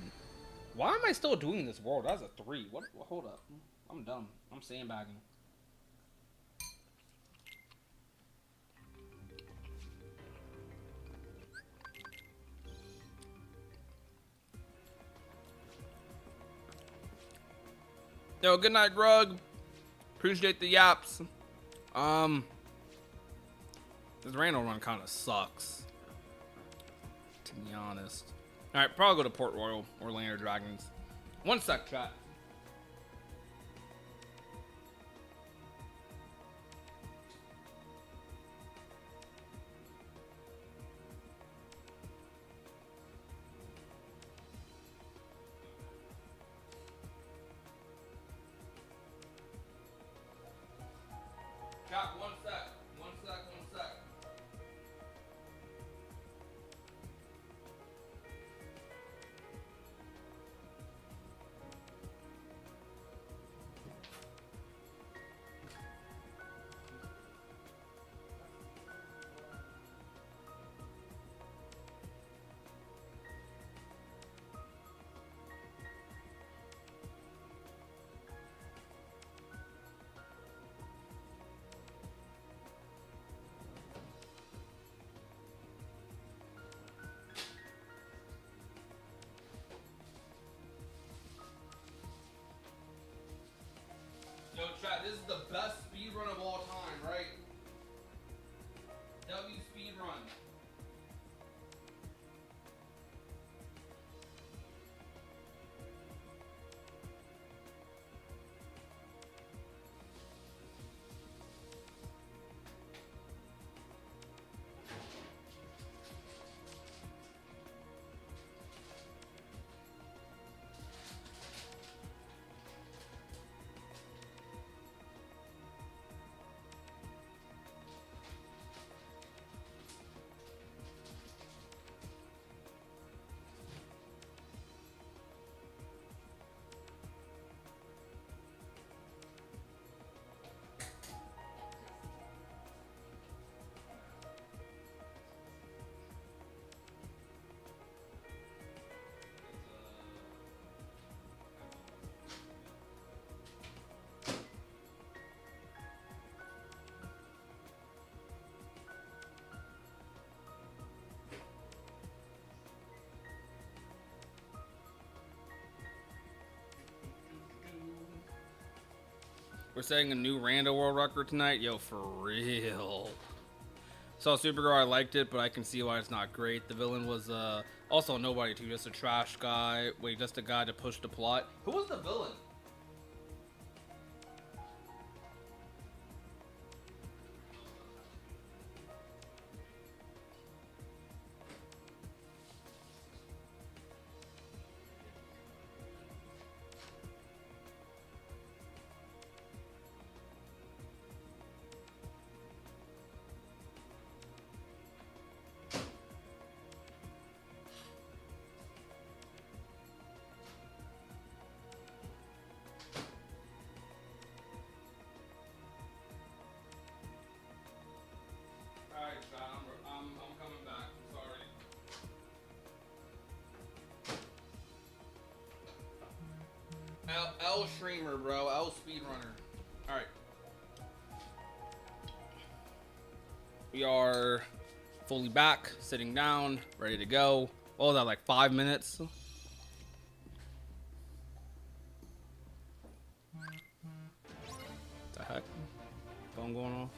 Why am I still doing this world? That's a 3. What? Hold up. I'm dumb. I'm sandbagging. Yo, good night, Grug. Appreciate the yaps. This Rando run kind of sucks, to be honest. All right, probably go to Port Royal or Lander Dragons. One sec, chat. Chat, one sec. One sec, one sec. Yo, chat, this is the best speedrun of all time, right? W speedrun. We're setting a new Rando world record tonight. Yo, for real. Saw Supergirl, I liked it, but I can see why it's not great. The villain was Also, nobody too. Just a trash guy. Wait, just a guy to push the plot. Who was the villain? Alright, John, I'm coming back. Sorry. L streamer, bro. L speedrunner. Alright. We are fully back, sitting down, ready to go. What was that, like 5 minutes? What the heck? Phone going off?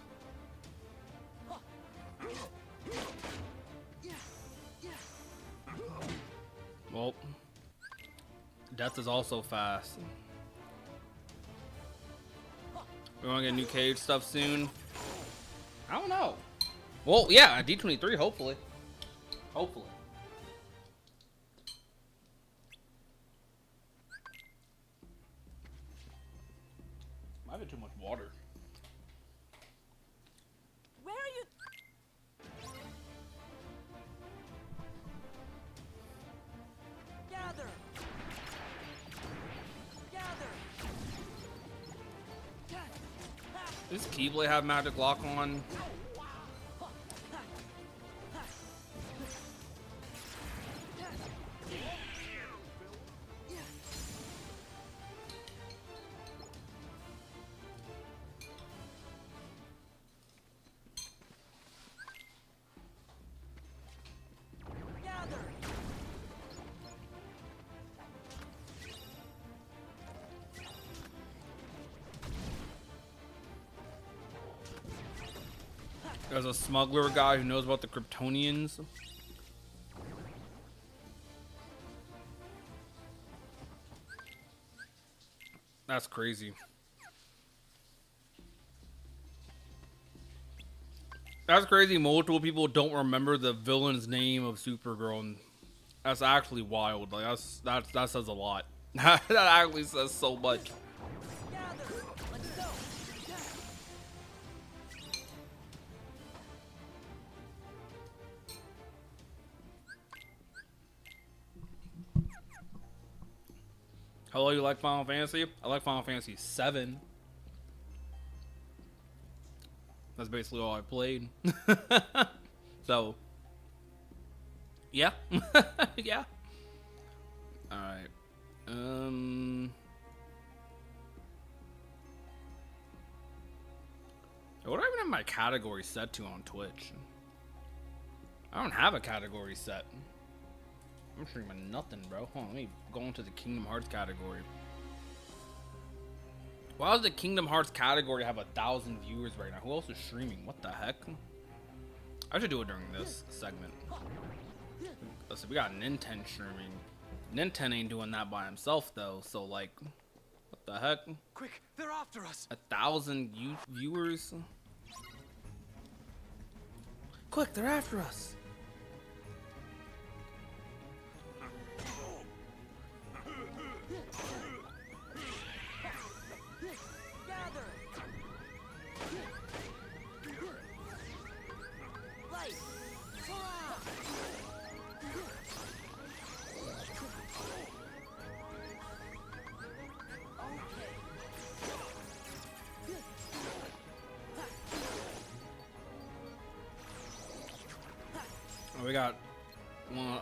Well, death is also fast. We want to get new cage stuff soon. I don't know. Well, yeah, D23, hopefully. Hopefully. Might have too much water. Where are you? Gather. Does Keyblade have magic lock on? There's a smuggler guy who knows about the Kryptonians. That's crazy. That's crazy. Multiple people don't remember the villain's name of Supergirl, and that's actually wild. Like that says a lot. That actually says so much. Hello, you like Final Fantasy? I like Final Fantasy 7. That's basically all I played. So, yeah. Yeah. Alright. What do I even have my category set to on Twitch? I don't have a category set. I'm streaming nothing, bro. Hold on, let me go into the Kingdom Hearts category. Why does the Kingdom Hearts category have 1,000 viewers right now? Who else is streaming? What the heck? I should do it during this segment. Listen, we got Nintendo streaming. Nintendo ain't doing that by himself, though. So, like, what the heck? Quick, they're after us. 1,000 viewers? Quick, they're after us. Oh, we got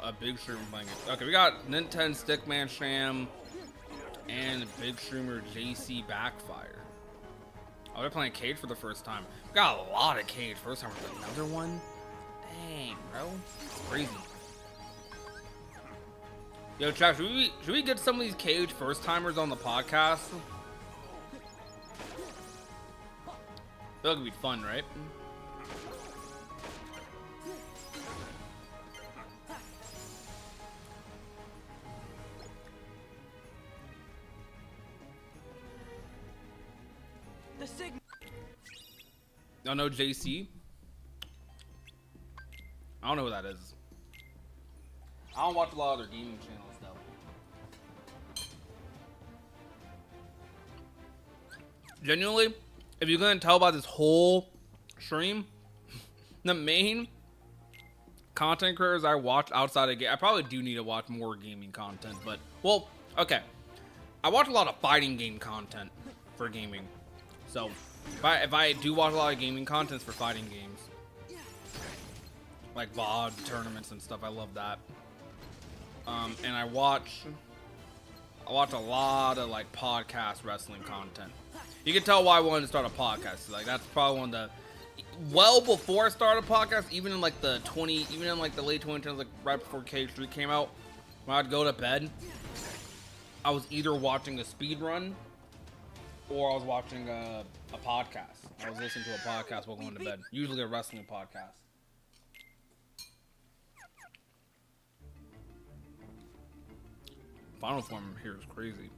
a big streamer playing it. Okay, we got Nintendo Stickman Sham and big streamer JC Backfire. Oh, they're playing Cage for the first time. We got a lot of Cage. First time with another one. Dang, bro, it's crazy. Yo, chat, should we get some of these Cage first timers on the podcast? I feel like it'd be fun, right? signal. Y'all know JC? I don't know who that is. I don't watch a lot of their gaming channels though. Genuinely, if you're gonna tell about this whole stream, the main content creators I watch outside of game, I probably do need to watch more gaming content, but well, okay. I watch a lot of fighting game content for gaming, so if I do watch a lot of gaming content, it's for fighting games, like VOD tournaments and stuff. I love that. And I watch a lot of like podcast wrestling content. You can tell why I wanted to start a podcast. Like that's probably one of the well before I started a podcast, even in like the late 2010s, like right before K3 came out, when I'd go to bed, I was either watching a speed run or I was watching a podcast. I was listening to a podcast while going to bed, usually a wrestling podcast. Final form here is crazy.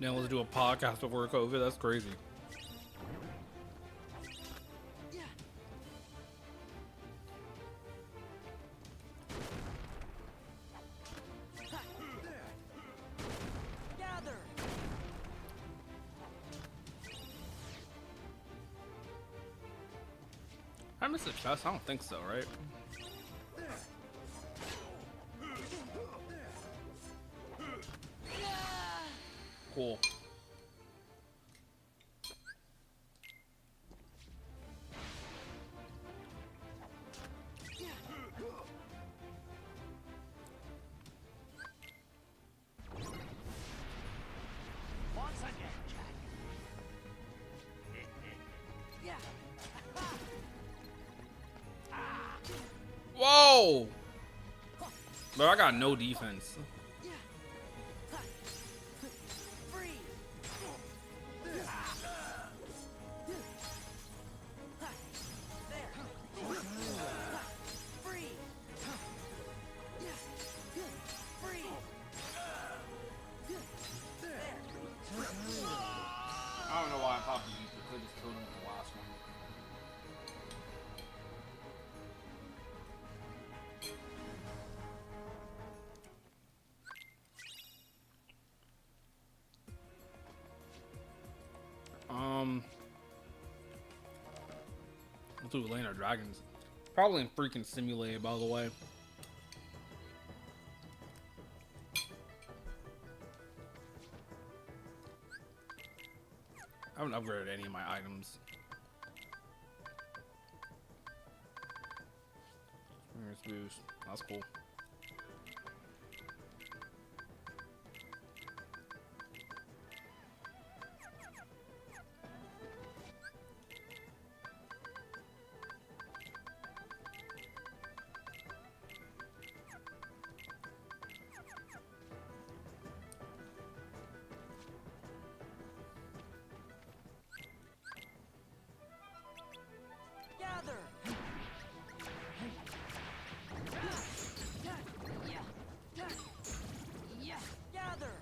Now let's do a podcast before COVID. That's crazy. Gather. I missed a chest? I don't think so, right? Cool. Once again, Jack. Yeah. Whoa! But I got no defense. Free. There. Free. Free. I don't know why I popped the beat, but could just killed him with the last one. Let's do Elena Dragons. Probably in freaking simulated, by the way. I haven't upgraded any of my items. Experience boost. That's cool. Gather. Gather.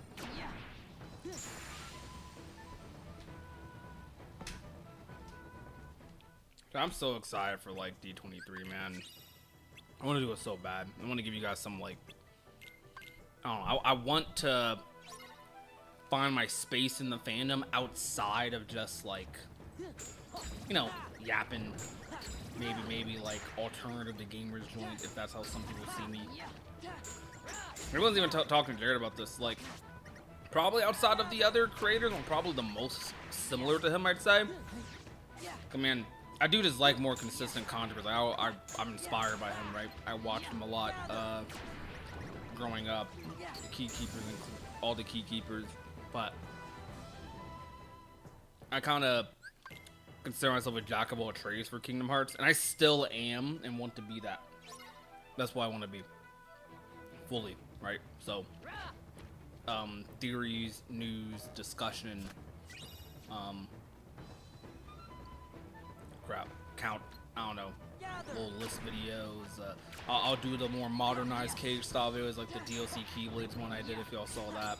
I'm so excited for like D23, man. I want to do it so bad. I want to give you guys some like, I don't know. I want to find my space in the fandom outside of just like, you know, yapping. Maybe like alternative to gamers joint, if that's how some people see me. Everyone's even talking to Jared about this. Like, probably outside of the other creators, I'm probably the most similar to him, I'd say. I mean, I do just like more consistent content. Like, I'm inspired by him, right? I watch him a lot. growing up. The key keepers, all the key keepers, but I kind of consider myself a jack of all trades for Kingdom Hearts, and I still am and want to be that. That's what I want to be fully, right? So theories, news, discussion, count, I don't know, little list videos. I'll do the more modernized cage style videos, like the DLC Keyblades one I did, if y'all saw that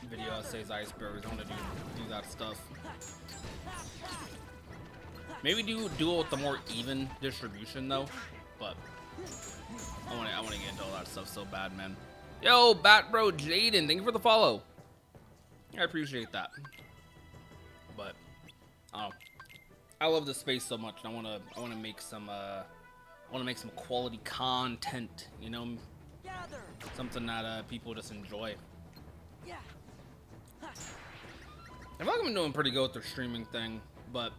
video that says icebergs. I want to do that stuff. Maybe do it with the more even distribution though, but I want to get into all that stuff so bad, man. Yo, Bat Bro Jaden, thank you for the follow. I appreciate that. But I love this space so much, and I want to make some quality content, you know, something that people just enjoy. I feel like I've been doing pretty good with the streaming thing, but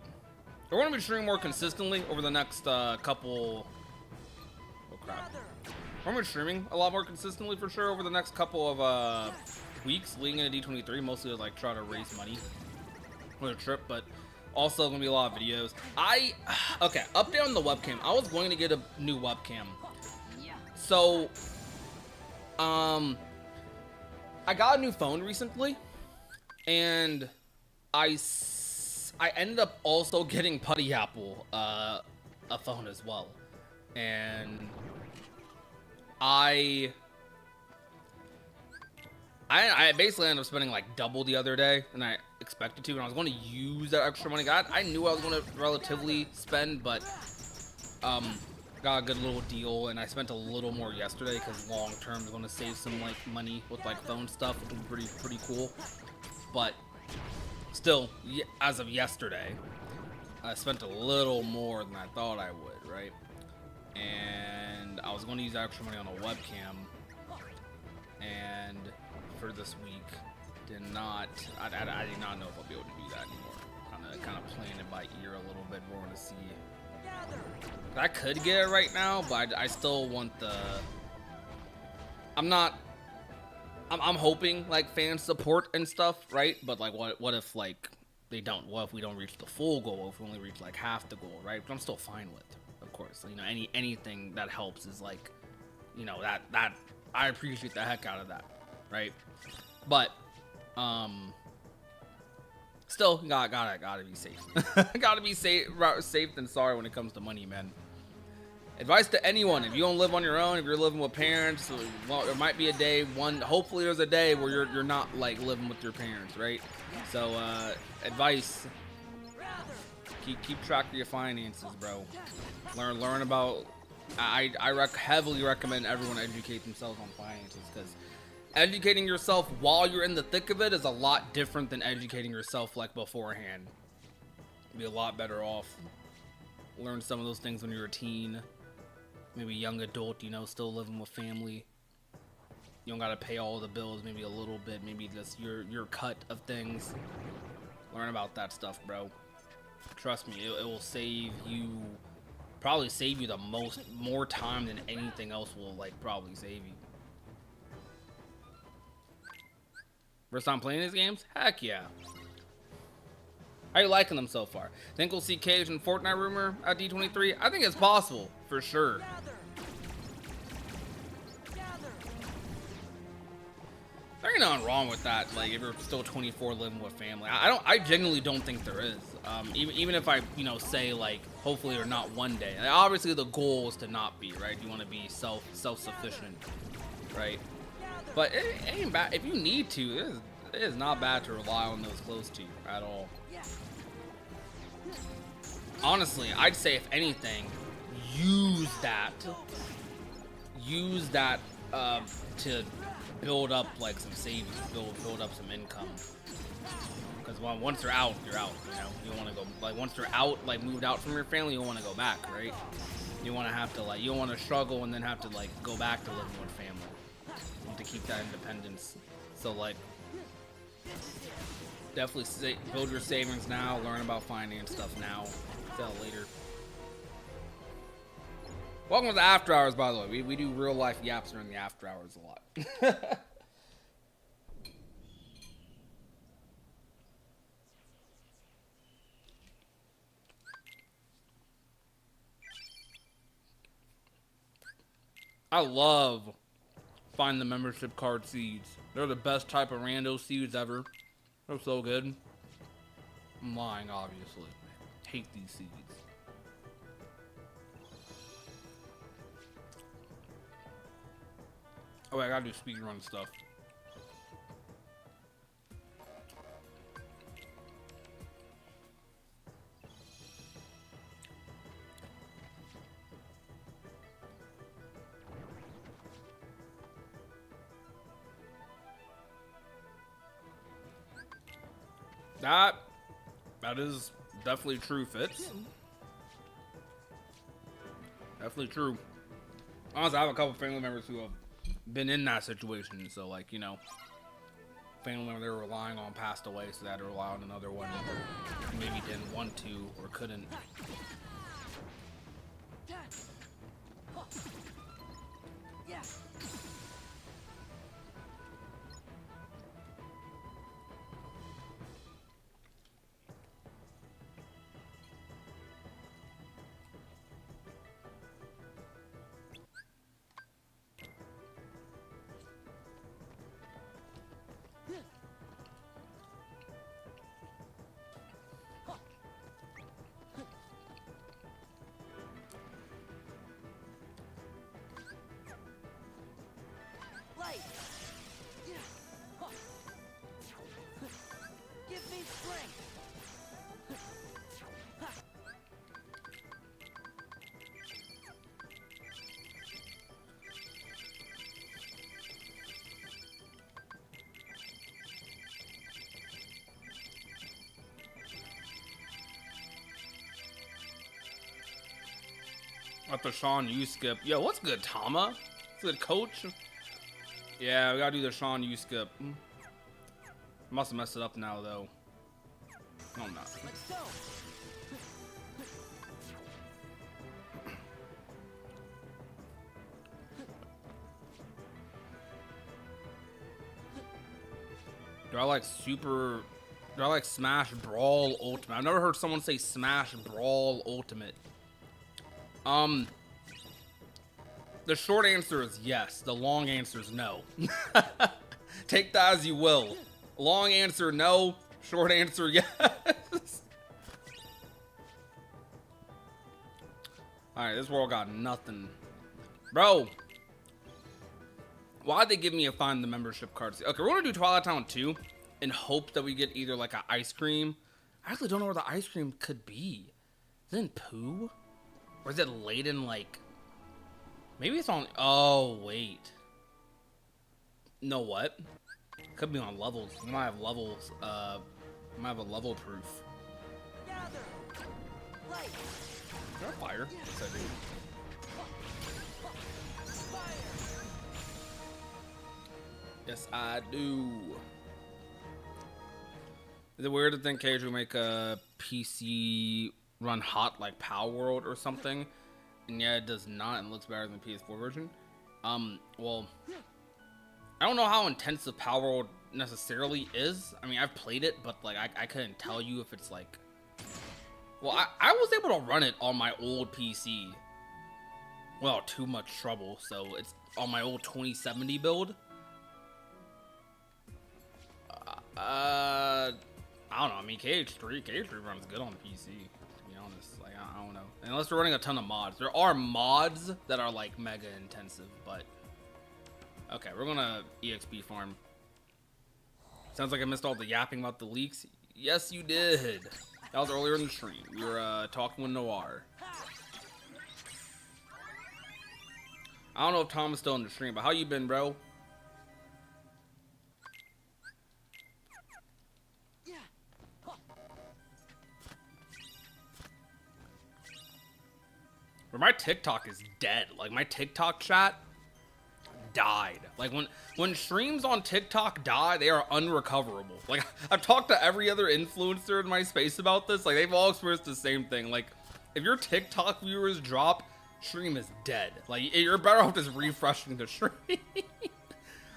we're going to be streaming more consistently over the next couple. Oh crap! We're going to be streaming a lot more consistently for sure over the next couple of weeks leading into D23, mostly to like try to raise money for the trip, but also gonna be a lot of videos. Okay, update on the webcam. I was going to get a new webcam, so I got a new phone recently, and I ended up also getting Putty Apple a phone as well, and I basically ended up spending like double the other day than I expected to, and I was going to use that extra money. I knew I was going to relatively spend, but got a good little deal, and I spent a little more yesterday because long term is going to save some like money with like phone stuff, which will be pretty cool. But still, as of yesterday, I spent a little more than I thought I would, right? And I was going to use extra money on a webcam, and for this week, I did not know if I'll be able to do that anymore. Kind of playing it by ear a little bit more to see. I could get it right now, but I still want the. I'm hoping like fan support and stuff, right? But like, what if like they don't? What if we don't reach the full goal? If we only reach like half the goal, right? But I'm still fine with, of course. You know, anything that helps is like, you know, that I appreciate the heck out of that, right? But still gotta be safe. Gotta be safe than sorry when it comes to money, man. Advice to anyone: if you don't live on your own, if you're living with parents, well, there might be a day. Hopefully, there's a day where you're not like living with your parents, right? So, advice: keep track of your finances, bro. Learn about. I heavily recommend everyone educate themselves on finances, because educating yourself while you're in the thick of it is a lot different than educating yourself like beforehand. You'd be a lot better off. Learn some of those things when you're a teen. Maybe young adult, you know, still living with family. You don't gotta pay all the bills, maybe a little bit, maybe just your cut of things. Learn about that stuff, bro. Trust me, it will save you, probably save you more time than anything else will like probably save you. First time playing these games? Heck yeah. How you liking them so far? Think we'll see Cage and Fortnite rumor at D23? I think it's possible, for sure. There ain't nothing wrong with that. Like, if you're still 24 living with family, I genuinely don't think there is. Even if I, you know, say like, hopefully or not one day. Like, obviously, the goal is to not be, right. You want to be self-sufficient, right? But it ain't bad if you need to. It is not bad to rely on those close to you at all. Honestly, I'd say if anything, use that to build up like some savings, build up some income. Because once you're out, you're out. You know, you don't want to go like once you're out, like moved out from your family, you don't want to go back, right? You want to have to like you don't want to struggle and then have to like go back to living with family. You want to keep that independence. So like, definitely build your savings now. Learn about finance stuff now. Sell later. Welcome to the after hours, by the way. We do real life yaps during the after hours a lot. I love find the membership card seeds. They're the best type of rando seeds ever. They're so good. I'm lying, obviously. Hate these seeds. Oh, wait, I gotta do speedrun stuff. That is definitely true, Fitz. Definitely true. Honestly, I have a couple family members who have been in that situation, so like, you know, family member they were relying on passed away, so they had to rely on another one who maybe didn't want to or couldn't. Yeah. Light. Give me strength. At the Sean U skip. Yo, what's good, Tama? What's good, coach? Yeah, we gotta do the Sean U skip. Must have messed it up now, though. No, I'm not. Let's go. Do I like super... Do I like Smash Brawl Ultimate? I've never heard someone say Smash Brawl Ultimate. The short answer is yes. The long answer is no. Take that as you will. Long answer, no. Short answer, yes. Alright, this world got nothing. Bro. Why'd they give me a find the membership cards? Okay, we're gonna do Twilight Town 2 and hope that we get either like an ice cream. I actually don't know where the ice cream could be. Is it in Pooh? Or is it late in like... Maybe it's on... Oh, wait. No, what? Could be on levels. We might have levels. We might have a level proof. Gather. Light. Is there a fire? Yes, I do. Fire. Yes, I do. Is it weird to think Cage would make a PC run hot like Power World or something? And yeah, it does not, and looks better than the PS4 version. Well, I don't know how intensive Power World necessarily is. I mean, I've played it, but like I couldn't tell you if it's like... Well, I was able to run it on my old PC without too much trouble, so it's on my old 2070 build. I don't know. I mean, KH3 runs good on PC. Honest, like I don't know, unless they're running a ton of mods. There are mods that are like mega intensive, but okay, we're gonna EXP farm. Sounds like I missed all the yapping about the leaks. Yes, you did. That was earlier in the stream. We were talking with Noir. I don't know if Tom is still in the stream, but how you been, bro? My TikTok is dead. Like my TikTok chat died. Like when streams on TikTok die, they are unrecoverable. Like I've talked to every other influencer in my space about this. Like they've all experienced the same thing. Like if your TikTok viewers drop, Stream is dead. Like, you're better off just refreshing the stream.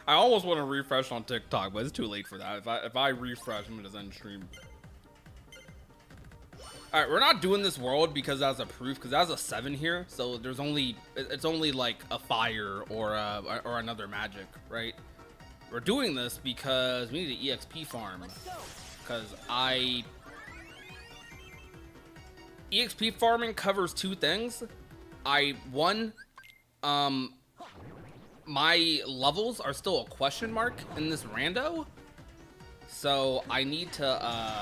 I almost want to refresh on TikTok, but it's too late for that. If I refresh, I'm gonna just end stream. All right, we're not doing this world because that's a proof, because that's a 7 here. So there's only, it's only like a fire or another magic, right? We're doing this because we need an EXP farm. Because EXP farming covers 2 things. One, my levels are still a question mark in this rando. So I need to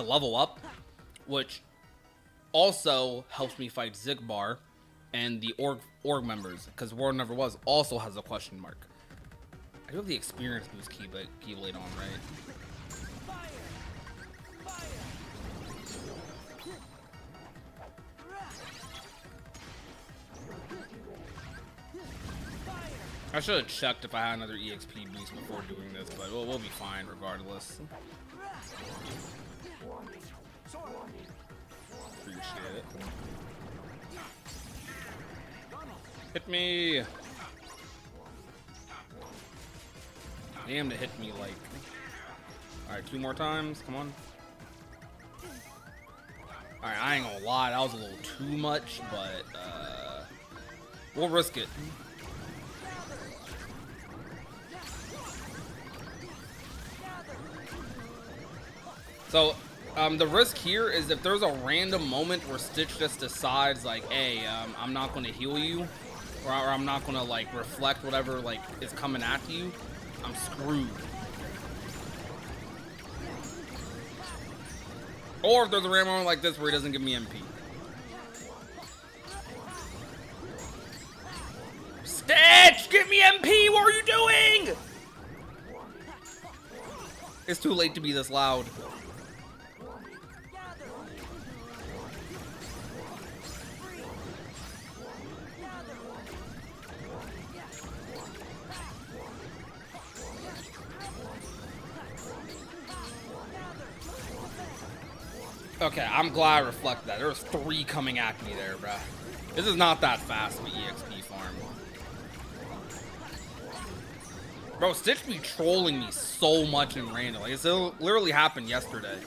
level up, which also helps me fight Zigbar and the org members, because World Never Was also has a question mark. I do have the experience boost keyblade on, right? I should have checked if I had another EXP boost before doing this, but we'll be fine regardless. Appreciate it. Hit me! Damn, to hit me like... Alright, 2 more times, come on. Alright, I ain't gonna lie, that was a little too much, but we'll risk it. So, the risk here is if there's a random moment where Stitch just decides, like, hey, I'm not going to heal you, or I'm not going to, like, reflect whatever, like, is coming at you, I'm screwed. Or if there's a random moment like this where he doesn't give me MP. Stitch! Give me MP! What are you doing? It's too late to be this loud. Okay, I'm glad I reflected that. There was 3 coming at me there, bruh. This is not that fast with EXP farm. Bro, Stitch be trolling me so much in random. Like, it's literally happened yesterday.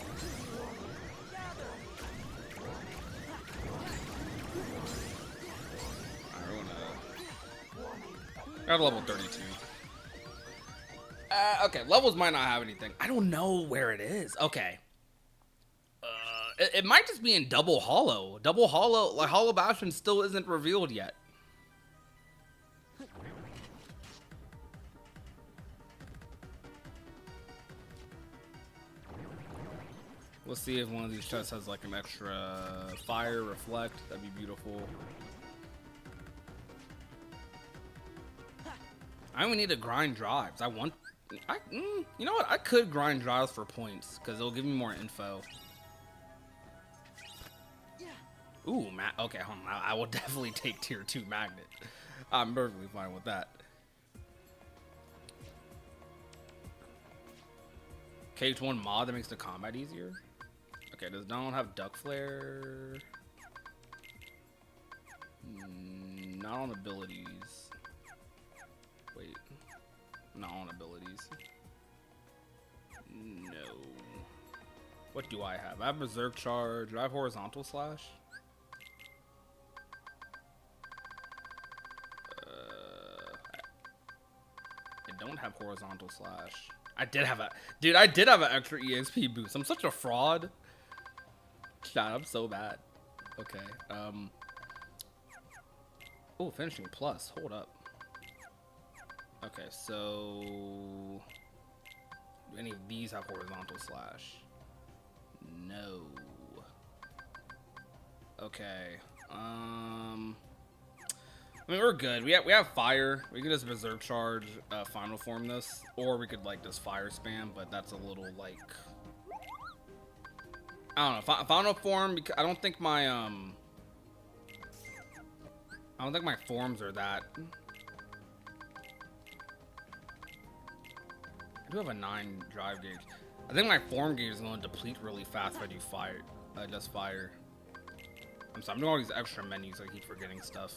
Got a level 32. Okay, levels might not have anything. I don't know where it is. Okay. It might just be in Double Hollow. Double Hollow, like Hollow Bastion still isn't revealed yet. Let's see if one of these chests has like an extra fire reflect. That'd be beautiful. I only need to grind drives. You know what? I could grind drives for points because it'll give me more info. Ooh, okay, hold on. I will definitely take tier 2 magnet. I'm perfectly fine with that. KH1 mod that makes the combat easier. Okay, does not have duck flare. Not on abilities. Wait, not on abilities. No. What do I have? I have Berserk Charge. Do I have Horizontal Slash? I don't have Horizontal Slash. I did have an extra EXP boost. I'm such a fraud. God, I'm so bad. Okay. Oh, finishing plus. Hold up. Okay, so do any of these have Horizontal Slash? No. Okay. I mean, we're good. We have fire. We can just Berserk Charge, Final Form this, or we could like just fire spam, but that's a little like, I don't know. Final Form, because I don't think my forms are that. I do have a 9 drive gauge. I think my form gauge is going to deplete really fast if I do fire. Just fire. I'm sorry, I'm doing all these extra menus. I keep forgetting stuff.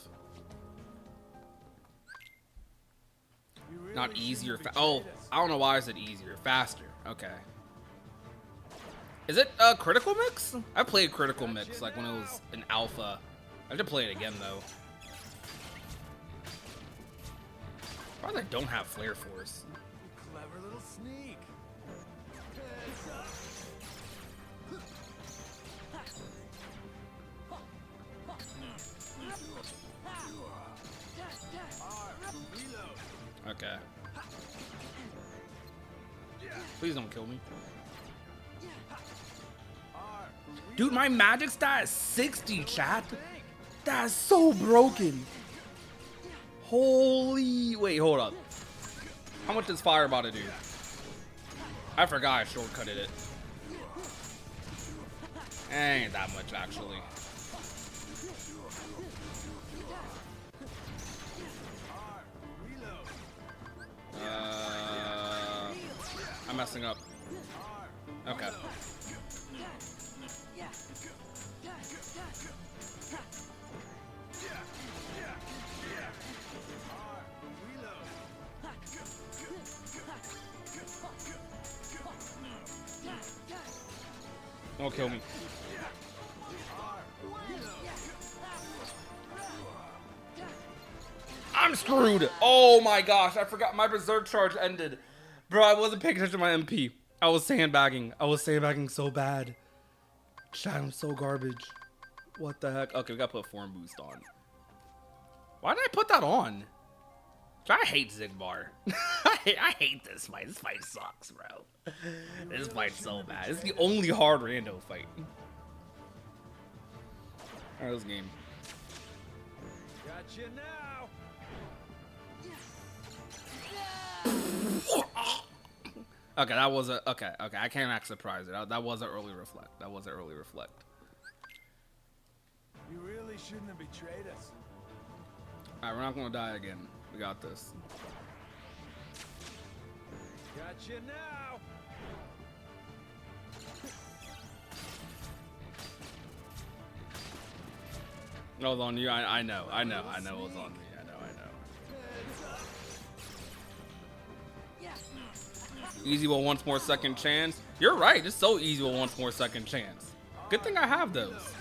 Not easier. Oh, I don't know why I said easier. Faster. Okay. Is it Critical Mix? I played Critical Mix like when it was in alpha. I have to play it again though. Why they don't have Flare Force? Clever little sneak. Heads up. Okay. Please don't kill me. Dude, my magic stat is 60, chat. That's so broken. Holy... Wait, hold up. How much does fire about to do? I forgot I shortcutted it. Ain't that much, actually. I'm messing up. Okay. Don't kill me. I'm screwed. Oh my gosh, I forgot my berserk charge ended. Bro, I wasn't paying attention to my MP. I was sandbagging. I was sandbagging so bad. Chat, I'm so garbage. What the heck? Okay, we gotta put form boost on. Why did I put that on? I hate Zigbar. I hate this fight. This fight sucks, bro. This fight's so bad. It's the only hard rando fight. Alright, this game. Gotcha now. Okay, that was a okay. I can't act surprised. That was an early reflect. That was an early reflect. You really shouldn't have betrayed us. Alright, we're not gonna die again. We got this. Gotcha now. No, it was on you. I know. It was on me. I know. Easy with once more second chance. You're right. It's so easy with once more second chance. Good thing I have those.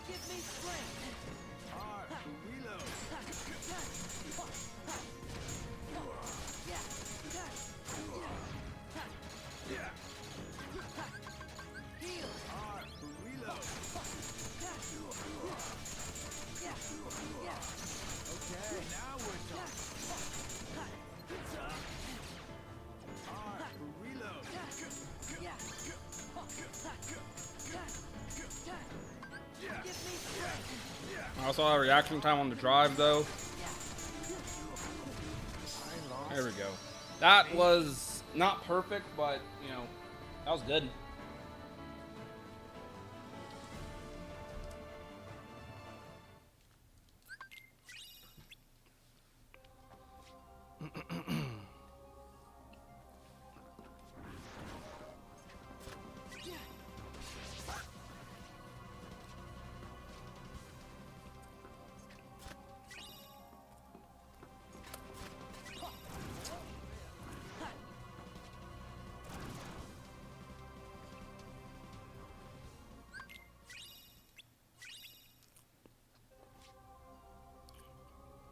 Give me strength. Reload. Heal. Reload. Okay, now we're talking. Reload. Give me strength. I saw that reaction time on the drive though. There we go. That was not perfect, but you know, that was good.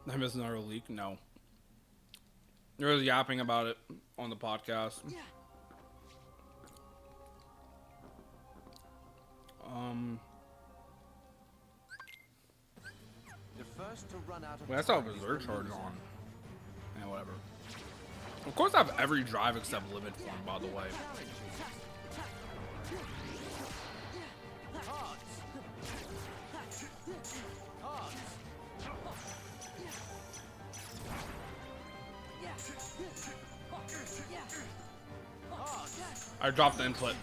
I missed another leak? No. There was yapping about it on the podcast. Wait, I still have Berserk charge on. Yeah, whatever. Of course I have every drive except limit form, by the way. I dropped the input.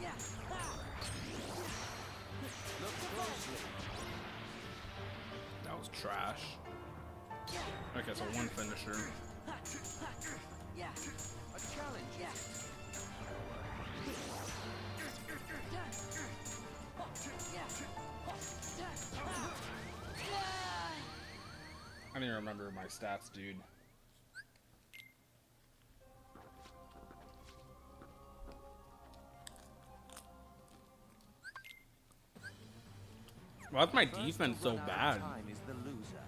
Yeah. trash. Okay, so one finisher. Yeah. A challenge. Yeah. I don't even remember my stats, dude. Why's my defense so bad? Time is the loser.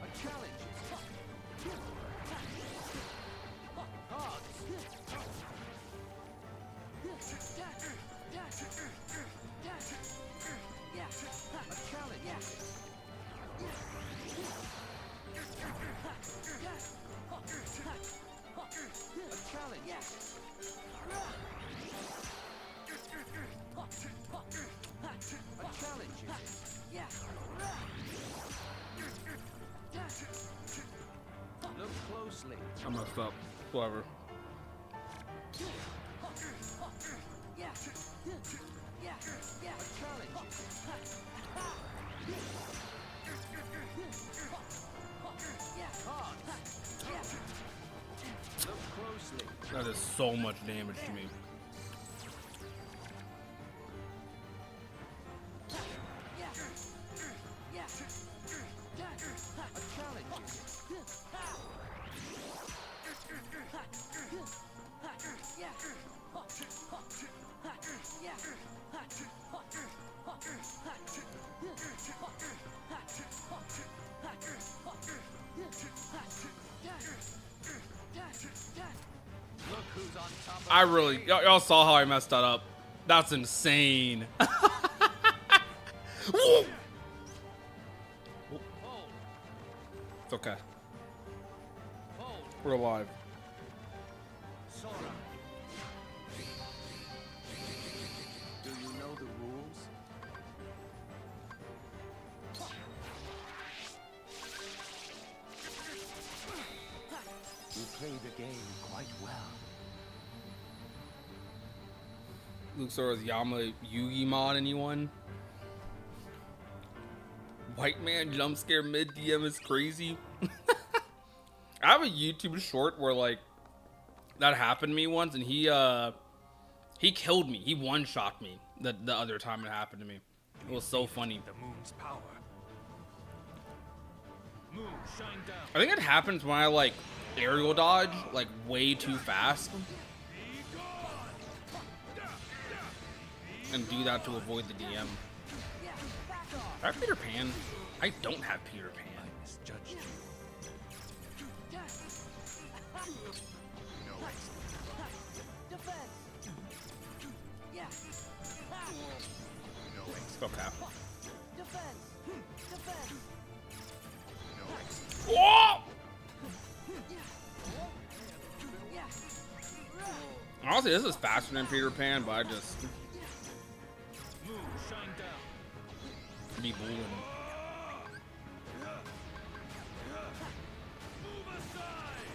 A challenge. Yeah. A challenge. Yeah. A challenge. Yeah. A challenge. Yeah. Look closely. I messed up. Whatever. Yeah. Yeah. Yeah. A challenge. Yeah. Hard. Yeah. Look closely. That is so much damage to me. Yeah. Yeah. A challenge. Yeah. Yeah. Look who's on top of I really, y'all saw how I messed that up. That's insane. Woo! Hold. It's okay. Hold. We're alive. Sora. Do you know the rules? You play the game quite well. Luke Sora's Yama Yugi mod, anyone? White man jump scare mid DM is crazy. I have a YouTube short where like that happened to me once, and he killed me. He one shot me the other time it happened to me. It was so funny. The moon's power. Moon, shine down. I think it happens when I like aerial dodge like way too fast and do that to avoid the DM. I have Peter Pan. I don't have Peter Pan. Misjudged you. Defense. Yeah. Okay. Defense. Defense. Whoa! Yeah. Honestly, this is faster than Peter Pan, but I just Moon, shine down. be bullying. Move aside.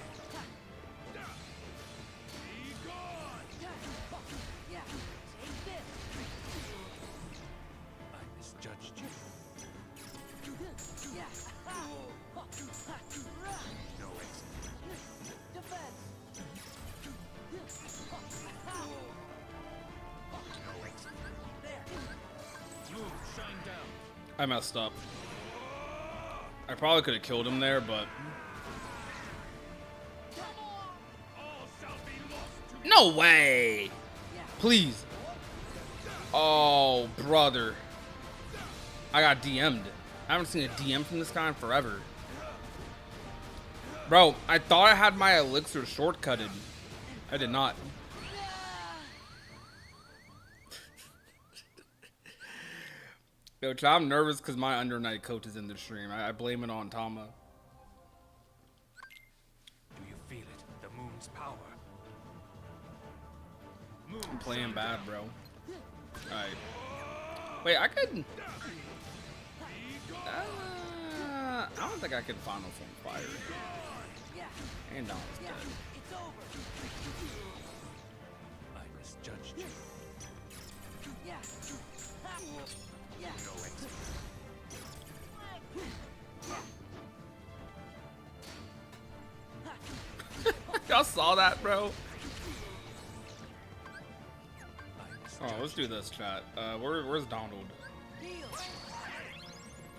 Be gone. Yeah. Take this. I misjudged you. Yeah. No exit. Defense. There. Moon, shine down. I messed up. I probably could have killed him there, but All shall be lost to no way! Yeah. Please. Oh, brother. I got DM'd. I haven't seen a DM from this guy in forever. Bro, I thought I had my elixir shortcutted. I did not. Yo, Chad, I'm nervous because my Under Night coach is in the stream. I blame it on Tama. Do you feel it? The moon's power. Moon, I'm playing shine bad, down. bro. Alright. Wait, I could... I don't think I could Final Form Fire. Yeah. And Don's Yeah. dead. It's over. I misjudged you. Yeah. Y'all saw that, bro? Oh, let's do this, chat. Where's Donald? Deal.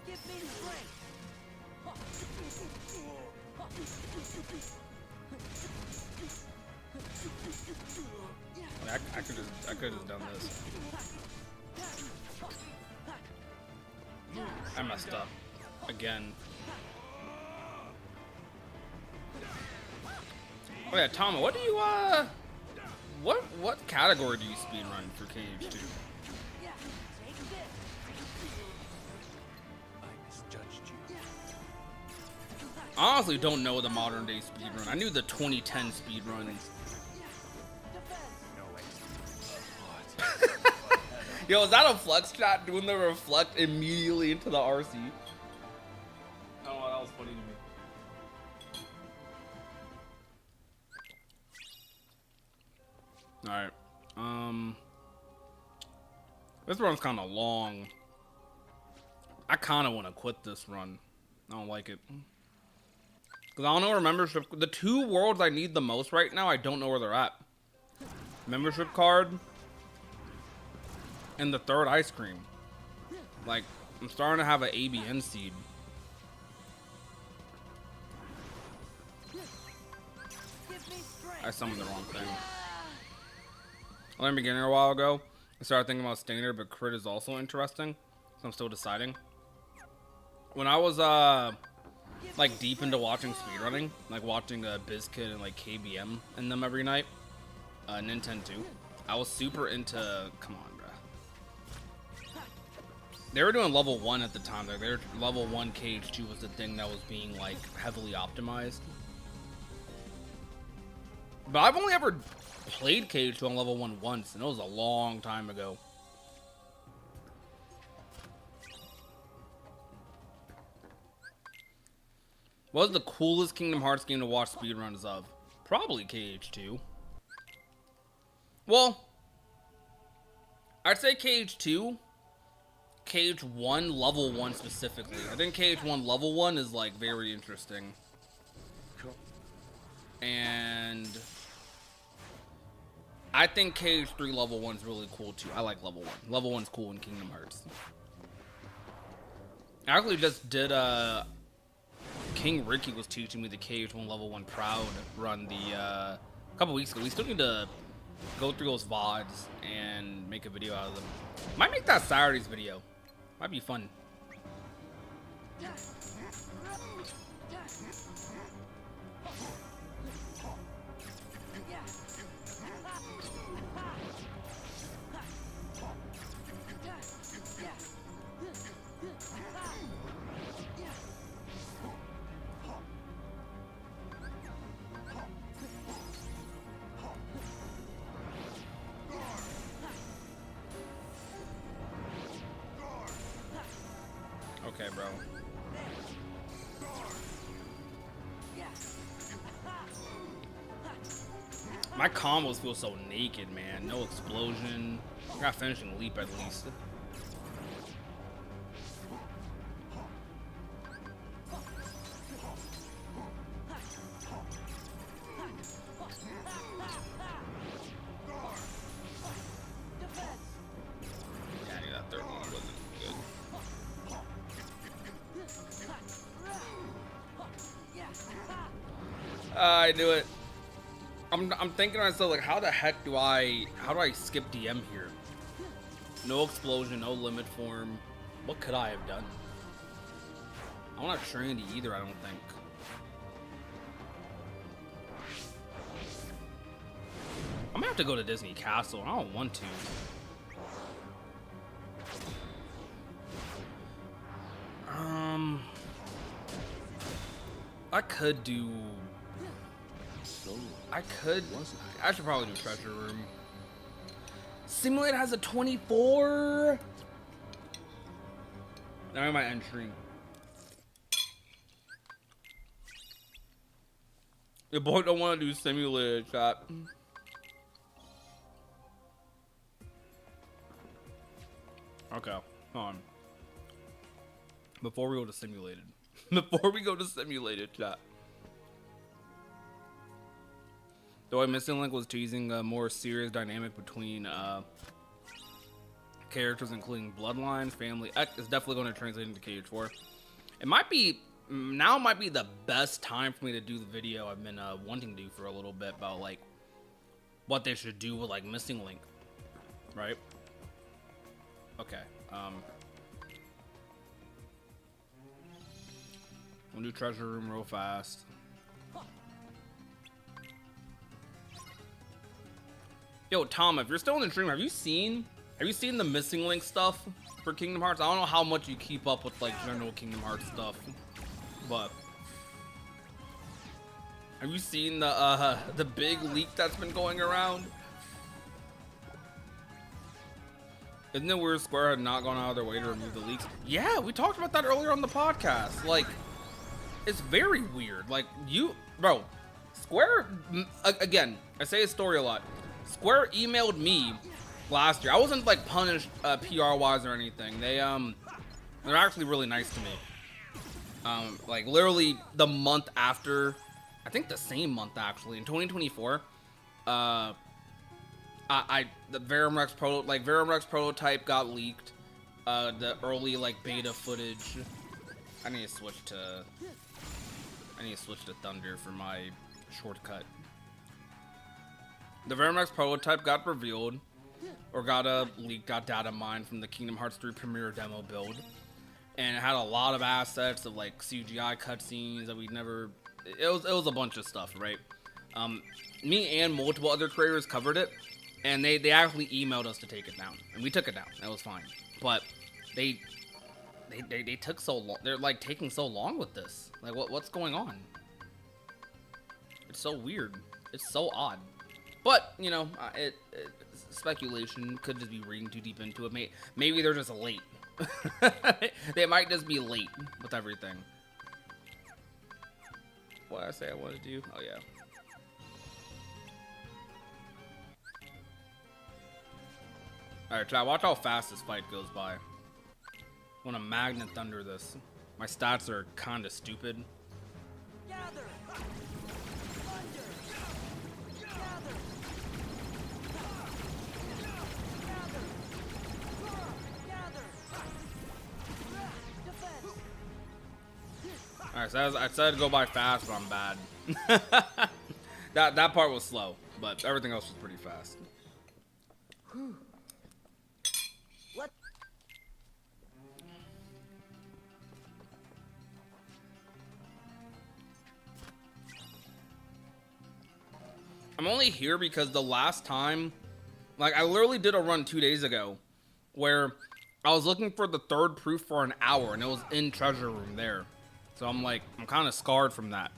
Give me strength. I could have done this. I messed up again. Oh yeah, Tom, what do you what category do you speedrun for KH2? Yeah. Take this. I misjudged you. I honestly don't know the modern day speedrun. I knew the 2010 speedruns. Defense. Yo, is that a flex chat doing the reflect immediately into the RC? I don't know, that was funny to me. Alright. This run's kind of long. I kind of want to quit this run. I don't like it. Because I don't know where membership... The two worlds I need the most right now, I don't know where they're at. Membership card and the third ice cream. Like, I'm starting to have an ABN seed. Give me strength. I summoned the wrong thing. I learned beginner a while ago. I started thinking about Stainer, but crit is also interesting. So I'm still deciding. When I was like deep into watching speedrunning, like watching BizKid and like KBM in them every night, Nintendo 2, I was super into. Come on, bruh. They were doing level 1 at the time. Like, their level 1 KH2 was the thing that was being like heavily optimized. But I've only ever played KH2 on level 1 once, and it was a long time ago. What was the coolest Kingdom Hearts game to watch speedruns of? Probably KH2. Well, I'd say KH2. KH1 level 1 specifically. I think KH1 level 1 is like very interesting. And I think KH3 level 1 is really cool too. I like level 1. Level 1's cool in Kingdom Hearts. I actually just did King Ricky was teaching me the KH1 level 1 Proud run a couple weeks ago. We still need to go through those VODs and make a video out of them. Might make that Saturday's video. Might be fun. Okay, bro. My combos feel so naked, man. No explosion. I got finishing leap at least. Yeah, I knew that third one wasn't good. I knew it. I'm thinking to myself, like, how the heck do I skip DM here? No explosion, no limit form. What could I have done? I'm not Trinity either, I don't think. I'm gonna have to go to Disney Castle. I don't want to. I could do. I should probably do Treasure Room. Simulate has a 24. Now am I entering? Your boy don't want to do simulated, chat. Okay, hold on. Before we go to simulated. Before we go to simulated, chat. The way Missing Link was teasing a more serious dynamic between characters, including bloodlines, family. It's definitely going to translate into KH4. It might be the best time for me to do the video I've been wanting to do for a little bit about like what they should do with like Missing Link, right? Okay. We'll do treasure room real fast. Yo, Tom, if you're still in the stream, have you seen the Missing Link stuff for Kingdom Hearts? I don't know how much you keep up with like general Kingdom Hearts stuff, but have you seen the big leak that's been going around? Isn't it weird Square had not gone out of their way to remove the leaks? Yeah, we talked about that earlier on the podcast. Like, it's very weird. Like, bro, Square, again, I say his story a lot. Square emailed me last year. I wasn't like punished PR wise or anything. They're actually really nice to me. Like literally the month after, I think the same month actually, in 2024, the Verum Rex prototype got leaked. The early like beta footage. I need to switch to Thunder for my shortcut. The Verum Rex prototype got revealed, or got leaked, got data mined from the Kingdom Hearts 3 premiere demo build, and it had a lot of assets of like CGI cutscenes that we'd never. It was a bunch of stuff, right? Me and multiple other creators covered it, and they actually emailed us to take it down, and we took it down. That was fine, but they took so long. They're like taking so long with this. Like what's going on? It's so weird. It's so odd. But, you know, speculation, could just be reading too deep into it. Maybe they're just late. They might just be late with everything. What did I say I want to do? Oh, yeah. Alright, chat, watch how fast this fight goes by. I want to Magnet Thunder this. My stats are kind of stupid. Gather. Thunder. Gather. Gather. Defense. Alright, so I said to go by fast, but I'm bad. that part was slow, but everything else was pretty fast. Let. I'm only here because the last time, like I literally did a run 2 days ago where I was looking for the third proof for an hour and it was in treasure room there. So I'm like, I'm kind of scarred from that.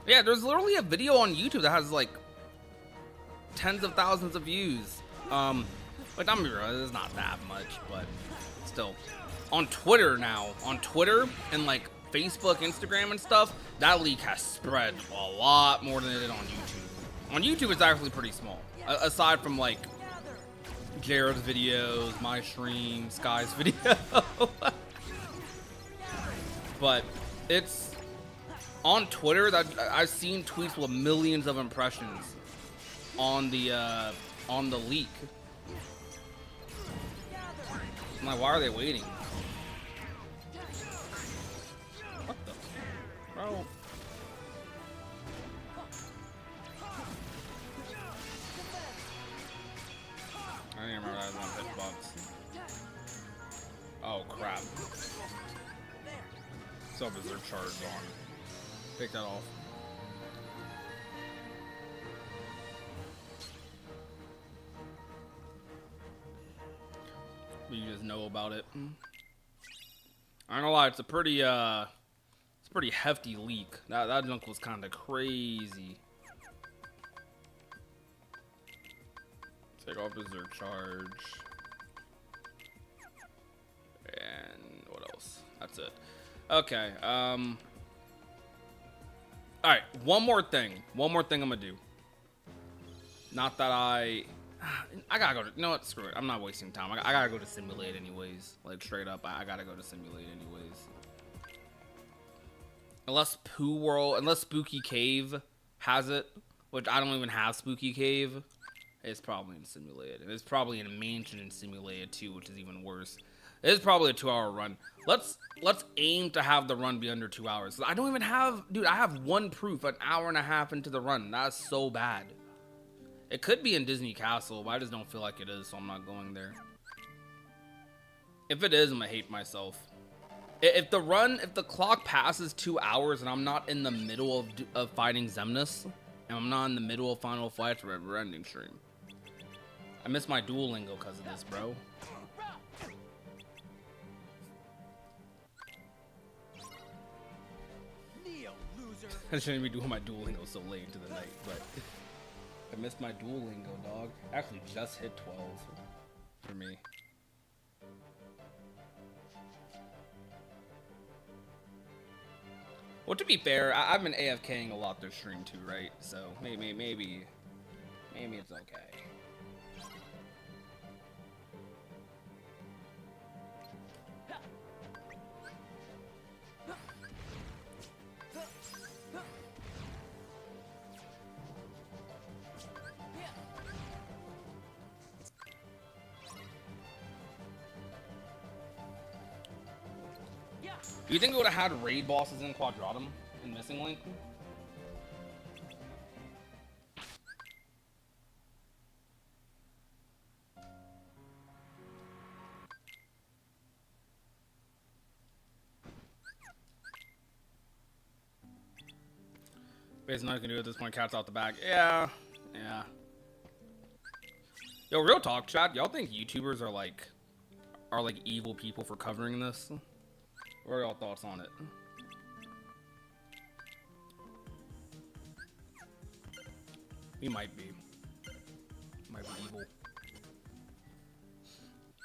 Yeah, there's literally a video on YouTube that has like tens of thousands of views. Like I'm it's not that much, but still. On Twitter now, and like Facebook, Instagram, and stuff, that leak has spread a lot more than it did on YouTube. On YouTube, it's actually pretty small. Aside from like Jared's videos, my stream, Sky's video. But it's on Twitter that I've seen tweets with millions of impressions on the leak. I'm like, why are they waiting? What the? Bro. I didn't remember that was on hitbox. Oh crap. Sub is their charge on. Take that off. You just know about it. I'm not gonna lie, it's a pretty hefty leak. That junk was kind of crazy. Take off Berserk charge. And what else? That's it. Okay. Alright, one more thing I'm gonna do. Not that I gotta go to, you know what, screw it. I'm not wasting time. I gotta go to Simulate anyways. Like, straight up, I gotta go to Simulate anyways. Unless Pooh World, unless Spooky Cave has it, which I don't even have Spooky Cave. It's probably in Simulated. And it's probably in a mansion in Simulated too, which is even worse. It's probably a 2-hour run. Let's aim to have the run be under 2 hours. I don't even have, dude, I have one proof an hour and a half into the run. That's so bad. It could be in Disney Castle, but I just don't feel like it is, so I'm not going there. If it is, I'm gonna hate myself. If the clock passes 2 hours and I'm not in the middle of fighting Xemnas, and I'm not in the middle of Final Fight's Forever Ending stream, I miss my Duolingo because of this, bro. Neo, loser. I shouldn't be doing my Duolingo so late into the night, but I missed my Duolingo, dog. Actually, just hit 12 for me. Well, to be fair, I've been AFKing a lot this stream too, right? So maybe it's okay. Do you think it would have had raid bosses in Quadratum in Missing Link? There's nothing I can do at this point. Cat's out the bag. Yeah. Yo, real talk, chat. Y'all think YouTubers are like evil people for covering this? What are y'all thoughts on it? We might be. Might be evil.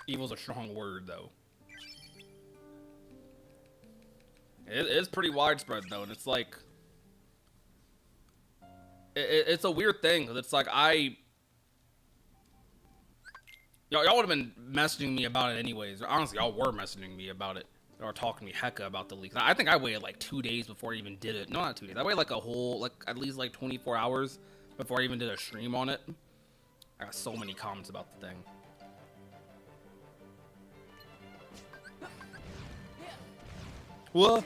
Evil's a strong word, though. It is pretty widespread, though, and it's like... It's a weird thing, because it's like, Y'all would have been messaging me about it anyways. Or honestly, y'all were messaging me about it. Or talking to me hecka about the leak. I think I waited like 2 days before I even did it. No, not 2 days. I waited like a whole, like at least like 24 hours before I even did a stream on it. I got so many comments about the thing. What?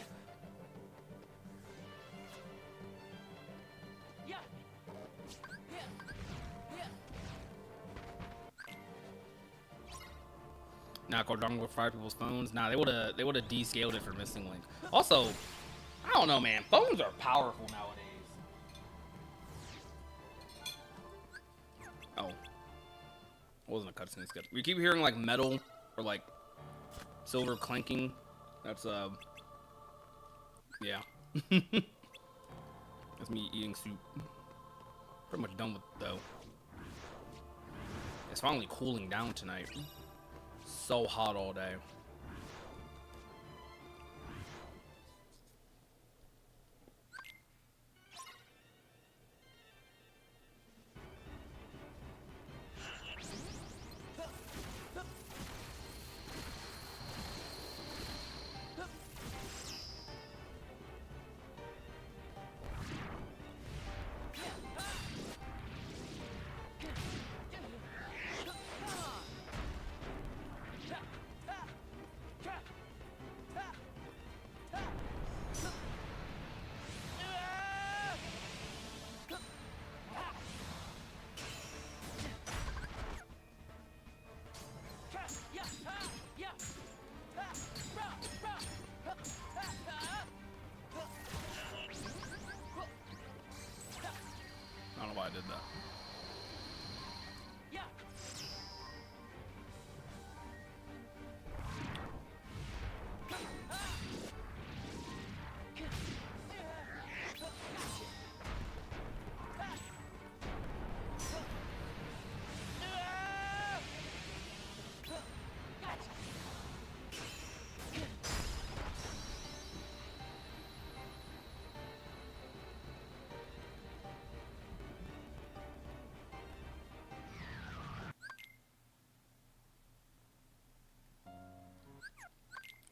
Now go down with 5 people's phones. Nah, they would have descaled it for Missing Link. Also, I don't know, man. Phones are powerful nowadays. Oh, it wasn't a cutscene skip. We keep hearing like metal or like silver clanking. That's yeah. That's me eating soup. Pretty much done with it though. It's finally cooling down tonight. So hot all day. I don't know why I did that.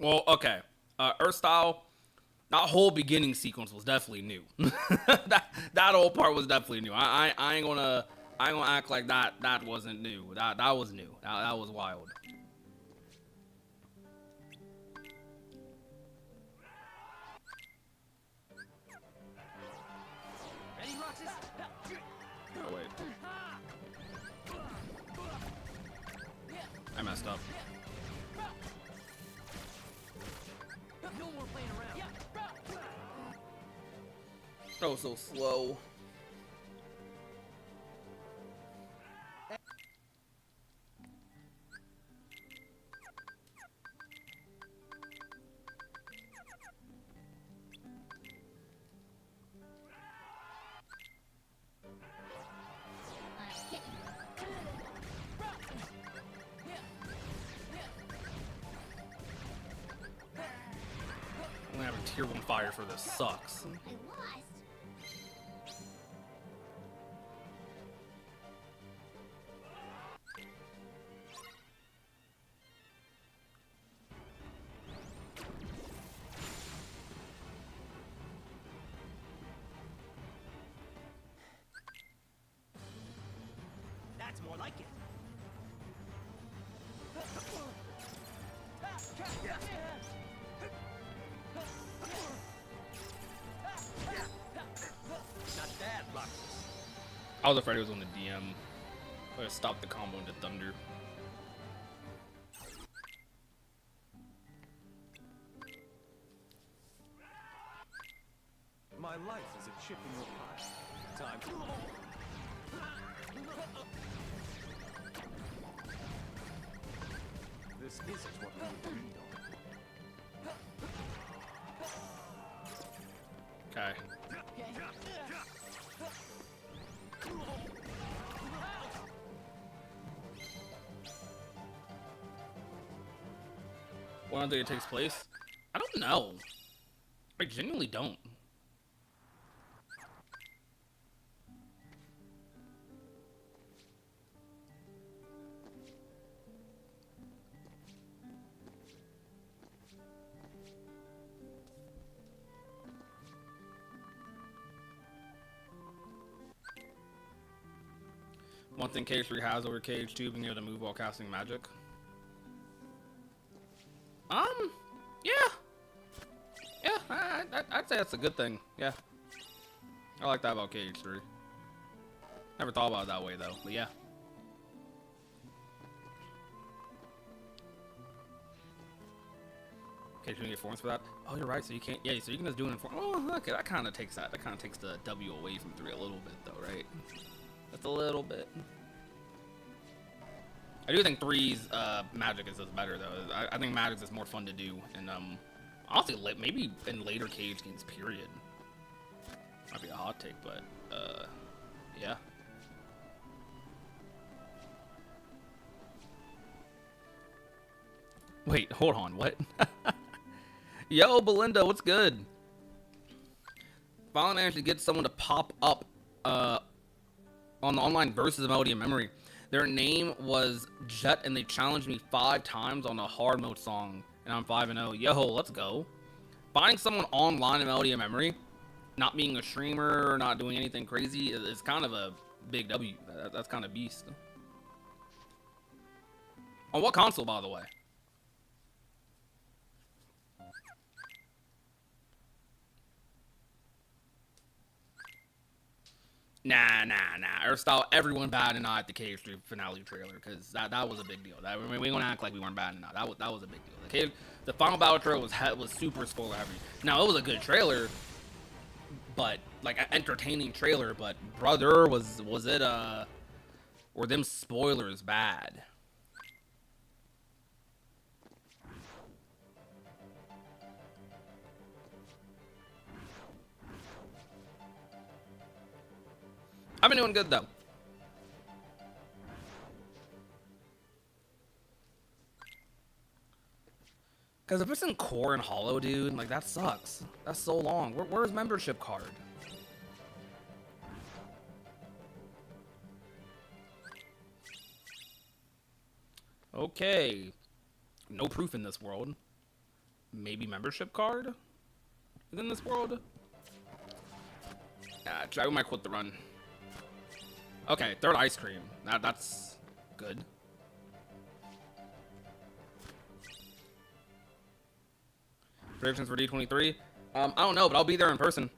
Well, okay. Earth Style. That whole beginning sequence was definitely new. that whole part was definitely new. I ain't gonna act like that wasn't new. That was new. That was wild. Ready, Roxas? Oh wait. I messed up. No more playing around. That was so slow. I'm gonna have a tier 1 fire for this. Sucks. That's more like it. Not bad, Roxas. I was afraid it was on the DM. I would have stopped the combo into Thunder. My life is a chip in your pie. Time to... This isn't what we agreed on. Okay. When I think it takes place? I don't know. I genuinely don't. One thing Cage 3 has over Cage 2 being able to move while casting magic. Yeah. Yeah, I'd say that's a good thing. Yeah. I like that about Cage 3. Never thought about it that way, though, but yeah. Cage 2 get forms for that? Oh, you're right, so you can't, yeah, so you can just do it in form. Oh, okay, that kind of takes the W away from 3 a little bit, though, right? Just a little bit. I do think 3's magic is just better though. I think magic is more fun to do, and honestly, maybe in later Cage games, period. Might be a hot take, but yeah. Wait, hold on, what? Yo, Belinda, what's good? Finally managed to get someone to pop up on the online versus Melody and Memory. Their name was Jet, and they challenged me 5 times on a hard mode song, and I'm 5-0. Yo, let's go. Finding someone online in Melody and Memory, not being a streamer or not doing anything crazy, is kind of a big W. That's kind of beast. On what console, by the way? Nah. Aristotle, everyone bad and at the Cage3 finale trailer, because that was a big deal. We gonna act like we weren't bad and that was a big deal. The final battle trailer was super spoiler heavy. Now it was a good trailer, but like an entertaining trailer. But brother, was it were them spoilers bad? I've been doing good though. Because if it's in core and hollow, dude, like that sucks. That's so long. Where's membership card? Okay. No proof in this world. Maybe membership card? is in this world. I might quit the run. Okay, third ice cream. That's good. Predictions for D23? I don't know, but I'll be there in person.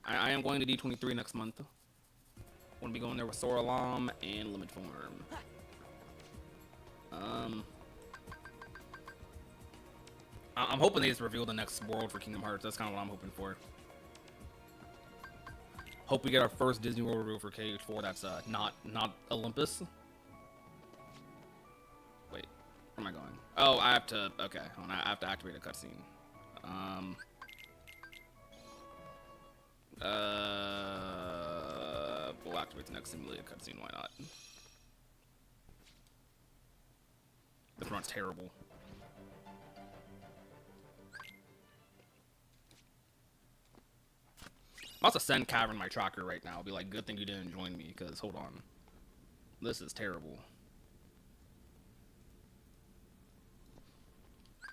I am going to D23 next month. I'm going to be going there with Sora Lam and Limit Form. I'm hoping they just reveal the next world for Kingdom Hearts. That's kind of what I'm hoping for. Hope we get our first Disney World reveal for KH4 that's not Olympus. Wait, where am I going? Oh, I have to, okay, hold on, I have to activate a cutscene. We'll activate the next simulated cutscene, why not? This run's terrible. I'm about to send Cavern my tracker right now. I'll be like, good thing you didn't join me, because hold on. This is terrible.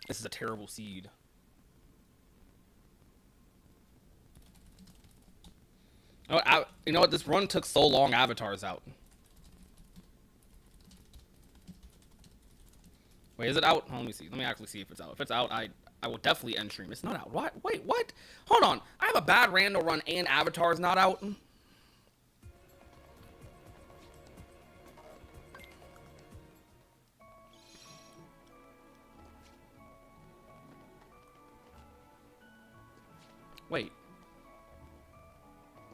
This is a terrible seed. You know what? This run took so long, Avatar's out. Wait, is it out? Oh, let me see. Let me actually see if it's out. If it's out, I will definitely end stream. It's not out. What? Wait, what? Hold on. I have a bad Rando run and Avatar's not out. Wait.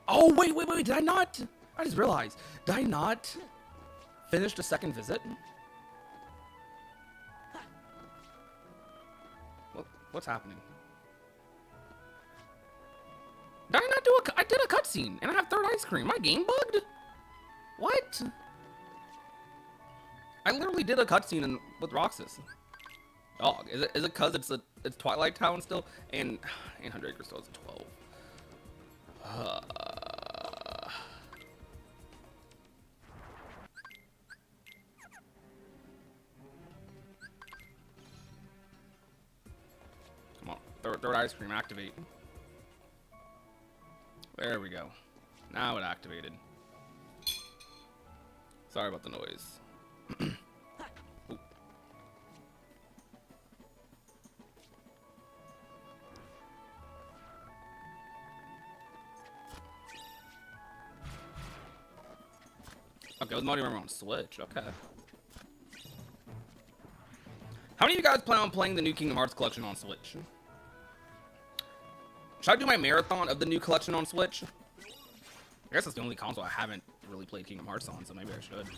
Oh, wait. Did I not? I just realized. Did I not finish the second visit? What's happening? Did I not do I did a cutscene, and I have third ice cream. My game bugged? What? I literally did a cutscene with Roxas. Dog, is it because it's Twilight Town still? And 800 Acres still is 12. Come on, third ice cream, activate. There we go. Now it activated. Sorry about the noise. Okay, it was not even on Switch. Okay. How many of you guys plan on playing the new Kingdom Hearts collection on Switch? Should I do my marathon of the new collection on Switch? I guess it's the only console I haven't really played Kingdom Hearts on, so maybe I should.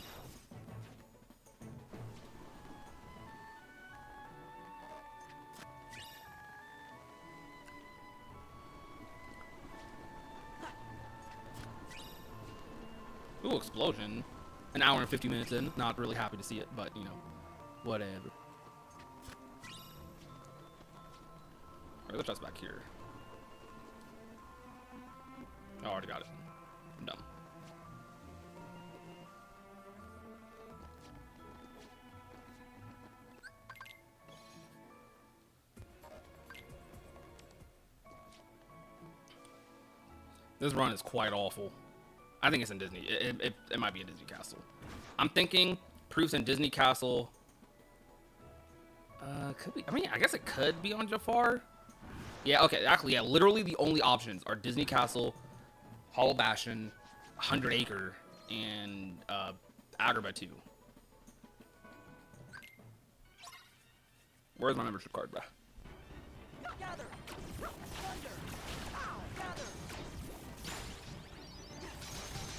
Ooh, explosion. An hour and 50 minutes in. Not really happy to see it, but, you know, whatever. Alright, let's just back here. Oh, I already got it. I'm done. This run is quite awful. I think it's in Disney. It might be in Disney Castle. I'm thinking proofs in Disney Castle. Could be. I mean, I guess it could be on Jafar. Yeah. Okay. Actually, yeah. Literally, the only options are Disney Castle, Hollow Bastion, 100 Acre, and Agrabah 2. Where's my membership card, bruh? Gather! Thunder! Ow! Gather!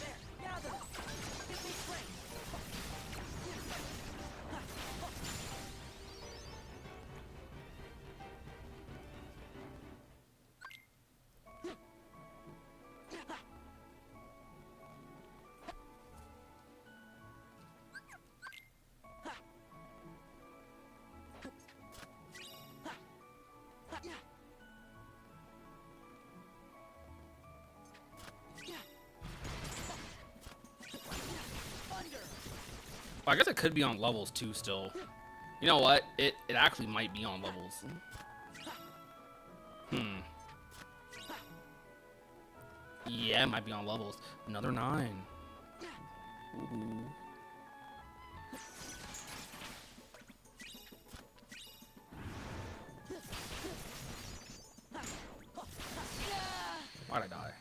There! Gather! Give me strength! I guess it could be on levels too still. You know what? It actually might be on levels. Yeah, it might be on levels. Another 9. Ooh. Why'd I die?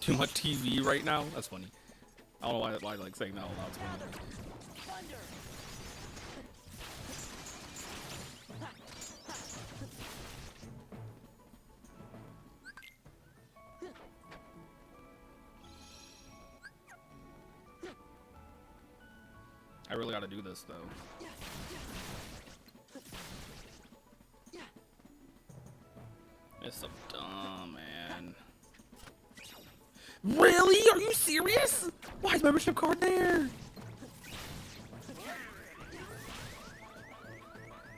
Too much TV right now? That's funny. I don't know why like saying that out loud. It's funny. Thunder. I really gotta do this though. It's so dumb, man. Really? Are you serious? Why is membership card there?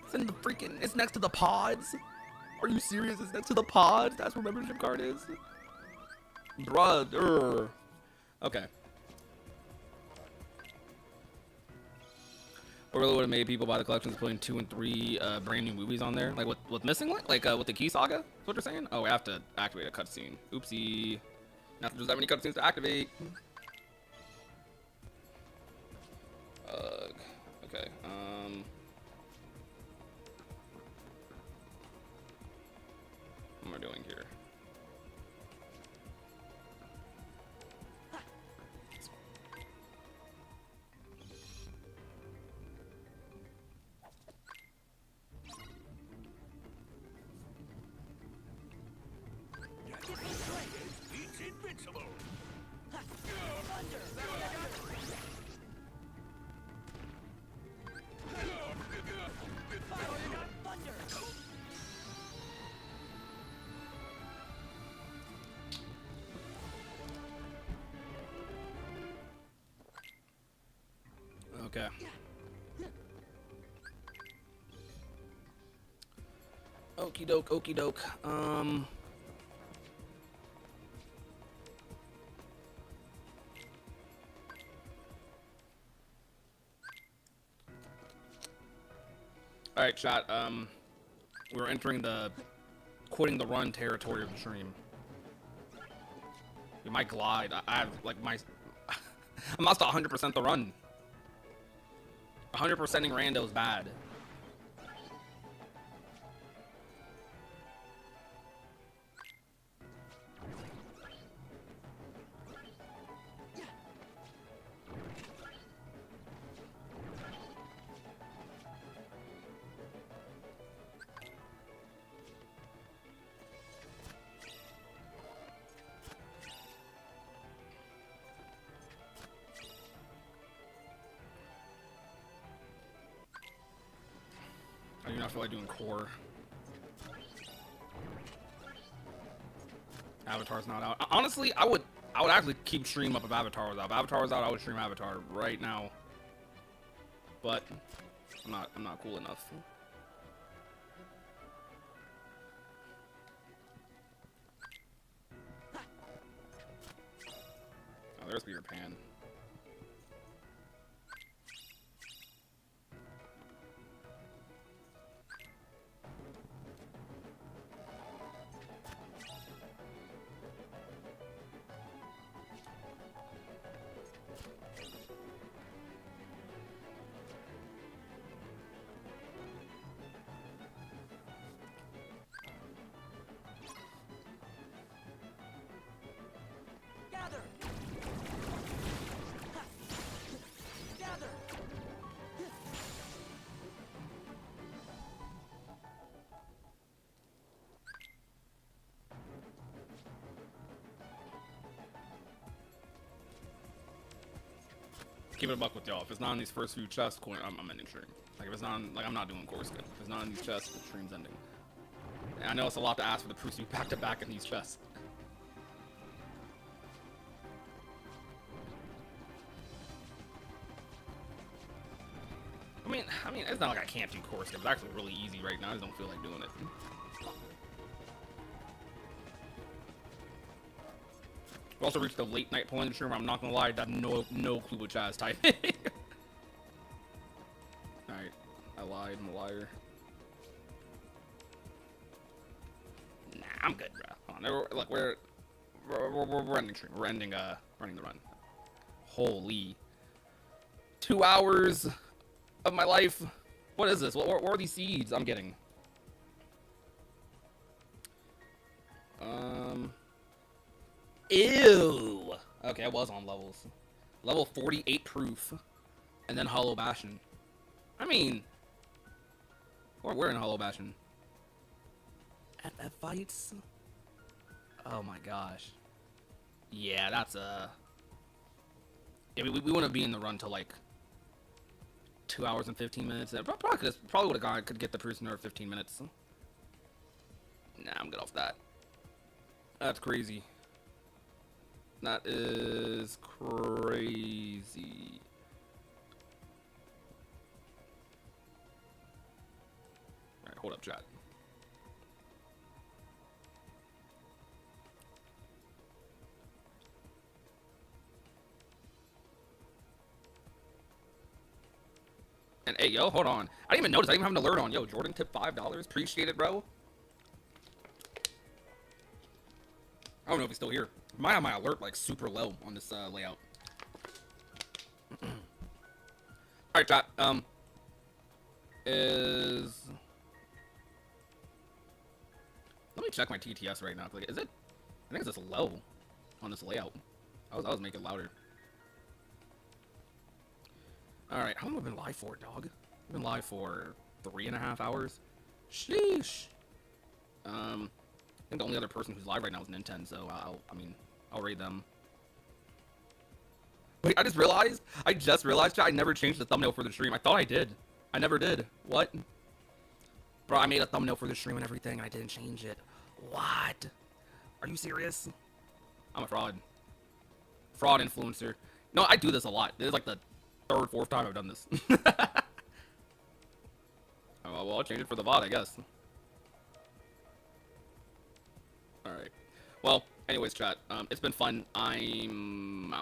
It's in the freaking. It's next to the pods. Are you serious? It's next to the pods. That's where membership card is. Brother. Okay. What really would have made people buy the collections putting 2 and 3 brand new movies on there? Like with Missing Link? Like with the Key Saga? That's what you're saying? Oh, we have to activate a cutscene. Oopsie. Not there's that many cutscenes to activate. Okay. What am I doing here? It's invincible. Okay. Okie doke, okie doke. Alright, chat, we're entering the quitting the run territory of the stream. We might glide. I have, like, my... I'm not 100% the run. 100%ing Rando is bad. I do not feel like doing core. Avatar's not out. Honestly, I would actually keep stream up if Avatar was out. If Avatar was out, I would stream Avatar right now. But I'm not cool enough. Oh, there's Peter Pan. Gather. Gather. Keep it a buck with y'all. If it's not in these first few chests, I'm ending stream. Like if it's not, like I'm not doing core skip. If it's not in these chests, the stream's ending. And I know it's a lot to ask for the Pursuit back to back in these chests. I mean, it's not like I can't do core skip. It's actually really easy right now. I just don't feel like doing it. We also reached the late night point in the stream where I'm not gonna lie, I have no clue what chat is typing. Alright, I lied, I'm a liar. I'm good, bro. Hold on. Look, we're ending stream. We're ending running the run. Holy. 2 hours of my life. What is this? What are these seeds I'm getting? Ew. Okay, I was on levels. Level 48 proof. And then Hollow Bastion. I mean, we're in Hollow Bastion. FF fights? Oh my gosh. Yeah, that's yeah, we want to be in the run till like 2 hours and 15 minutes. Probably would have gone. Could get the prisoner 15 minutes. Nah, I'm good off that. That's crazy. That is crazy. Alright, hold up, chat. And hey, yo, hold on. I didn't even notice. I didn't even have an alert on. Yo, Jordan tipped $5. Appreciate it, bro. I don't know if he's still here. Might have my alert like super low on this layout. Alright, chat. Let me check my TTS right now. Like, is it? I think it's just low on this layout. I was making it louder. Alright, how long have I been live for, dog? I've been live for 3.5 hours. Sheesh. I think the only other person who's live right now is Nintendo, so I'll raid them. Wait, I just realized, chat, I never changed the thumbnail for the stream. I thought I did. I never did. What? Bro, I made a thumbnail for the stream and everything, and I didn't change it. What? Are you serious? I'm a fraud. Fraud influencer. No, I do this a lot. This is like the 3rd, 4th time I've done this. Oh, well, I'll change it for the VOD, I guess. Alright. Well, anyways, chat. It's been fun. I'm